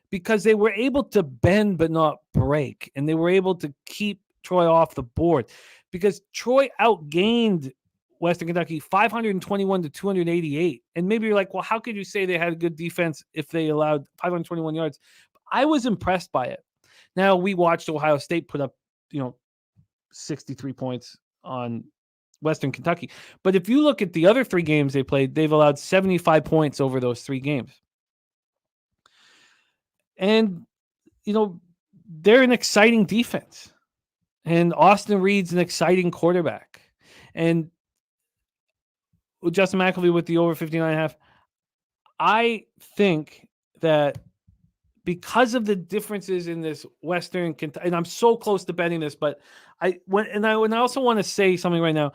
[SPEAKER 2] because they were able to bend but not break, and they were able to keep Troy off the board because Troy outgained Western Kentucky 521-288. And maybe you're like, well, how could you say they had a good defense if they allowed 521 yards? I was impressed by it. Now, we watched Ohio State put up, 63 points on Western Kentucky. But if you look at the other 3 games they played, they've allowed 75 points over those 3 games. And, they're an exciting defense. And Austin Reed's an exciting quarterback. And Justin McElvey with the over 59.5. I think that because of the differences in this Western Kentucky, and I'm so close to betting this, but I also want to say something right now.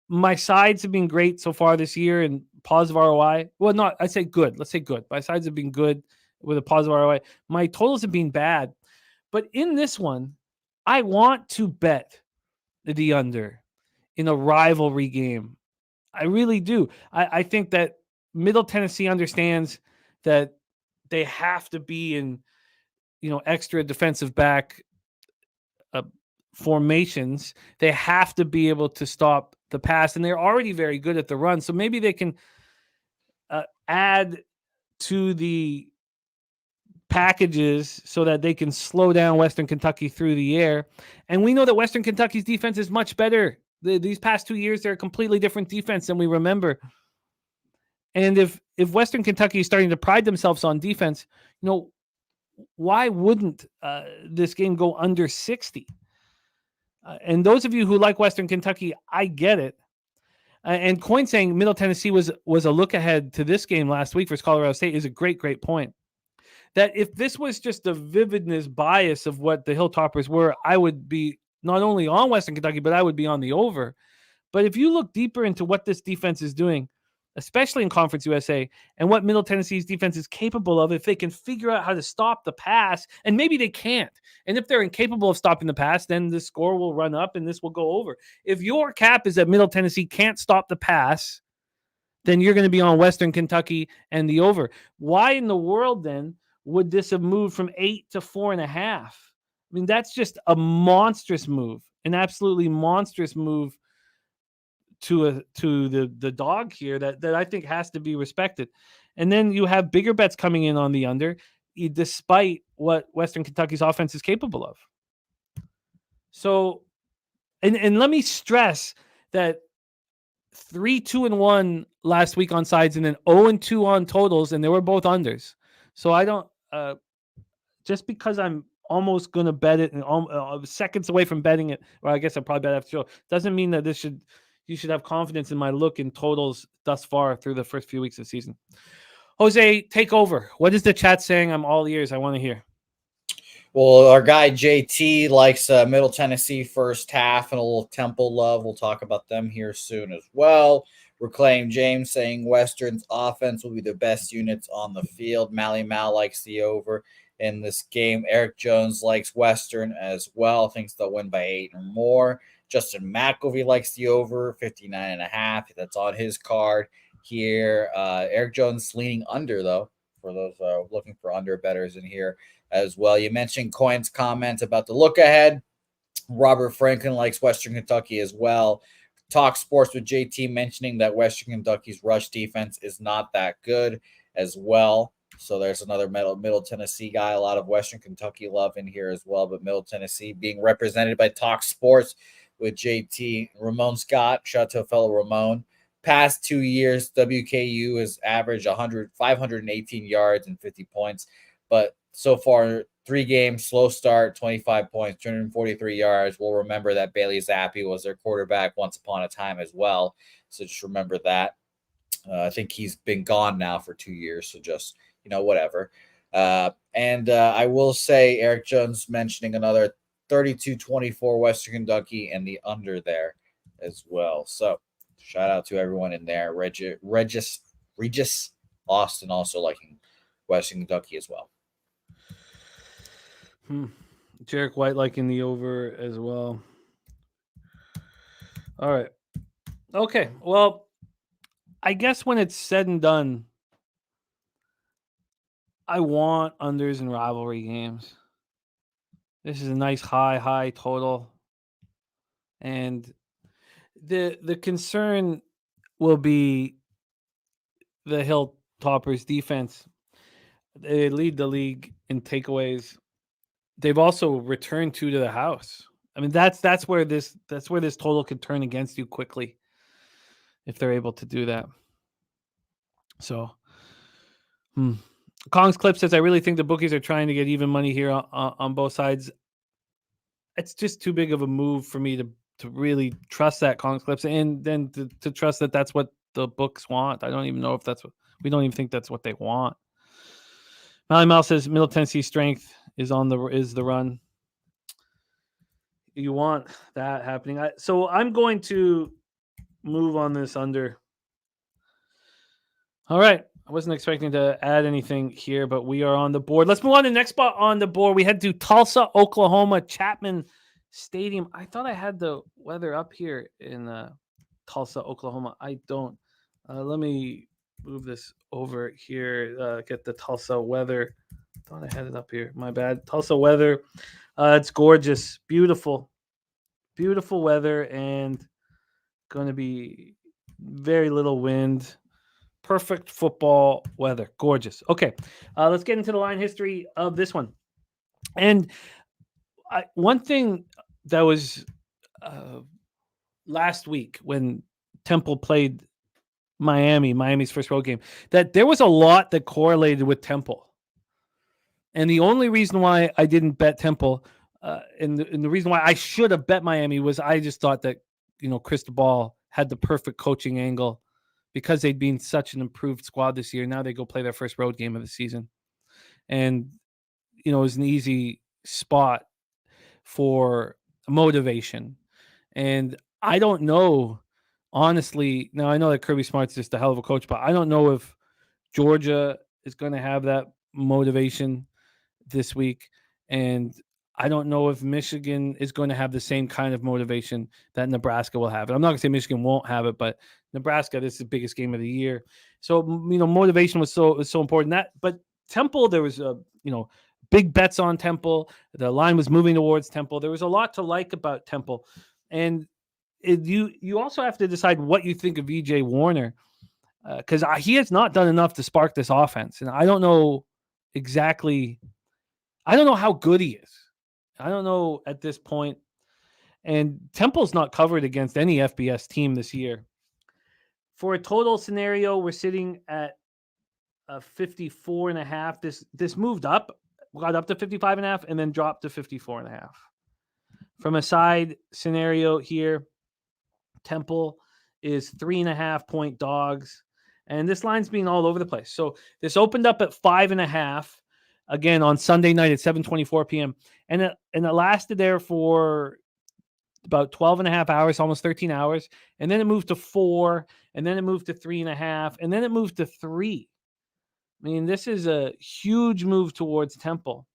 [SPEAKER 2] My sides have been great so far this year and positive ROI. Well, I say good. Let's say good. My sides have been good with a positive ROI. My totals have been bad. But in this one, I want to bet the under in a rivalry game. I really do. I think that Middle Tennessee understands that they have to be in, extra defensive back formations. They have to be able to stop the pass, and they're already very good at the run. So maybe they can add to the packages so that they can slow down Western Kentucky through the air. And we know that Western Kentucky's defense is much better. These past 2 years, they're a completely different defense than we remember. And if Western Kentucky is starting to pride themselves on defense, why wouldn't this game go under 60? And those of you who like Western Kentucky, I get it. And Coin saying Middle Tennessee was a look ahead to this game last week versus Colorado State is a great point. That if this was just the vividness bias of what the Hilltoppers were, I would be not only on Western Kentucky, but I would be on the over. But if you look deeper into what this defense is doing, especially in Conference USA, and what Middle Tennessee's defense is capable of, if they can figure out how to stop the pass, and maybe they can't. And if they're incapable of stopping the pass, then the score will run up and this will go over. If your cap is that Middle Tennessee can't stop the pass, then you're going to be on Western Kentucky and the over. Why in the world then would this have moved from 8 to 4.5? I mean, that's just a monstrous move, an absolutely monstrous move to the dog here that I think has to be respected. And then you have bigger bets coming in on the under, despite what Western Kentucky's offense is capable of. So, and let me stress that 3-2-1 last week on sides, and then 0-2 on totals, and they were both unders. So I don't just because I'm almost going to bet it and seconds away from betting it, or I guess I'll probably bet after show, doesn't mean that you should have confidence in my look in totals thus far through the first few weeks of the season. Jose, take over. What is the chat saying? I'm all ears. I want to hear.
[SPEAKER 3] Well, our guy JT likes Middle Tennessee first half and a little Temple love. We'll talk about them here soon as well. Reclaim James saying Western's offense will be the best units on the field. Mally Mal likes the over in this game. Eric Jones likes Western as well. Thinks they'll win by 8 or more. Justin McElvey likes the over 59.5. That's on his card here. Eric Jones leaning under, though, for those looking for under bettors in here as well. You mentioned Coin's comment about the look ahead. Robert Franklin likes Western Kentucky as well. Talk Sports with JT mentioning that Western Kentucky's rush defense is not that good as well. So there's another Middle Tennessee guy. A lot of Western Kentucky love in here as well, but Middle Tennessee being represented by Talk Sports with JT. Ramon Scott, shout out to a fellow Ramon. Past 2 years, WKU has averaged 518 yards and 50 points. But so far, 3 games, slow start, 25 points, 243 yards. We'll remember that Bailey Zappi was their quarterback once upon a time as well. So just remember that. I think he's been gone now for 2 years. So just, whatever. And I will say Eric Jones mentioning another 32-24 Western Kentucky and the under there as well. So shout out to everyone in there. Regis Austin also liking Western Kentucky as well.
[SPEAKER 2] Jarek White liking the over as well. All right. Okay. Well, I guess when it's said and done, I want unders in rivalry games. This is a nice high total. And the concern will be the Hilltoppers defense. They lead the league in takeaways. They've also returned 2 to the house. I mean, that's where this total could turn against you quickly. if they're able to do that. So, Kong's Clip says, I really think the bookies are trying to get even money here on both sides. It's just too big of a move for me to really trust that, Kong's Clips, and then to trust that that's what the books want. I don't even know if we don't even think that's what they want. Mally Mel says Middle Tennessee strength is the run. You want that happening. So I'm going to move on this under. All right. I wasn't expecting to add anything here, but we are on the board. Let's move on to the next spot on the board. We head to Tulsa, Oklahoma, Chapman Stadium. I thought I had the weather up here in Tulsa, Oklahoma. I don't. Let me move this over here. Get the Tulsa weather. I thought I had it up here. My bad. Tulsa weather. It's gorgeous. Beautiful. Beautiful weather, and going to be very little wind. Perfect football weather. Gorgeous. Okay, let's get into the line history of this one. And one thing that was last week when Temple played Miami's first road game, that there was a lot that correlated with Temple. And the only reason why I didn't bet Temple, and the reason why I should have bet Miami, was I just thought that, Cristobal had the perfect coaching angle because they'd been such an improved squad this year. Now they go play their first road game of the season. And, it was an easy spot for motivation. And I don't know, honestly, now I know that Kirby Smart's just a hell of a coach, but I don't know if Georgia is going to have that motivation this week. And I don't know if Michigan is going to have the same kind of motivation that Nebraska will have. And I'm not going to say Michigan won't have it, but Nebraska, this is the biggest game of the year. So, motivation was so important. But Temple, there was big bets on Temple. The line was moving towards Temple. There was a lot to like about Temple. And you also have to decide what you think of E.J. Warner, because he has not done enough to spark this offense. And I don't know how good he is. I don't know at this point. And Temple's not covered against any FBS team this year. For a total scenario, we're sitting at 54.5. This moved up, got up to 55.5, and then dropped to 54.5. From a side scenario here, Temple is 3.5-point dogs, and this line's being all over the place. So this opened up at 5.5. Again, on Sunday night at 7:24 p.m. And it lasted there for about 12.5 hours, almost 13 hours. And then it moved to 4, and then it moved to 3.5, and then it moved to 3. I mean, this is a huge move towards Temple.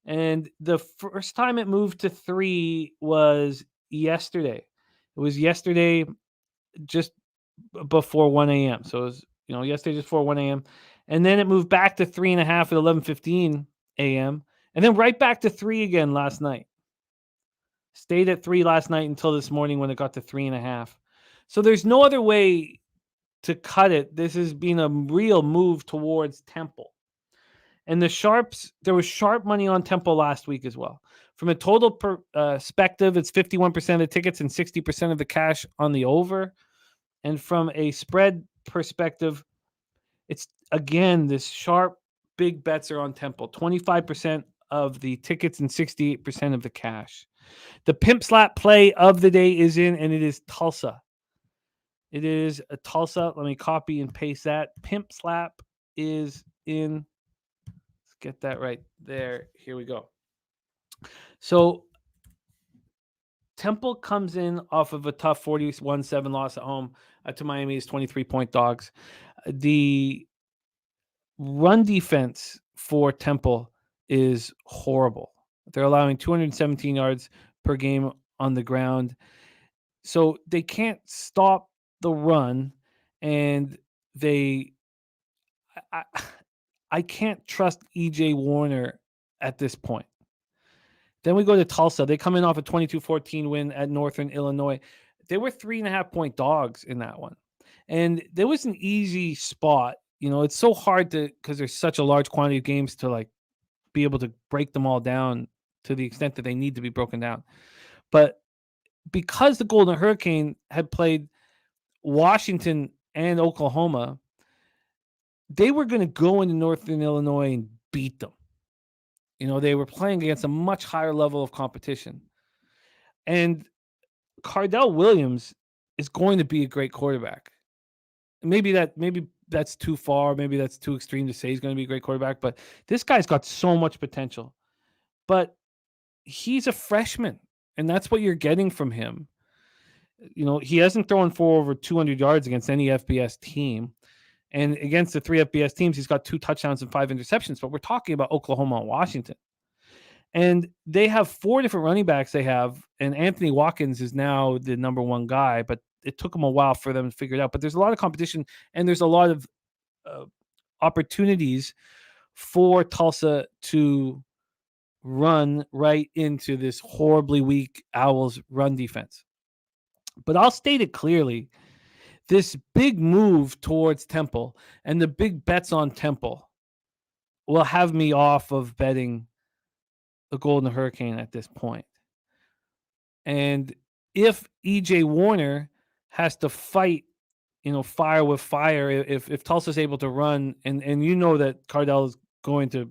[SPEAKER 2] And the first time it moved to 3 was yesterday. It was yesterday just before 1 a.m. So it was, yesterday just before 1 a.m. And then it moved back to 3.5 at 11:15 a.m. And then right back to 3 again last night. Stayed at 3 last night until this morning when it got to 3.5. So there's no other way to cut it. This has been a real move towards Temple. And the sharps, there was sharp money on Temple last week as well. From a total perspective, it's 51% of the tickets and 60% of the cash on the over. And from a spread perspective, it's, again, this sharp big bets are on Temple. 25% of the tickets and 68% of the cash. The pimp slap play of the day is in, and it is Tulsa. It is a Tulsa. Let me copy and paste that. Pimp slap is in. Let's get that right there. Here we go. So Temple comes in off of a tough 41-7 loss at home to Miami's 23-point dogs. The run defense for Temple is horrible. They're allowing 217 yards per game on the ground. So they can't stop the run, and I can't trust E.J. Warner at this point. Then we go to Tulsa. They come in off a 22-14 win at Northern Illinois. They were 3.5-point dogs in that one. And there was an easy spot. It's so hard because there's such a large quantity of games to be able to break them all down to the extent that they need to be broken down. But because the Golden Hurricane had played Washington and Oklahoma, they were going to go into Northern Illinois and beat them. They were playing against a much higher level of competition. And Cardell Williams is going to be a great quarterback. Maybe that's too far. Maybe that's too extreme to say he's going to be a great quarterback. But this guy's got so much potential. But he's a freshman, and that's what you're getting from him. He hasn't thrown for over 200 yards against any FBS team. And against the 3 FBS teams, he's got 2 touchdowns and 5 interceptions. But we're talking about Oklahoma and Washington. And they have 4 different running backs they have. And Anthony Watkins is now the number 1 guy. But it took them a while for them to figure it out. But there's a lot of competition. And there's a lot of opportunities for Tulsa to run right into this horribly weak Owls run defense. But I'll state it clearly. This big move towards Temple and the big bets on Temple will have me off of betting the Golden Hurricane at this point. And if EJ Warner has to fight, fire with fire, if Tulsa's able to run, and that Cardell is going to,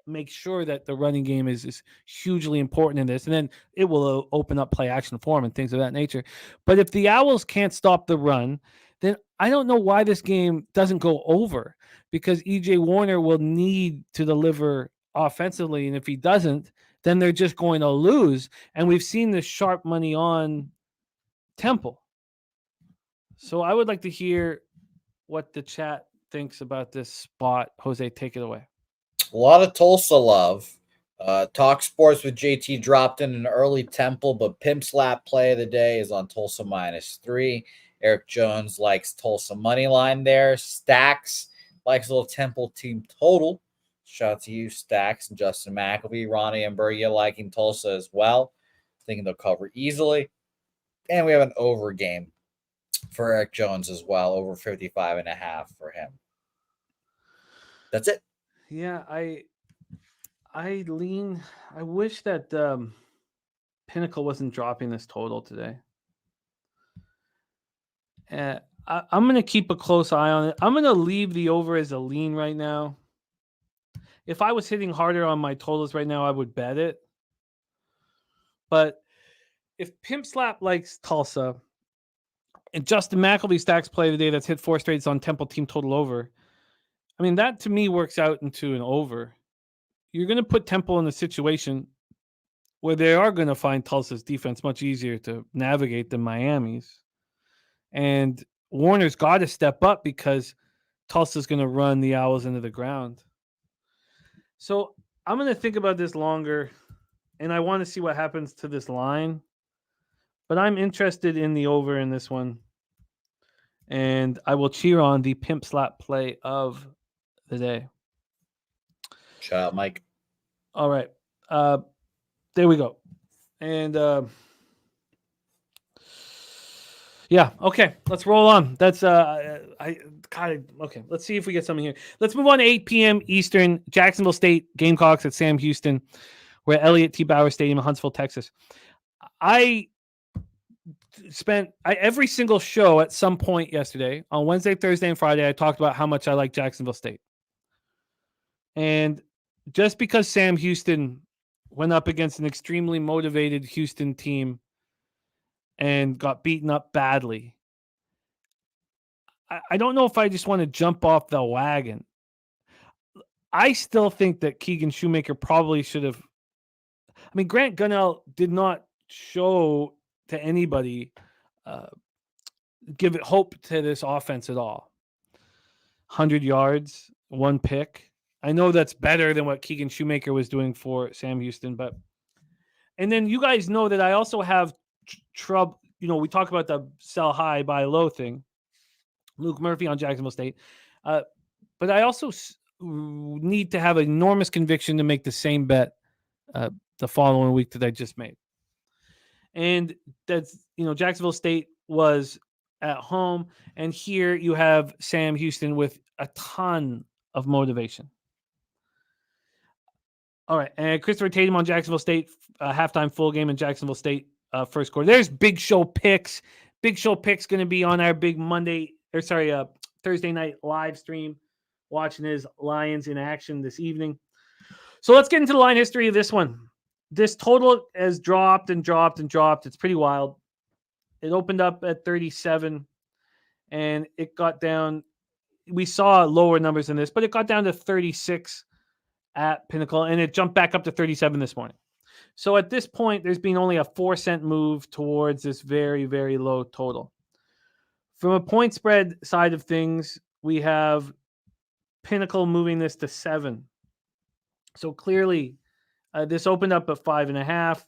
[SPEAKER 2] make sure that the running game is hugely important in this, and then it will open up play action for him and things of that nature. But if the Owls can't stop the run, then I don't know why this game doesn't go over, because EJ Warner will need to deliver offensively, and if he doesn't, then they're just going to lose. And we've seen this sharp money on Temple. So I would like to hear what the chat thinks about this spot. Jose, take it away.
[SPEAKER 3] A lot of Tulsa love. Talk Sports with JT dropped in an early Temple, but Pimp Slap play of the day is on Tulsa -3. Eric Jones likes Tulsa money line there. Stacks likes a little Temple team total. Shout out to you, Stacks and Justin McElvey. Ronnie and Burgia liking Tulsa as well. Thinking they'll cover easily. And we have an over game for Eric Jones as well, over 55.5 for him. That's it.
[SPEAKER 2] Yeah, I wish that Pinnacle wasn't dropping this total today. I'm going to keep a close eye on it. I'm going to leave the over as a lean right now. If I was hitting harder on my totals right now, I would bet it. But if Pimp Slap likes Tulsa and Justin McElvey Stacks play today that's hit 4 straights on Temple team total over, I mean, that to me works out into an over. You're going to put Temple in a situation where they are going to find Tulsa's defense much easier to navigate than Miami's. And Warner's got to step up because Tulsa's going to run the Owls into the ground. So I'm going to think about this longer, and I want to see what happens to this line. But I'm interested in the over in this one. And I will cheer on the Pimp Slap play of the day.
[SPEAKER 3] Shout out, Mike.
[SPEAKER 2] All right. There we go. And yeah, okay. Let's roll on. That's okay. Let's see if we get something here. Let's move on to 8 p.m. Eastern. Jacksonville State Gamecocks at Sam Houston. We're at Elliott T. Bauer Stadium in Huntsville, Texas. I spent every single show at some point yesterday on Wednesday, Thursday, and Friday. I talked about how much I like Jacksonville State. And just because Sam Houston went up against an extremely motivated Houston team and got beaten up badly, I don't know if I just want to jump off the wagon. I still think that Keegan Shoemaker probably should have. I mean, Grant Gunnell did not show to anybody give it hope to this offense at all. 100 yards, 1 pick. I know that's better than what Keegan Shoemaker was doing for Sam Houston, but and then you guys know that I also have trouble. We talk about the sell high, buy low thing. Luke Murphy on Jacksonville State, but I also need to have enormous conviction to make the same bet the following week that I just made. And that's Jacksonville State was at home, and here you have Sam Houston with a ton of motivation. All right, and Christopher Tatum on Jacksonville State, halftime full game in Jacksonville State first quarter. There's big show picks, Big Show Picks going to be on our big Thursday night live stream, watching his Lions in action this evening. So let's get into the line history of this one. This total has dropped and dropped and dropped. It's pretty wild. It opened up at 37 and it got down. We saw lower numbers than this, but it got down to 36 at Pinnacle and it jumped back up to 37 this morning. So at this point, there's been only a 4-cent move towards this very, very low total. From a point spread side of things, we have Pinnacle moving this to 7. So clearly, this opened up at 5.5.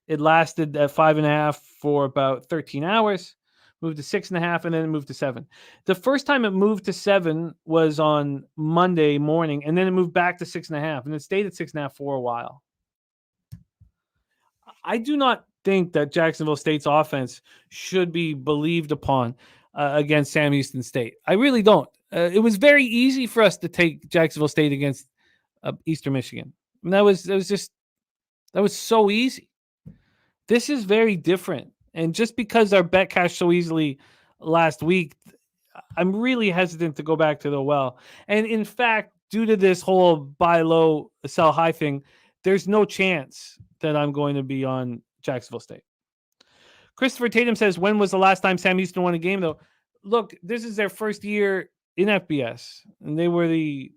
[SPEAKER 2] It lasted at 5.5 for about 13 hours, moved to 6.5, and then it moved to 7. The first time it moved to 7 was on Monday morning, and then it moved back to 6.5, and it stayed at 6.5 for a while. I do not think that Jacksonville State's offense should be believed upon against Sam Houston State. I really don't. It was very easy for us to take Jacksonville State against Eastern Michigan. And that was so easy. This is very different. And just because our bet cashed so easily last week, I'm really hesitant to go back to the well. And in fact, due to this whole buy low, sell high thing, there's no chance that I'm going to be on Jacksonville State. Christopher Tatum says, when was the last time Sam Houston won a game, though? Look, this is their first year in FBS, and they were the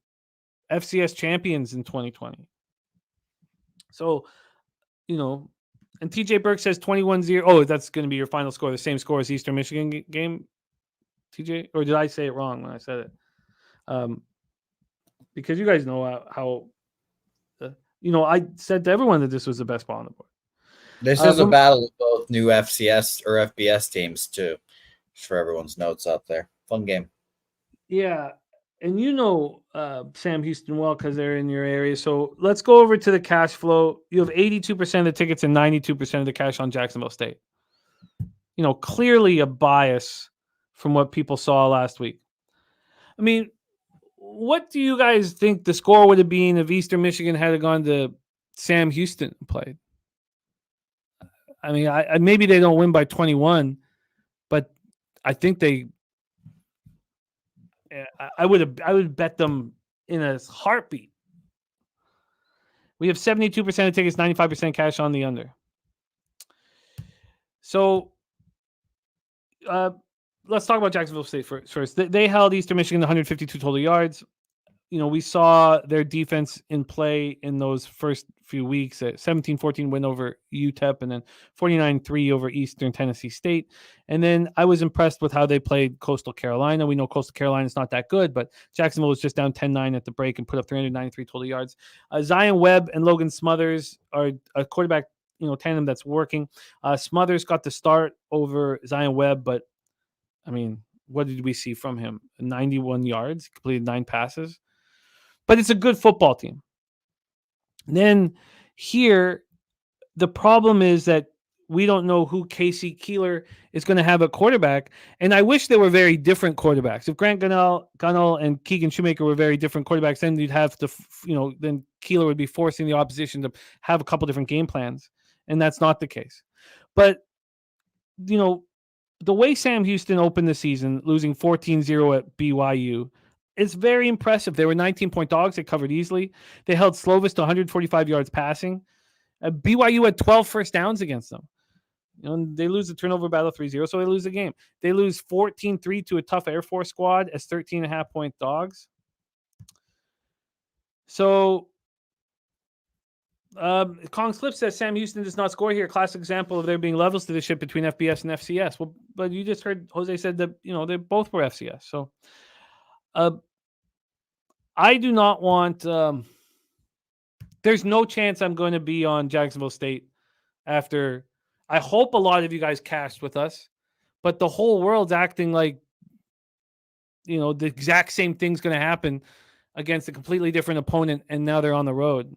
[SPEAKER 2] FCS champions in 2020. So, and TJ Burke says 21-0. Oh, that's going to be your final score, the same score as Eastern Michigan game, TJ? Or did I say it wrong when I said it? Because you guys know how I said to everyone that this was the best ball on the board.
[SPEAKER 3] This is a battle of both new FCS or FBS teams, too, just for everyone's notes out there. Fun game.
[SPEAKER 2] Yeah, and Sam Houston well because they're in your area. So let's go over to the cash flow. You have 82% of the tickets and 92% of the cash on Jacksonville State. Clearly a bias from what people saw last week. I mean, what do you guys think the score would have been if Eastern Michigan had gone to Sam Houston and played? I mean, I maybe they don't win by 21, but I think I would bet them in a heartbeat. We have 72% of tickets, 95% cash on the under. So let's talk about Jacksonville State first. They held Eastern Michigan to 152 total yards. We saw their defense in play in those first few weeks. At 17-14 win over UTEP, and then 49-3 over Eastern Tennessee State. And then I was impressed with how they played Coastal Carolina. We know Coastal Carolina is not that good, but Jacksonville was just down 10-9 at the break and put up 393 total yards. Zion Webb and Logan Smothers are a quarterback tandem that's working. Smothers got the start over Zion Webb, but I mean, what did we see from him? 91 yards, completed 9 passes. But it's a good football team. And then here, the problem is that we don't know who Casey Keeler is going to have at quarterback. And I wish they were very different quarterbacks. If Grant Gunnell and Keegan Shoemaker were very different quarterbacks, then you'd have to, then Keeler would be forcing the opposition to have a couple different game plans. And that's not the case. But, the way Sam Houston opened the season, losing 14-0 at BYU, it's very impressive. They were 19-point dogs. They covered easily. They held Slovis to 145 yards passing. BYU had 12 first downs against them. They lose the turnover battle 3-0, so they lose the game. They lose 14-3 to a tough Air Force squad as 13.5-point dogs. So, Kong Slip says Sam Houston does not score here. Classic example of there being levels to the ship between FBS and FCS. Well, but you just heard Jose said that, they both were FCS. So, I do not want. There's no chance I'm going to be on Jacksonville State after. I hope a lot of you guys cashed with us, but the whole world's acting like, the exact same thing's going to happen against a completely different opponent, and now they're on the road.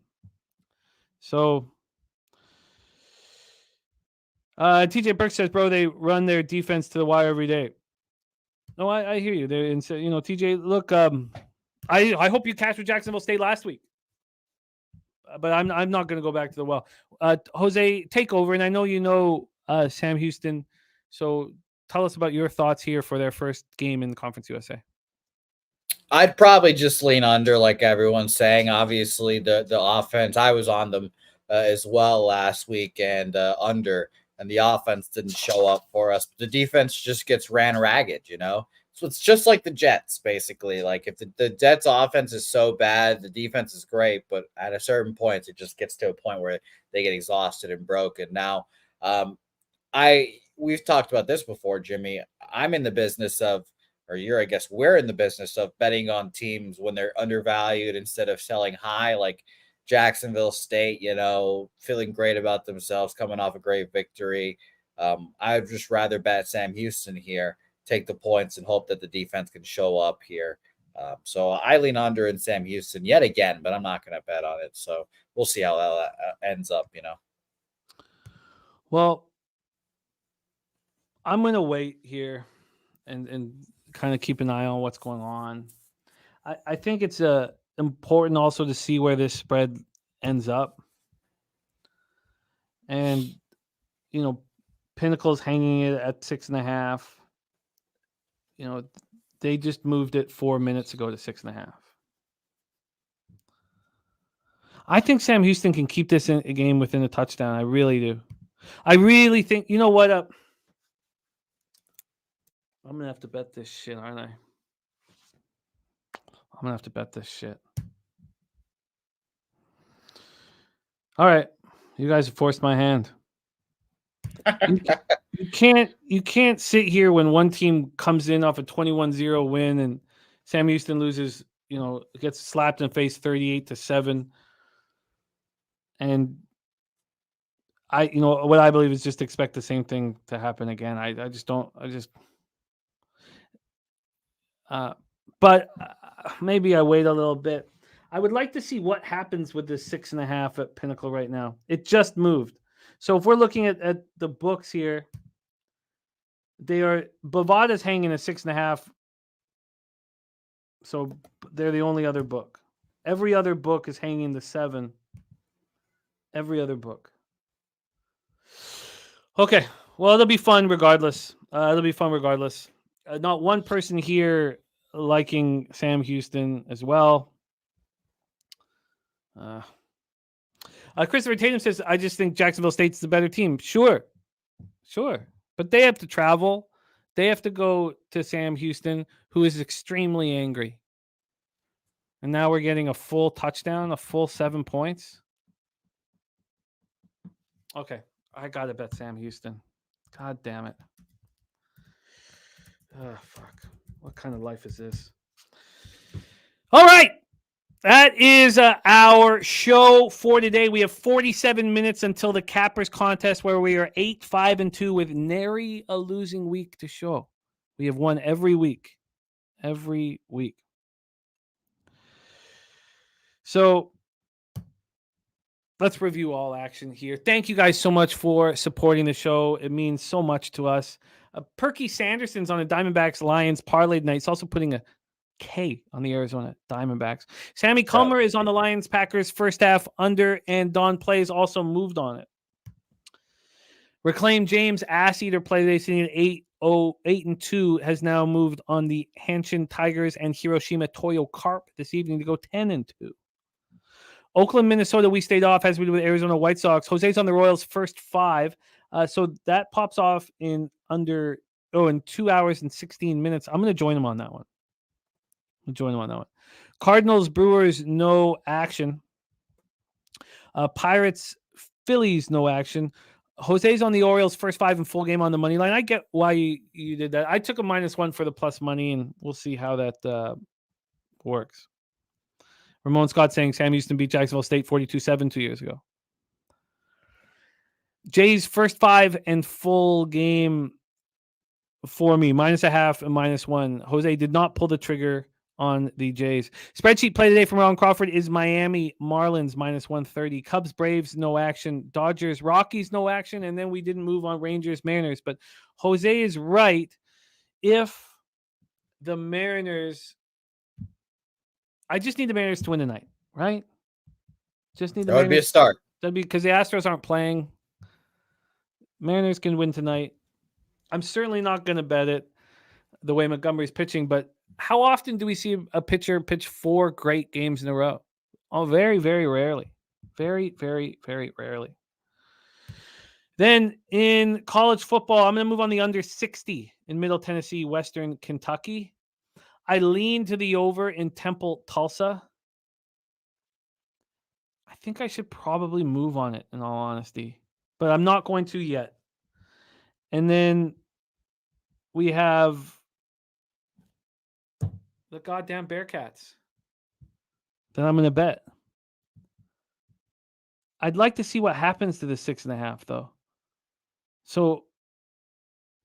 [SPEAKER 2] So, TJ Burke says, bro, they run their defense to the wire every day. No, I hear you. They're TJ, look, I hope you cashed with Jacksonville State last week, but I'm not going to go back to the well. Jose, take over, and I know Sam Houston, so tell us about your thoughts here for their first game in the Conference USA.
[SPEAKER 3] I'd probably just lean under, like everyone's saying. Obviously, the offense, I was on them as well last week, and under, and the offense didn't show up for us. The defense just gets ran ragged, So it's just like the Jets, basically. Like if the Jets offense is so bad, the defense is great, but at a certain point, it just gets to a point where they get exhausted and broken. Now, we've talked about this before, Jimmy. I'm in the business of, or I guess we're in the business of betting on teams when they're undervalued instead of selling high, like Jacksonville State, feeling great about themselves, coming off a great victory. I'd just rather bet Sam Houston here, take the points, and hope that the defense can show up here. So I lean under in Sam Houston yet again, but I'm not going to bet on it. So we'll see how that ends up,
[SPEAKER 2] Well, I'm going to wait here and kind of keep an eye on what's going on. I think it's important also to see where this spread ends up. And, Pinnacle's hanging it at 6.5. They just moved it 4 minutes ago to 6.5. I think Sam Houston can keep this in a game within a touchdown. I really do. I really think, you know what? I'm going to have to bet this shit, aren't I? I'm going to have to bet this shit. All right. You guys have forced my hand. You can't sit here when one team comes in off a 21-0 win and Sam Houston loses, gets slapped in the face 38-7. And what I believe is just expect the same thing to happen again. But maybe I wait a little bit. I would like to see what happens with this 6.5 at Pinnacle right now. It just moved. So if we're looking at the books here, Bovada's hanging at 6.5. So they're the only other book. Every other book is hanging the 7. Every other book. Okay. Well, it'll be fun regardless. Not one person here liking Sam Houston as well. Christopher Tatum says, I just think Jacksonville State's the better team. Sure. But they have to travel. They have to go to Sam Houston, who is extremely angry. And now we're getting a full touchdown, a full 7 points. Okay. I got to bet Sam Houston. God damn it. Oh, fuck. What kind of life is this? All right. That is our show for today. We have 47 minutes until the Cappers contest where we are 8-5-2 with nary a losing week to show. We have won every week. Every week. So let's review all action here. Thank you guys so much for supporting the show. It means so much to us. Perky Sanderson's on a Diamondbacks Lions parlay tonight. He's also putting a K on the Arizona Diamondbacks. Sammy Comer is on the Lions Packers first half under, and Don Plays also moved on it. Reclaim James Ass Eater play they sitting at 8-2 has now moved on the Hanshin Tigers and Hiroshima Toyo Carp this evening to go 10-2. Oakland, Minnesota, we stayed off as we did with Arizona White Sox. Jose's on the Royals first 5. So that pops off in 2 hours and 16 minutes. I'm going to join him on that one. Cardinals, Brewers, no action. Pirates, Phillies, no action. Jose's on the Orioles first 5 and full game on the money line. I get why you did that. I took a -1 for the plus money, and we'll see how that works. Ramon Scott saying Sam Houston beat Jacksonville State 42-7 2 years ago. Jays first 5 and full game for me, -0.5 and -1. Jose did not pull the trigger on the Jays. Spreadsheet play today from Ron Crawford is Miami Marlins -130. Cubs Braves no action. Dodgers Rockies no action, and then we didn't move on Rangers Mariners. But Jose is right. If the Mariners, I just need the Mariners to win tonight, right? Just need the
[SPEAKER 3] That would be a start.
[SPEAKER 2] That'd be because the Astros aren't playing. Mariners can win tonight. I'm certainly not going to bet it the way Montgomery's pitching, but how often do we see a pitcher pitch 4 great games in a row? Oh, very, very rarely. Very, very, very rarely. Then in college football, I'm going to move on the under 60 in Middle Tennessee, Western Kentucky. I lean to the over in Temple, Tulsa. I think I should probably move on it, in all honesty, but I'm not going to yet. And then we have the goddamn Bearcats that I'm going to bet. I'd like to see what happens to the 6.5, though. So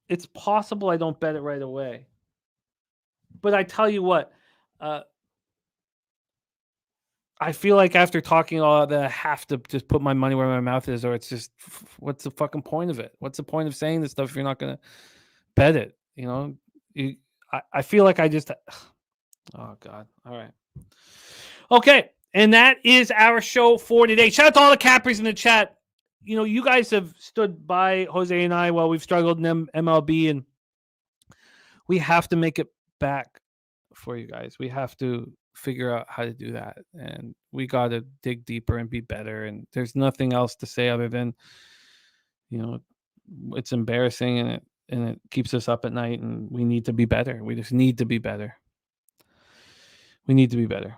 [SPEAKER 2] it's possible I don't bet it right away. But I tell you what, I feel like after talking all that, I have to just put my money where my mouth is, or it's just, what's the fucking point of it? What's the point of saying this stuff if you're not going to bet it? You know, I feel like I just, oh God. All right. Okay. And that is our show for today. Shout out to all the cappers in the chat. You know, you guys have stood by Jose and I while we've struggled in MLB, and we have to make it back for you guys. We have to figure out how to do that, and we got to dig deeper and be better. And there's nothing else to say other than, you know, it's embarrassing, and it keeps us up at night, and we need to be better. We just need to be better. We need to be better.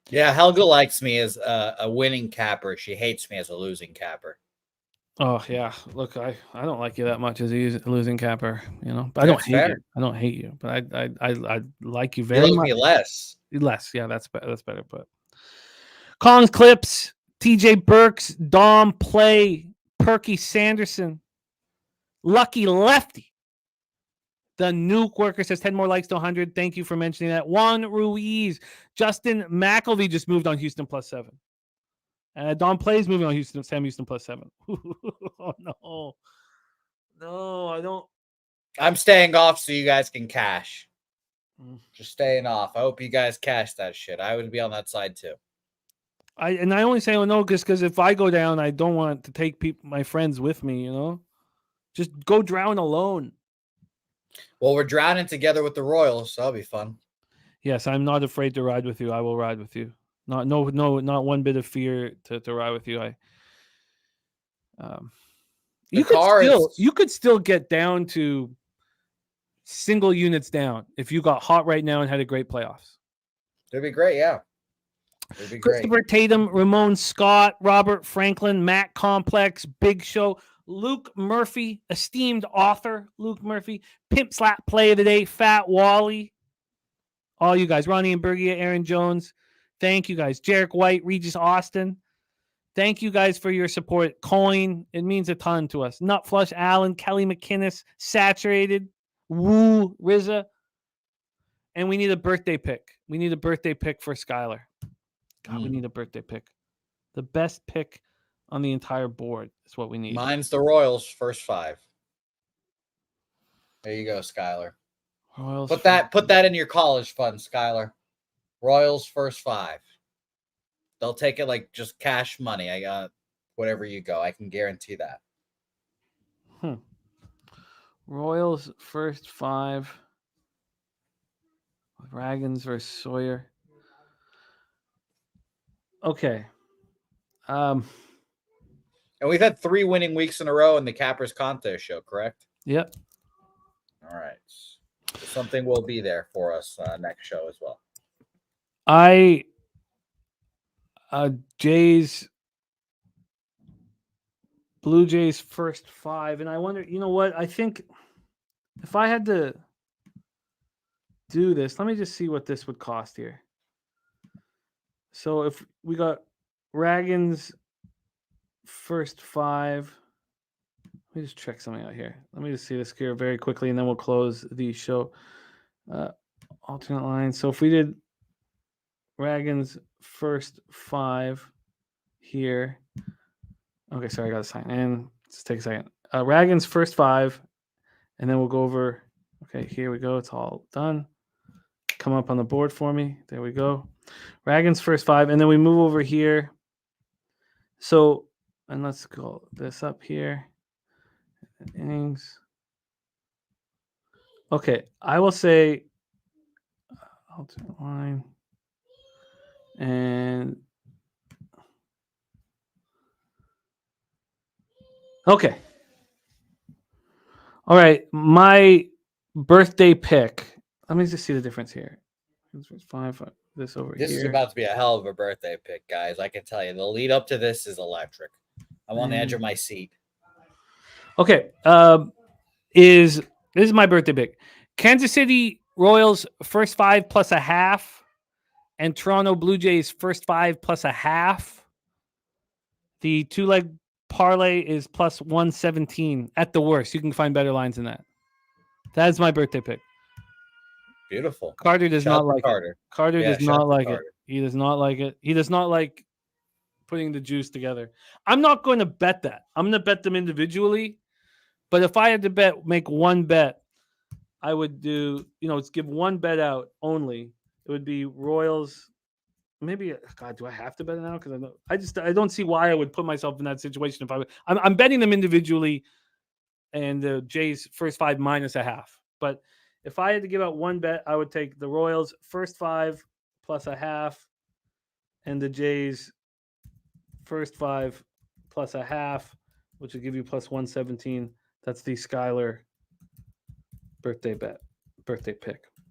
[SPEAKER 3] Yeah, Helga likes me as a winning capper. She hates me as a losing capper.
[SPEAKER 2] Oh yeah, look, I don't like you that much as a losing capper, you know. But I don't hate you. I don't hate you, but I like you very much.
[SPEAKER 3] You like me less.
[SPEAKER 2] Yeah, that's better. But Collins Clips, TJ Burks, Dom Play, Perky Sanderson, Lucky Lefty. The Nuke Worker says 10 more likes to 100. Thank you for mentioning that. Juan Ruiz, Justin McElvey just moved on Houston +7. Don Plays moving on Houston, Sam Houston +7. Oh no, I don't.
[SPEAKER 3] I'm staying off so you guys can cash. Just staying off. I hope you guys cash that shit. I would be on that side too.
[SPEAKER 2] I only say no because if I go down, I don't want to take my friends with me. You know, just go drown alone.
[SPEAKER 3] Well, we're drowning together with the Royals, so that'll be fun.
[SPEAKER 2] Yes, I'm not afraid to ride with you. I will ride with you. Not one bit of fear to ride with you. You could still get down to single units down if you got hot right now and had a great playoffs.
[SPEAKER 3] It'd be great, yeah. It'd be great.
[SPEAKER 2] Christopher Tatum, Ramon Scott, Robert Franklin, Matt Complex, Big Show, Luke Murphy, esteemed author Luke Murphy, Pimp Slap Play of the Day, Fat Wally, all you guys, Ronnie and Bergia, Aaron Jones. Thank you guys. Jarek White, Regis Austin. Thank you guys for your support. Coin, it means a ton to us. Nut Flush, Allen, Kelly McInnes, Saturated, Woo, Rizza. And we need a birthday pick. We need a birthday pick for Skylar. God, we need a birthday pick. The best pick on the entire board is what we need.
[SPEAKER 3] Mine's the Royals, first 5. There you go, Skylar.
[SPEAKER 2] Royals
[SPEAKER 3] put that in your college fund, Skylar. Royals first 5. They'll take it like just cash money. I got whatever you go. I can guarantee that.
[SPEAKER 2] Royals first 5. Dragons versus Sawyer. Okay.
[SPEAKER 3] And we've had 3 winning weeks in a row in the Cappers Contest show, correct?
[SPEAKER 2] Yep.
[SPEAKER 3] All right. Something will be there for us next show as well.
[SPEAKER 2] Blue Jays first 5, and I wonder, you know what? I think if I had to do this, let me just see what this would cost here. So if we got Ragans first 5, let me just check something out here. Let me just see this here very quickly, and then we'll close the show. Alternate line. So if we did Ragans first 5 here. Okay, sorry, I got to sign in. Let's take a second. Ragans first 5, and then we'll go over. Okay, here we go. It's all done. Come up on the board for me. There we go. Ragans first 5, and then we move over here. So, and let's go this up here. Innings. Okay, I will say alternate line and okay. All right, my birthday pick. Let me just see the difference here. Five. This over
[SPEAKER 3] This
[SPEAKER 2] here.
[SPEAKER 3] is about to be a hell of a birthday pick, guys. I can tell you. The lead up to this is electric. I'm on the edge of my seat.
[SPEAKER 2] Okay. This is my birthday pick. Kansas City Royals first 5 plus a half, and Toronto Blue Jays first 5 plus a half. The 2-leg parlay is plus 117 at the worst. You can find better lines than that. That's my birthday pick.
[SPEAKER 3] Beautiful.
[SPEAKER 2] Carter does
[SPEAKER 3] Shout out
[SPEAKER 2] not
[SPEAKER 3] to
[SPEAKER 2] like
[SPEAKER 3] Carter.
[SPEAKER 2] it. Carter
[SPEAKER 3] Yeah,
[SPEAKER 2] does
[SPEAKER 3] shout out
[SPEAKER 2] not
[SPEAKER 3] to
[SPEAKER 2] like it.
[SPEAKER 3] Carter.
[SPEAKER 2] He does not like it. He does not like putting the juice together. I'm not going to bet that. I'm going to bet them individually. But if I had to make one bet, I would do, let's give one bet out only. It would be Royals. Maybe, God, do I have to bet it now? Because I don't see why I would put myself in that situation if I'm betting them individually, and the Jays first 5 minus a half. But if I had to give out one bet, I would take the Royals first 5 plus a half, and the Jays first 5 plus a half, which would give you plus 117. That's the Skyler birthday pick.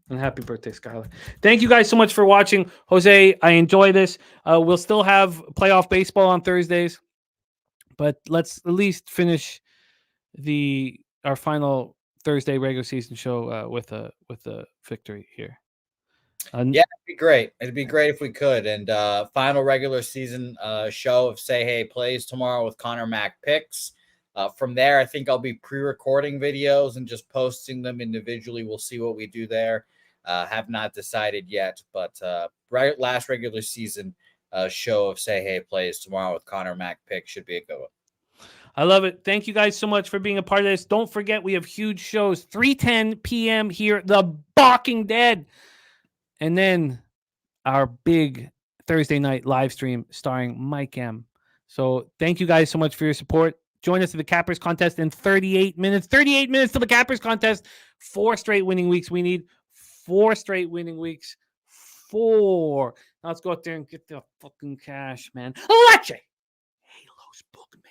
[SPEAKER 2] And happy birthday, Skyler. Thank you guys so much for watching. Jose, I enjoy this. We'll still have playoff baseball on Thursdays, but let's at least finish our final Thursday regular season show with a victory here.
[SPEAKER 3] Yeah, it'd be great. It'd be great if we could. And final regular season show of Say Hey plays tomorrow with Connor Mack picks. From there, I think I'll be pre-recording videos and just posting them individually. We'll see what we do there. Have not decided yet, but last regular season show of Say Hey plays tomorrow with Connor Mack picks should be a good one.
[SPEAKER 2] I love it. Thank you guys so much for being a part of this. Don't forget, we have huge shows, 3:10 p.m. here at The Walking Dead. And then our big Thursday night live stream starring Mike M. So thank you guys so much for your support. Join us at the Cappers contest in 38 minutes. 38 minutes to the Cappers contest. 4 straight winning weeks. We need 4 straight winning weeks. 4. Now let's go out there and get the fucking cash, man. Leche! Halos Bookman.